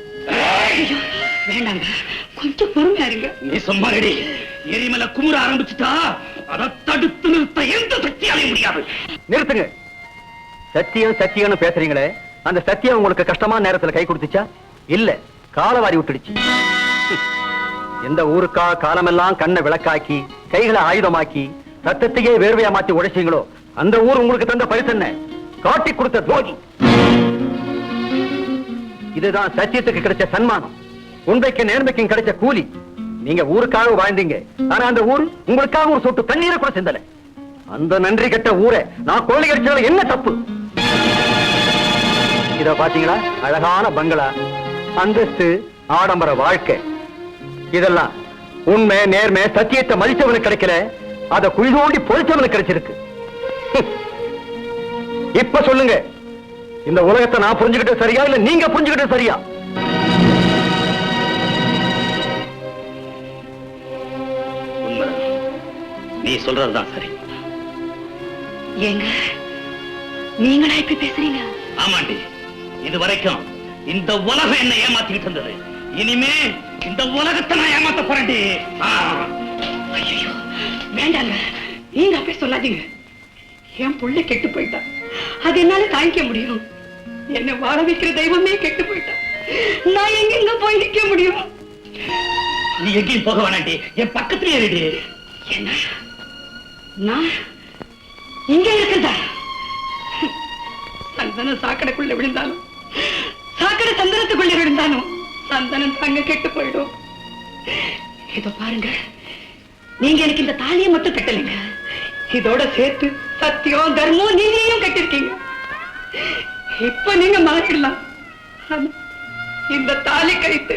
வேண்டாங்க, கொஞ்சம் பொறுமையா இருங்க. நீ சும்மா ரெடி. எரிமலை குமுற ஆரம்பிச்சுட்டா அதை தடுத்து நிறுத்த எந்த சக்தியாலே முடியாது. நிறுத்துங்க. சத்தியம் சத்தியம்னு பேசுறீங்களே, அந்த சத்தியம் உங்களுக்கு கஷ்டமான நேரத்துல கை கொடுத்துச்சா? இல்ல, காலவாரி விட்டுடுச்சு. எந்த ஊருக்கா காலமெல்லாம் கண்ணை விளக்காக்கி கைகளை ஆயுதமாக்கி ரத்தத்தையே வேர்வையா மாத்தி உழைச்சீங்களோ அந்த ஊர் உங்களுக்கு தந்த பரிசு என்ன? காட்டி கொடுத்த துரோகி. இதுதான் சத்தியத்துக்கு கிடைச்ச சன்மானம், உண்மைக்கு நேர்மைக்கும் கிடைச்ச கூலி. நீங்க ஊருக்காக வாழ்ந்தீங்க, ஆனா அந்த ஊர் உங்களுக்காக ஒரு சொட்டு தண்ணீரை கூட சிந்தல. அந்த நன்றி கெட்ட ஊரை நான் கொள்ளையடிச்சதால என்ன தப்பு? இத பாத்தீங்களா? அழகான பங்களா, அந்தஸ்து, ஆடம்பர வாழ்க்கை. இதெல்லாம் உண்மை நேர்மை சத்தியத்தை மதிச்சவனுக்கு கிடைக்கல, அத குழி தோண்டி பொழிச்சவனுக்கு கிடைச்சிருக்கு. இப்ப சொல்லுங்க, இந்த உலகத்தை நான் புரிஞ்சுக்கிட்டு சரியா இல்ல நீங்க புரிஞ்சுக்கிட்டு சரியா? நீ சொல்றதுதான் சரி. ஏங்க நீங்களா இப்படி பேசுறீங்க? ஆமாண்டி, இது வரைக்கும் இந்த உலகம் என்ன ஏமாத்திக்கிட்டு இருந்தது, இனிமே இந்த உலகத்தை நான் ஏமாத்த போறேன்டி. ஐயோ வேண்டாங்க, நீங்க அப்படி சொல்லாதீங்க. என் புள்ள கெட்டு போயிட்டா, அது என்னால தாங்கிக்க முடியும். என்ன வாழ வைக்கிற தெய்வமே கெட்டு போயிட்டா, நான் எங்க போய் நிக்க முடியும்? நீ எங்கேயும் போக வேணாண்டி, என் பக்கத்திலே இருடி. என்ன நான் இங்க இருக்கிறதா? சந்தனம் சாக்கடைக்குள்ள விழுந்தாலும், சாக்கடை சந்தனத்துக்குள்ள விழுந்தாலும் சந்தனம் தாங்க கெட்டு போயிடும். இதோ பாருங்க, நீங்க எனக்கு இந்த தாலியை மட்டும் கட்டலைங்க, இதோட சேர்த்து சத்தியம் தர்மம் நீதியையும் கட்டிருக்கீங்க. இப்ப நீங்க மாறிடலாம், இந்த தாலி கழித்து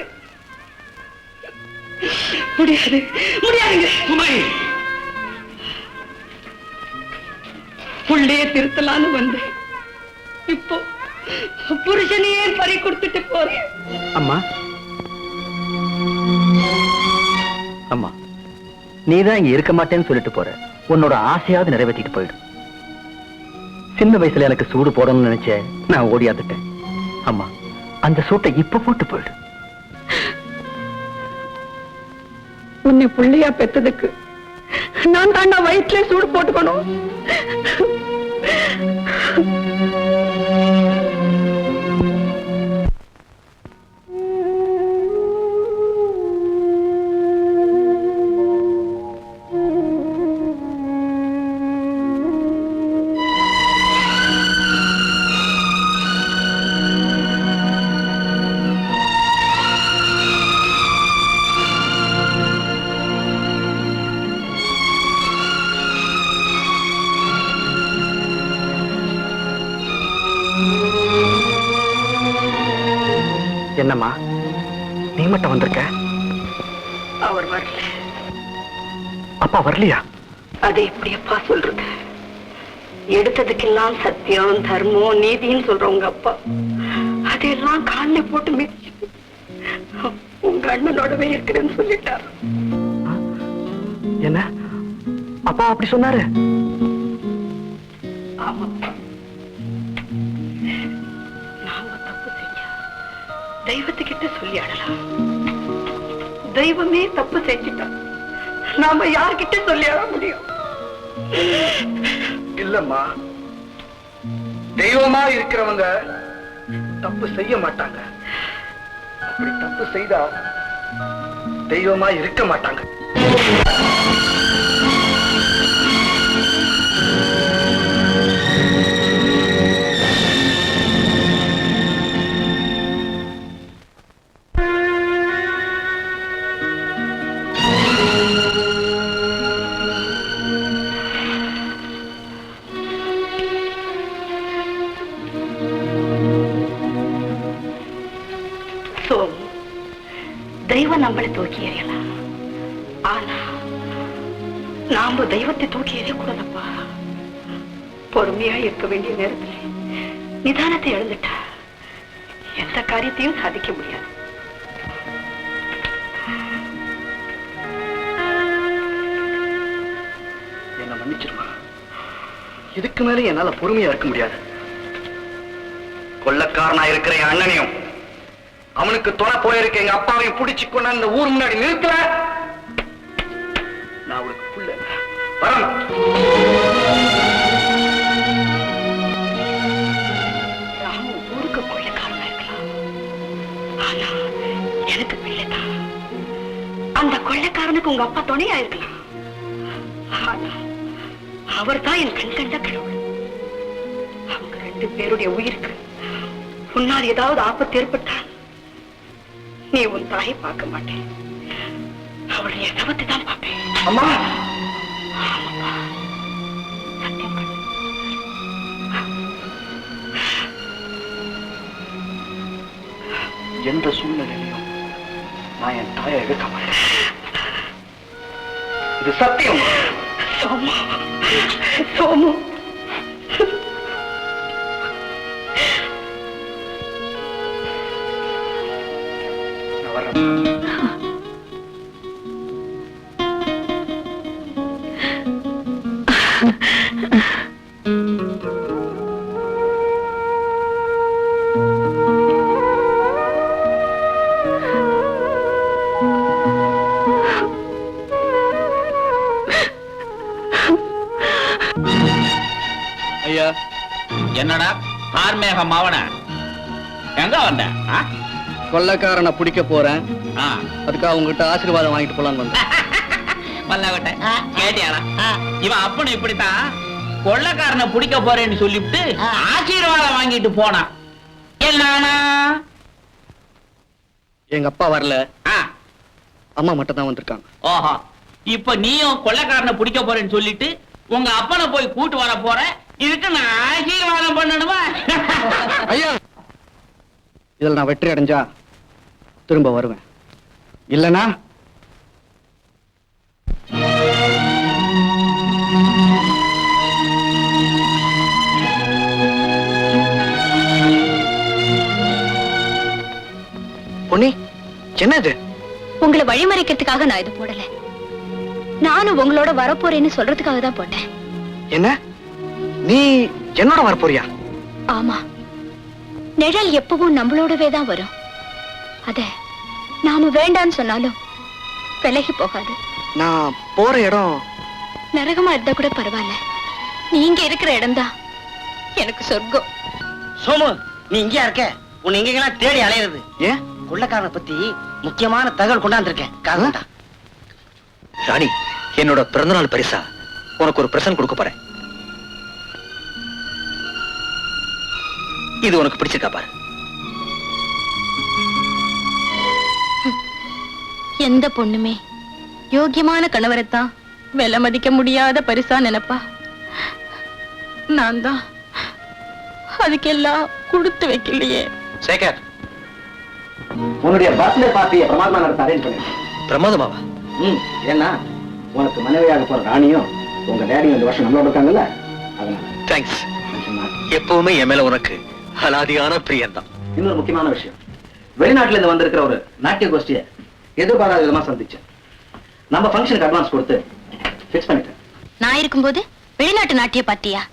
முடியாது. முடியாதுங்க. புள்ளைய திருத்தலான்னு வந்து இப்போ புருஷனையே பறி கொடுத்துட்டு போறேன். அம்மா, அம்மா, நீதான் இங்க இருக்க மாட்டேன்னு சொல்லிட்டு போற, உன்னோட ஆசையாவது நிறைவேற்றிட்டு போயிடும். சின்ன வயசுல எனக்கு சூடு போடணும்னு நினைச்சேன், நான் ஓடியாந்துட்டேன். அம்மா, அந்த சூட்டை இப்ப போட்டு போயிடு. உன்னை புள்ளையா பெத்ததுக்கு நான் தாண்டா வயிற்றுல சூடு போட்டுக்கணும். என்னம்மா நீ மட்டும் வந்திருக்க? அவர் வரல. அப்பா வரலையா? அது எப்படி அப்பா சொல்றது? எடுத்ததுக்கெல்லாம் சத்தியம் தர்மம் நீதின்னு சொல்ற உங்க அப்பா அதையெல்லாம் காலில் போட்டு மிதிச்சு உங்க அண்ணனோடவே இருக்கிறேன்னு சொல்லிட்டாரு. என்ன அப்பா அப்படி சொன்னாரு? ஆமாப்பா, நாம தப்பு செஞ்சா தெய்வத்துக்கிட்ட சொல்லி ஆடலாம். தெய்வமே தப்பு செஞ்சுட்டா நாம யார்கிட்ட சொல்லி ஆட முடியும்? இல்லம்மா, தெய்வமா இருக்கிறவங்க தப்பு செய்ய மாட்டாங்க. அப்படி தப்பு செய்தா தெய்வமா இருக்க மாட்டாங்க. நம்மளை தூக்கி எறியலாம், ஆனா நாம தெய்வத்தை தூக்கி எறியக்கூடாதப்பா. பொறுமையா இருக்க வேண்டிய நேரத்தில் நிதானத்தை இழந்துட்டா எந்த காரியத்தையும் சாதிக்க முடியாது. என்ன மன்னிச்சிருமா, இதுக்கு மேல என்னால பொறுமையா இருக்க முடியாது. கொள்ளக்காரனா இருக்கிற என் அண்ணனையும் அவனுக்கு துணை போயிருக்க எங்க அப்பாவையும் பிடிச்சு கொண்டு அந்த ஊர் முன்னாடி நிறுத்தல, நான் அவளுக்கு புள்ள வரணும். ஊருக்கு கொள்ளக்காரனா இருக்கலாம், ஆனா எனக்கு பிள்ளைதான். அந்த கொள்ளைக்காரனுக்கு உங்க அப்பா துணையா இருக்கலாம், ஆனா அவர் தான் என் கண் கண்ட கடவுள். அவங்க 2 பேருடைய உயிருக்கு உன்னால் ஏதாவது ஆபத்து ஏற்பட்டால் நீ உன் தாயை பார்க்க மாட்டேன், அவளுடைய சவத்தை தான் பார்ப்பேன். அம்மா, ஆமாப்பா, சத்தியம் பண்ணு. எந்த சூழ்நிலையிலும் நான் என் தாயை இழக்க மாட்டேன், இது சத்தியம். சோமு, சோமு, நான் வர்றேன். ஐயா, என்னடா ஆர்மேக மாவன எங்க வந்த? கொள்ளக்காரனை பிடிக்க போறேன், அதுக்காக உங்ககிட்ட ஆசீர்வாதம் வாங்கிட்டு போலான்னு வந்தேன். மல்லாகட்ட கேட்டியாடா? இவன் அப்பனும் இப்படித்தான் கொள்ளக்காரனை பிடிக்க போறேன்னு சொல்லிவிட்டு ஆசீர்வாதம் வாங்கிட்டு போனான். என்னன்னா எங்க அப்பா வரல, அம்மா மட்டும் தான் வந்திருக்காங்க. ஓஹோ, இப்ப நீயும் கொள்ளக்காரனை பிடிக்க போறேன்னு சொல்லிட்டு உங்க அப்பனை போய் கூட்டு வர போற, இதுக்கு நான் ஆசீர்வாதம் பண்ணணுமா? ஐயா, இதுல நான் வெற்றி அடைஞ்சா திரும்ப வருவேன், இல்லனா பொன்னி, என்னது? உங்களை வழிமறைக்கிறதுக்காக நான் இது போடல, நானும் உங்களோட வரப்போறேன்னு சொல்றதுக்காக தான் போட்டேன். என்ன, நீ என்னோட வரப்போறியா? ஆமா, நிழல் எப்பவும் நம்மளோடவே தான் வரும். அத நாம வேண்டான்னு சொன்னாலும் விலகி போகாது. நான் போற இடம் நரகமா இருந்தா கூட பரவாயில்ல, நீங்க இருக்கிற இடம்தான் எனக்கு சொர்க்கம். சோமு, நீ இங்கயா இருக்க? உன்னை எங்கெல்லாம் தேடி அலையிறது. ஏன்? கொள்ளக்காரனை பத்தி முக்கியமான தகவல் கொண்டாந்துருக்கேன். காரணம்டா. ராணி, என்னோட பிறந்தநாள் பரிசா உனக்கு ஒரு பிரசன்ட் கொடுக்க போறேன். இது உனக்கு பிடிச்சிருக்கா பாரு. எந்த பொண்ணுமே யோக்கியமான கணவரைத்தான் விலை மதிக்க முடியாத பரிசா நினைப்பா. நான் தான் அதுக்கெல்லாம் கொடுத்து வைக்கலையே. சேகர், உன்னுடைய பர்த்டே பார்ட்டியை பிரமாதமா நடத்த அரேஞ்ச் பண்ணிருக்கேன். பிரமாதமாவா? ஏன்னா உனக்கு மனைவியாக போற ராணியும் உங்க டேடியும் இந்த வருஷம் நம்மளோட இருக்காங்கல்ல, அதனால. தேங்க்ஸ். எப்பவுமே என் மேல உனக்கு அலாதியான பிரியம்தான். இன்னொரு முக்கியமான விஷயம், வெளிநாட்டுல இருந்து வந்திருக்கிற ஒரு நாட்டிய கோஷ்டியை எதிர்பாராத விதமா சந்திச்சேன். நம்ம ஃபங்க்ஷனுக்கு அட்வான்ஸ் கொடுத்து ஃபிக்ஸ் பண்ணிட்டேன். நான் இருக்கும்போது வெளிநாட்டு நாட்டிய பார்ட்டியா?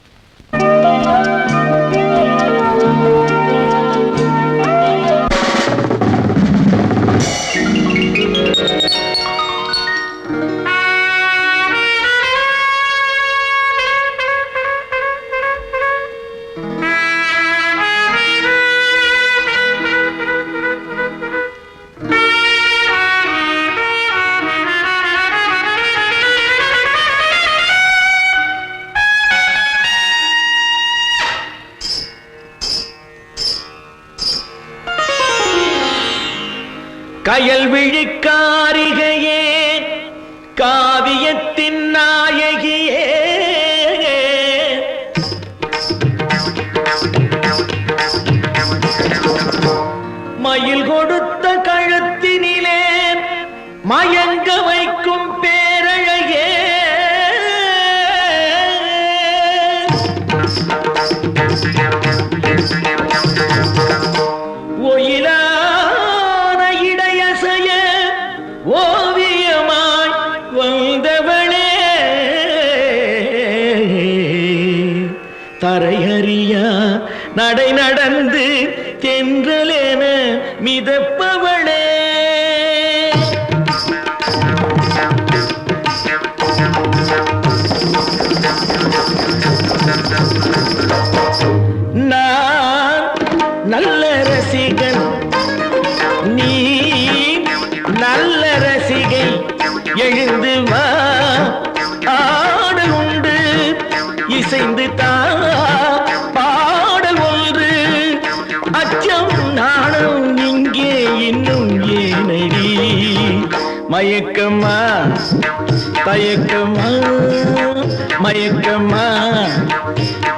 கயல் விழிக்காரிகையே, காவியத்தின் நாயகியே, மயில் கொடுத்த கழுத்தினிலே மயங்க வைக்கும் பேரழகே ஒயிலான இடையசைய ஓவியமாய் வந்தவளே தரையறியா நடை நடந்து தென்றலேன மிதப்பவளே நான் நல்ல ரசிகன் நீ நல்ல ரசிகை எழுந்து வா ஆடல் உண்டு இசைந்து தா பாடல் ஒன்று அச்சம் நாணம் இங்கே இன்னும் ஏனடி மயக்கமா தயக்கமா மயக்கமா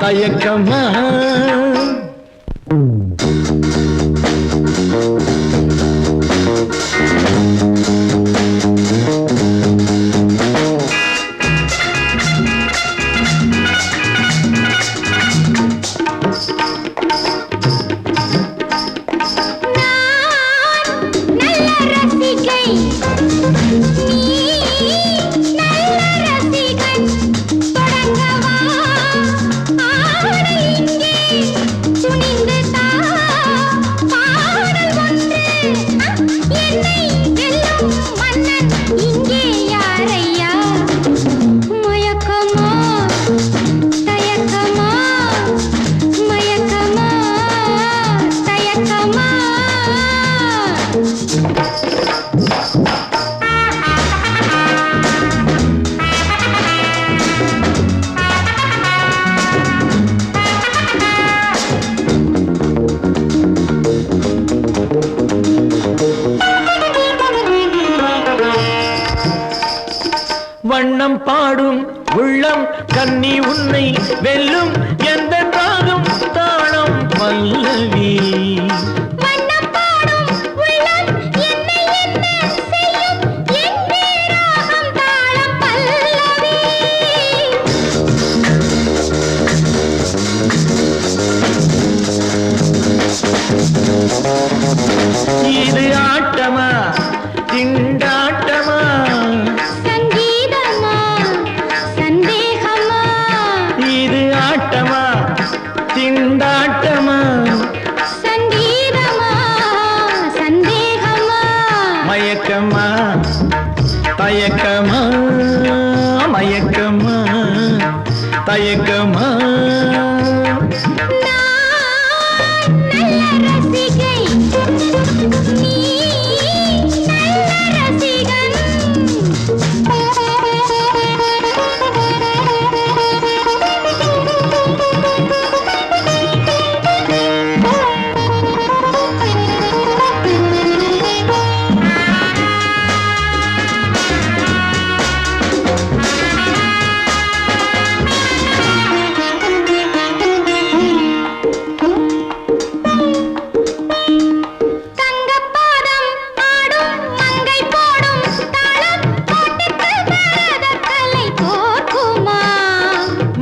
தயக்கமா வண்ணம் பாடும் உள்ளம் கன்னி உன்னை வெல்லும் எந்த தாகம் தாளம் பல்லவி இது ஆட்டமா திண்டாட்டமா இது ஆட்டமா திண்டாட்டமா சங்கீதமா சந்தேகமா மயக்கமா தயக்கமா மயக்கமா தயக்கமா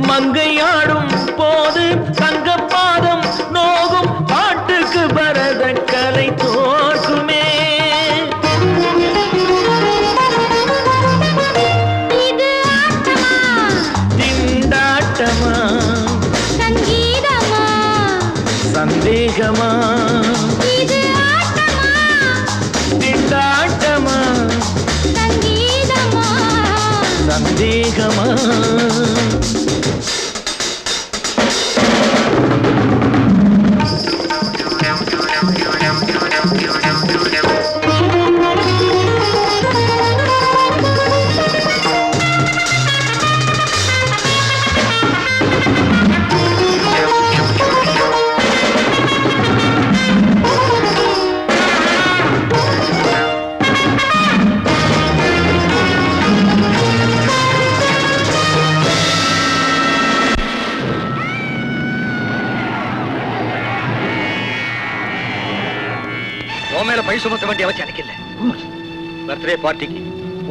மங்கையாடும் போது தங்கப்பாதம் நோகும் பாட்டுக்கு பரத கலை தோற்குமே இது ஆட்டமா திண்டாட்டமா சங்கீதமா சந்தேகமா இது ஆட்டமா திண்டாட்டமா சங்கீதமா சந்தேகமா மேல பழி சுமத்த வேண்டிய அவசியம் எனக்கு இல்ல. பர்த்டே பார்ட்டிக்கு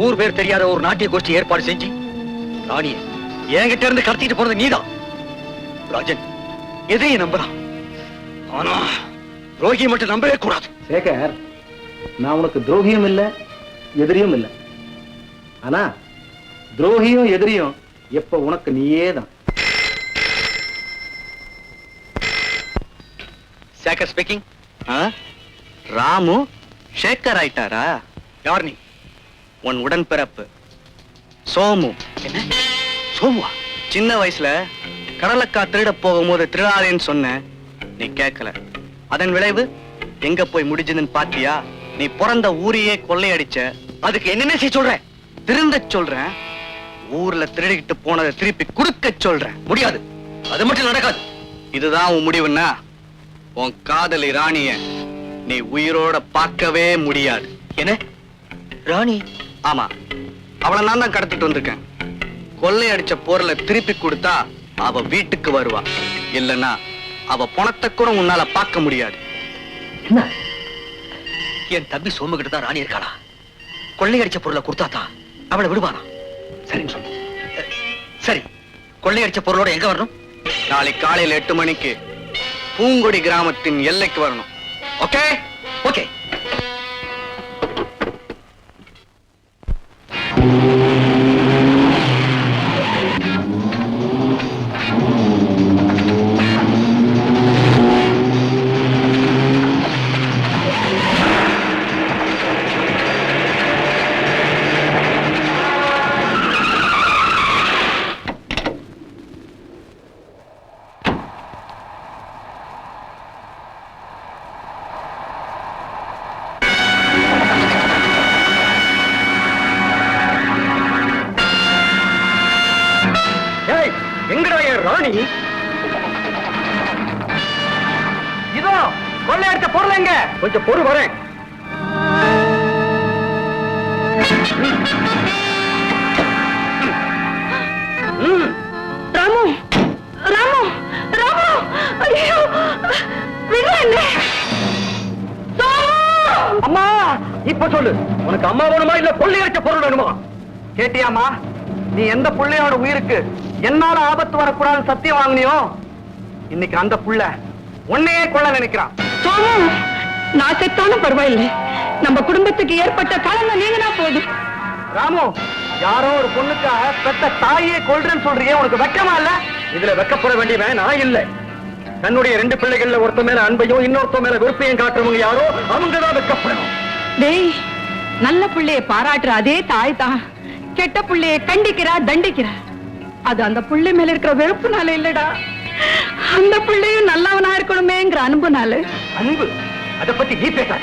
ஊர் பேர் தெரியாத ஒரு நாட்டிய கோஷ்டி ஏற்பாடு செஞ்சு ராணிய என்கிட்ட இருந்து கடத்திட்டு போனது நீதான். ராஜன் எதையும் நம்புறான், ஆனா துரோகி மட்டும் நம்பவே கூடாது. சேகர், நான் உனக்கு துரோகியும் இல்ல எதிரியும் இல்ல. ஆனா துரோகியும் எதிரியும் எப்ப உனக்கு நீயே தான். சேகர் ஸ்பீக்கிங். ராமு சேகர் ஆயிட்டாரா? யார் நீ? உன் உடன்பிறப்பு சோமு. என்ன சோமுவா? சின்ன வயசுல கடலக்கா திருட போகும்போது திருடாதேன்னு சொன்ன, நீ கேட்கல. அதன் விளைவு எங்க போய் முடிஞ்சதுன்னு பாத்தியா? நீ பிறந்த ஊரையே கொள்ளையடிச்ச. அதுக்கு என்னென்ன செய்ய சொல்ற? திருந்த சொல்றேன். ஊர்ல திருடிக்கிட்டு போனதை திருப்பி கொடுக்க சொல்றேன். முடியாது, அது மட்டும் நடக்காது. இதுதான் உன் முடிவுன்னா உன் காதலி ராணிய நீ உயிரோட பார்க்கவே முடியாது. என்ன ராணி? ஆமா, அவளை நான் தான் கடத்திட்டு வந்திருக்கேன். கொள்ளையடிச்ச பொருளை திருப்பி கொடுத்தா அவ வீட்டுக்கு வருவா, இல்லன்னா அவ பணத்தை கூட உன்னால பார்க்க முடியாது. என்ன? என் தம்பி சோமுகிட்ட தான் ராணி இருக்காளா? கொள்ளையடிச்ச பொருளை கொடுத்தாதான் அவளை விடுவானா? சரின்னு சொல்லு. சரி, கொள்ளையடிச்ச பொருளோட எங்க வரணும்? நாளைக்கு காலையில 8 மணிக்கு பூங்குடி கிராமத்தின் எல்லைக்கு வரணும். ஓகே? ஓகே. எங்கடா என் ராணி? இதோ கொள்ளையடிச்ச பொருள் எங்க? கொஞ்சம் பொறு, வரேன். ராமு, ராமு, ராமு, ஐயோ, விடுறேன். அம்மா, இப்ப சொல்லு, உனக்கு அம்மா வேணுமா இல்ல கொள்ளையடிச்ச பொருள் வேணுமா? கேட்டியாமா? நீ எந்த புள்ளையோட உயிருக்கு என்னால ஆபத்து வரக்கூடாதுன்னு சத்தியம் வாங்கினியோ, இன்னைக்கு அந்த புள்ள உன்னையே கொள்ள நினைக்கிறான். சோமு, நான் செத்தாலும் பரவாயில்லை, நம்ம குடும்பத்துக்கு ஏற்பட்ட கலங்க நீங்கனா போதும். ராமு, யாரோ ஒரு பொண்ணுக்காக பெத்த தாயே கொல்றேன்னு சொல்றியே, உனக்கு வெக்கமா இல்ல? இதுல வெக்கப்பட வேண்டியவன் நான் இல்ல. தன்னுடைய 2 பிள்ளைகள்ல ஒருத்த மேல அன்பையும் இன்னொருத்த மேல வெறுப்பையும் காட்டுறவங்க யாரோ அவங்கதான் வெக்கப்படணும். டேய், நல்ல பிள்ளைய பாராட்டுற அதே தாய் தான் கெட்ட பிள்ளைய கண்டிக்கிறா, தண்டிக்கிறா. அது அந்த பிள்ளை மேல இருக்கிற வெறுப்புனால இல்லடா, அந்த பிள்ளையும் நல்லவனா இருக்கணுமேங்கிற அன்புனால. அன்பு? அத பத்தி நீ பேசாத.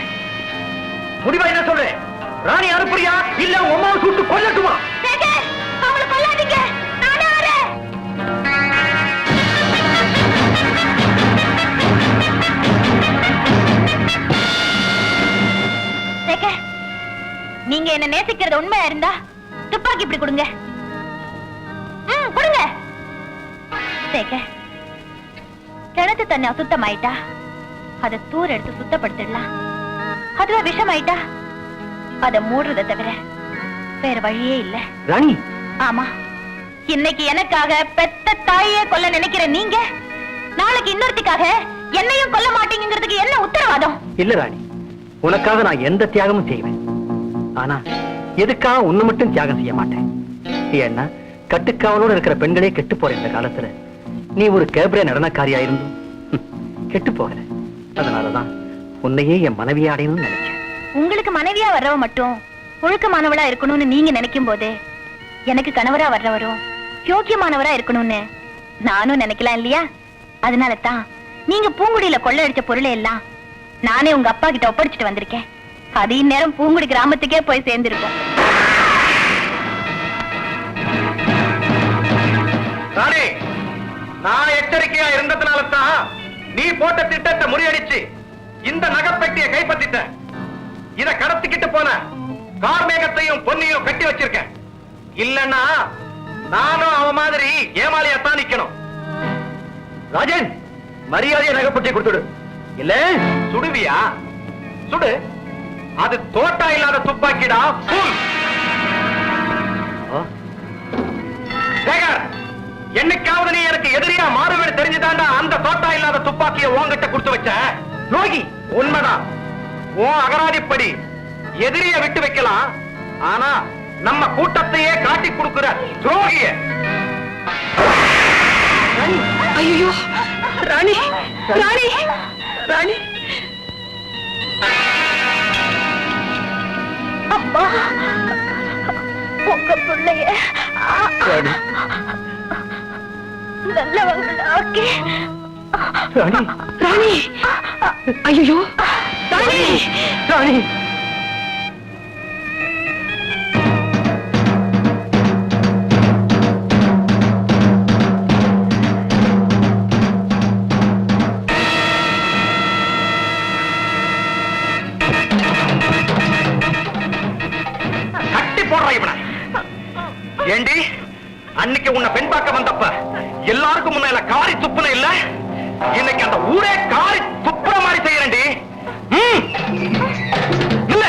முடிவா என்ன சொல்றேன்? ராணி அனுப்புறியா இல்ல உமாவை சுட்டு கொல்லட்டுமா? அவளை கொல்லாதீங்க, நானே வரேன். நீங்க என்ன நேசிக்கிறது உண்மையா இருந்தா துப்பாக்கி இப்படி கொடுங்க. கொடுங்க. கிணத்து தண்ணி அசுத்தமாயிட்டா அதை தூர் எடுத்து சுத்தப்படுத்திடலாம். அதுவே விஷமாயிட்டா அதை மூடுறதை தவிர வேற வழியே இல்ல. ராணி, ஆமா, இன்னைக்கு எனக்காக பெத்த தாயே கொல்ல நினைக்கிற நீங்க நாளைக்கு இன்னொருத்திக்காக என்னையும் கொல்ல மாட்டீங்கிறதுக்கு என்ன உத்தரவாதம்? இல்ல ராணி, உனக்காக நான் எந்த தியாகமும் செய்வேன். ஆனா எதுக்காக உன்னை மட்டும் தியாகம் செய்ய மாட்டேன். ஏன்னா கட்டுக்காவலோடு இருக்கிற பெண்களே கெட்டு போற இந்த காலத்துல நீ ஒரு கேப்ரே நடனக்காரியா இருந்தும் கெட்டு போகல. அதனாலதான் உன்னையே என் மனைவியா அடையணும்னு நினைச்சேன். உங்களுக்கு மனைவியா வர்றவ மட்டும் ஒழுக்கமானவளா இருக்கணும்னு நீங்க நினைக்கும் போது எனக்கு கணவரா வர்றவரும் யோக்கியமானவரா இருக்கணும்னு நானும் நினைக்கலாம் இல்லையா? அதனால தான் நீங்க பூங்குடியில கொள்ளையடிச்ச பொருளை எல்லாம் நானே உங்க அப்பா கிட்ட ஒப்படைச்சிட்டு வந்திருக்கேன். அது இந்நேரம் பூங்குடி கிராமத்துக்கே போய் சேர்ந்திருக்கும். ராணி, நான் எச்சரிக்கையா இருந்ததுனாலதான் நீ போட்ட திட்டத்தை முறியடிச்சு இந்த நகைப்பெட்டியை கைப்பற்றிட்ட. இத கடத்திக்கிட்டு போன கார்மேகத்தையும் பொன்னையும் கட்டி வச்சிருக்கேன். இல்லன்னா நானும் அவன் மாதிரி ஏமாளியாத்தான் நிக்கணும். ராஜன், மரியாதையை நகைப்பட்டி கொடுத்துடு. இல்ல சுடுவியா? சுடு. அது தோட்டா இல்லாத துப்பாக்கிடா. சேகர், என்னைக்காவது நீ எனக்கு எதிரியா மாறுவேடு தெரிஞ்சுதாண்டா அந்த தோட்டா இல்லாத துப்பாக்கியை உன்கிட்ட கொடுத்து வச்ச. யோகி, உண்மைதான். உன் அகராதிப்படி எதிரிய விட்டு வைக்கலாம், ஆனா நம்ம கூட்டத்தையே காட்டி கொடுக்கிற துரோகிய. ஐயோ ராணி ராணி ராணி அப்பா, உங்க பிள்ளைய நல்லவங்களாக்கி. ராணி ராணி ஐயோ ராணி ராணி ஏண்டி, அன்னைக்கு உன்னை பெண் பார்க்க வந்தப்ப எல்லாருக்கும் முன்னால காரி துப்புன இல்ல, இன்னைக்கு அந்த ஊரே காரி துப்புற மாதிரி செய்யறேன்டி. இல்ல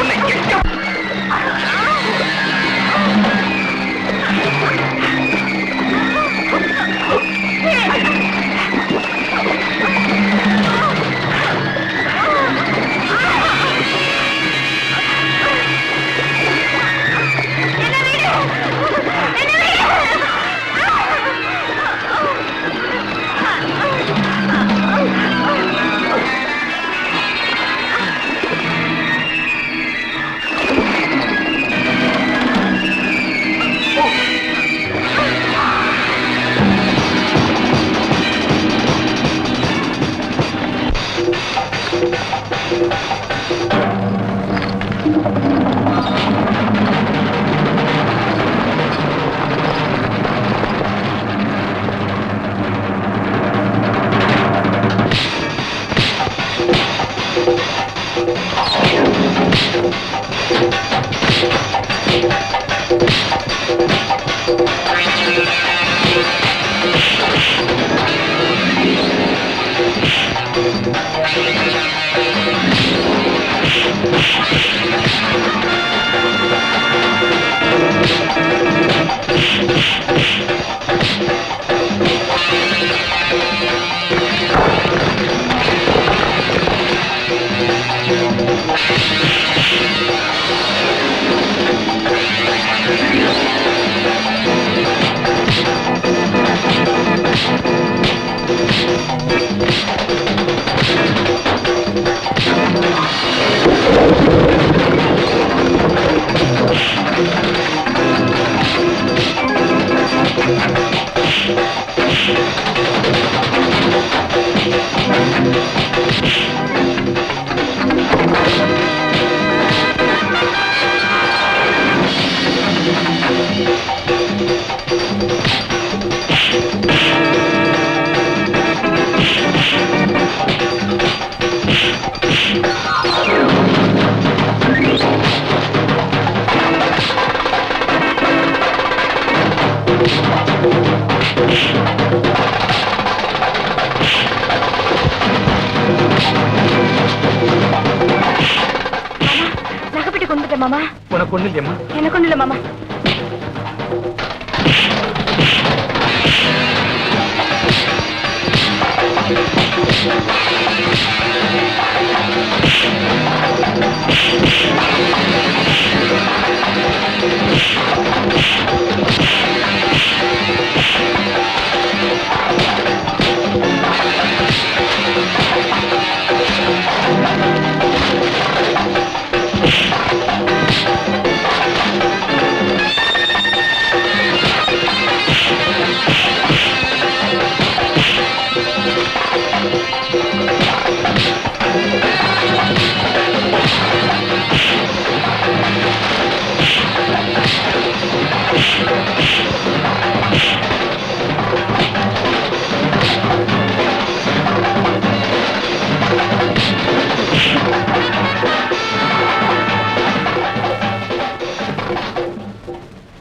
உன்னை நகைப்பட்டு கொண்டுட்டேன் மாமா. உனக்கு ஒண்ணு இல்லையம்மா? எனக்கு ஒண்ணு இல்ல மாமா.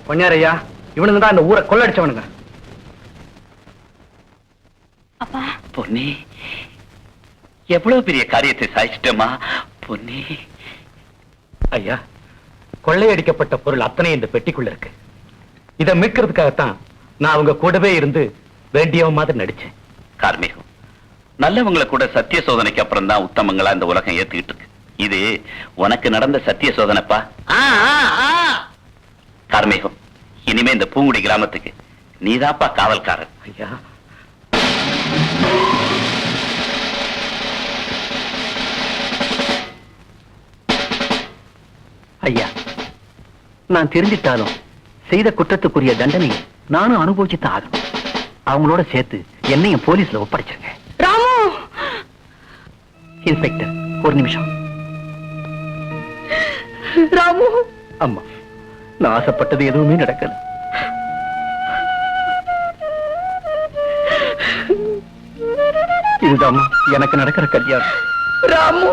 பொன்னியாரையா, இவனுங்க தான் இந்த ஊரை கொள்ளடிச்சவனுங்க. அப்பா, பொன்னி, எவ்வளவு பெரிய காரியத்தை சாதிச்சிட்டமா பொன்னி. ஐயா, கொள்ளையடிக்கப்பட்ட பொருள் அத்தனை இந்த பெட்டிக்குள்ள இருக்கு. இதை மீட்கிறதுக்காகத்தான் நான் அவங்க கூடவே இருந்து வேண்டியவ மாதிரி நடிச்சேன். கார்மேகம், நல்லவங்களை கூட சத்திய சோதனைக்கு அப்புறம் தான் உத்தமங்களா இந்த உலகம் ஏத்துக்கிட்டு இருக்கு. இது உனக்கு நடந்த சத்திய சோதனைப்பா. கார்மேகம், இனிமே இந்த பூங்குடி கிராமத்துக்கு நீதாப்பா காவல்காரன். ஐயா, ஐயா, நான் தெரிஞ்சிட்டாலும் செய்த குற்றத்துக்குரிய தண்டனை நானும் அனுபவிச்சுதான் ஆகணும். அவங்களோட சேர்த்து என்னையும் போலீஸ்ல ஒப்படைச்சிருங்க. ராமு, இன்ஸ்பெக்டர், ஒரு நிமிஷம். ராமு. அம்மா, நான் ஆசைப்பட்டது எதுவுமே நடக்கல. இதுதான் எனக்கு நடக்கிற கல்யாணம். ராமு,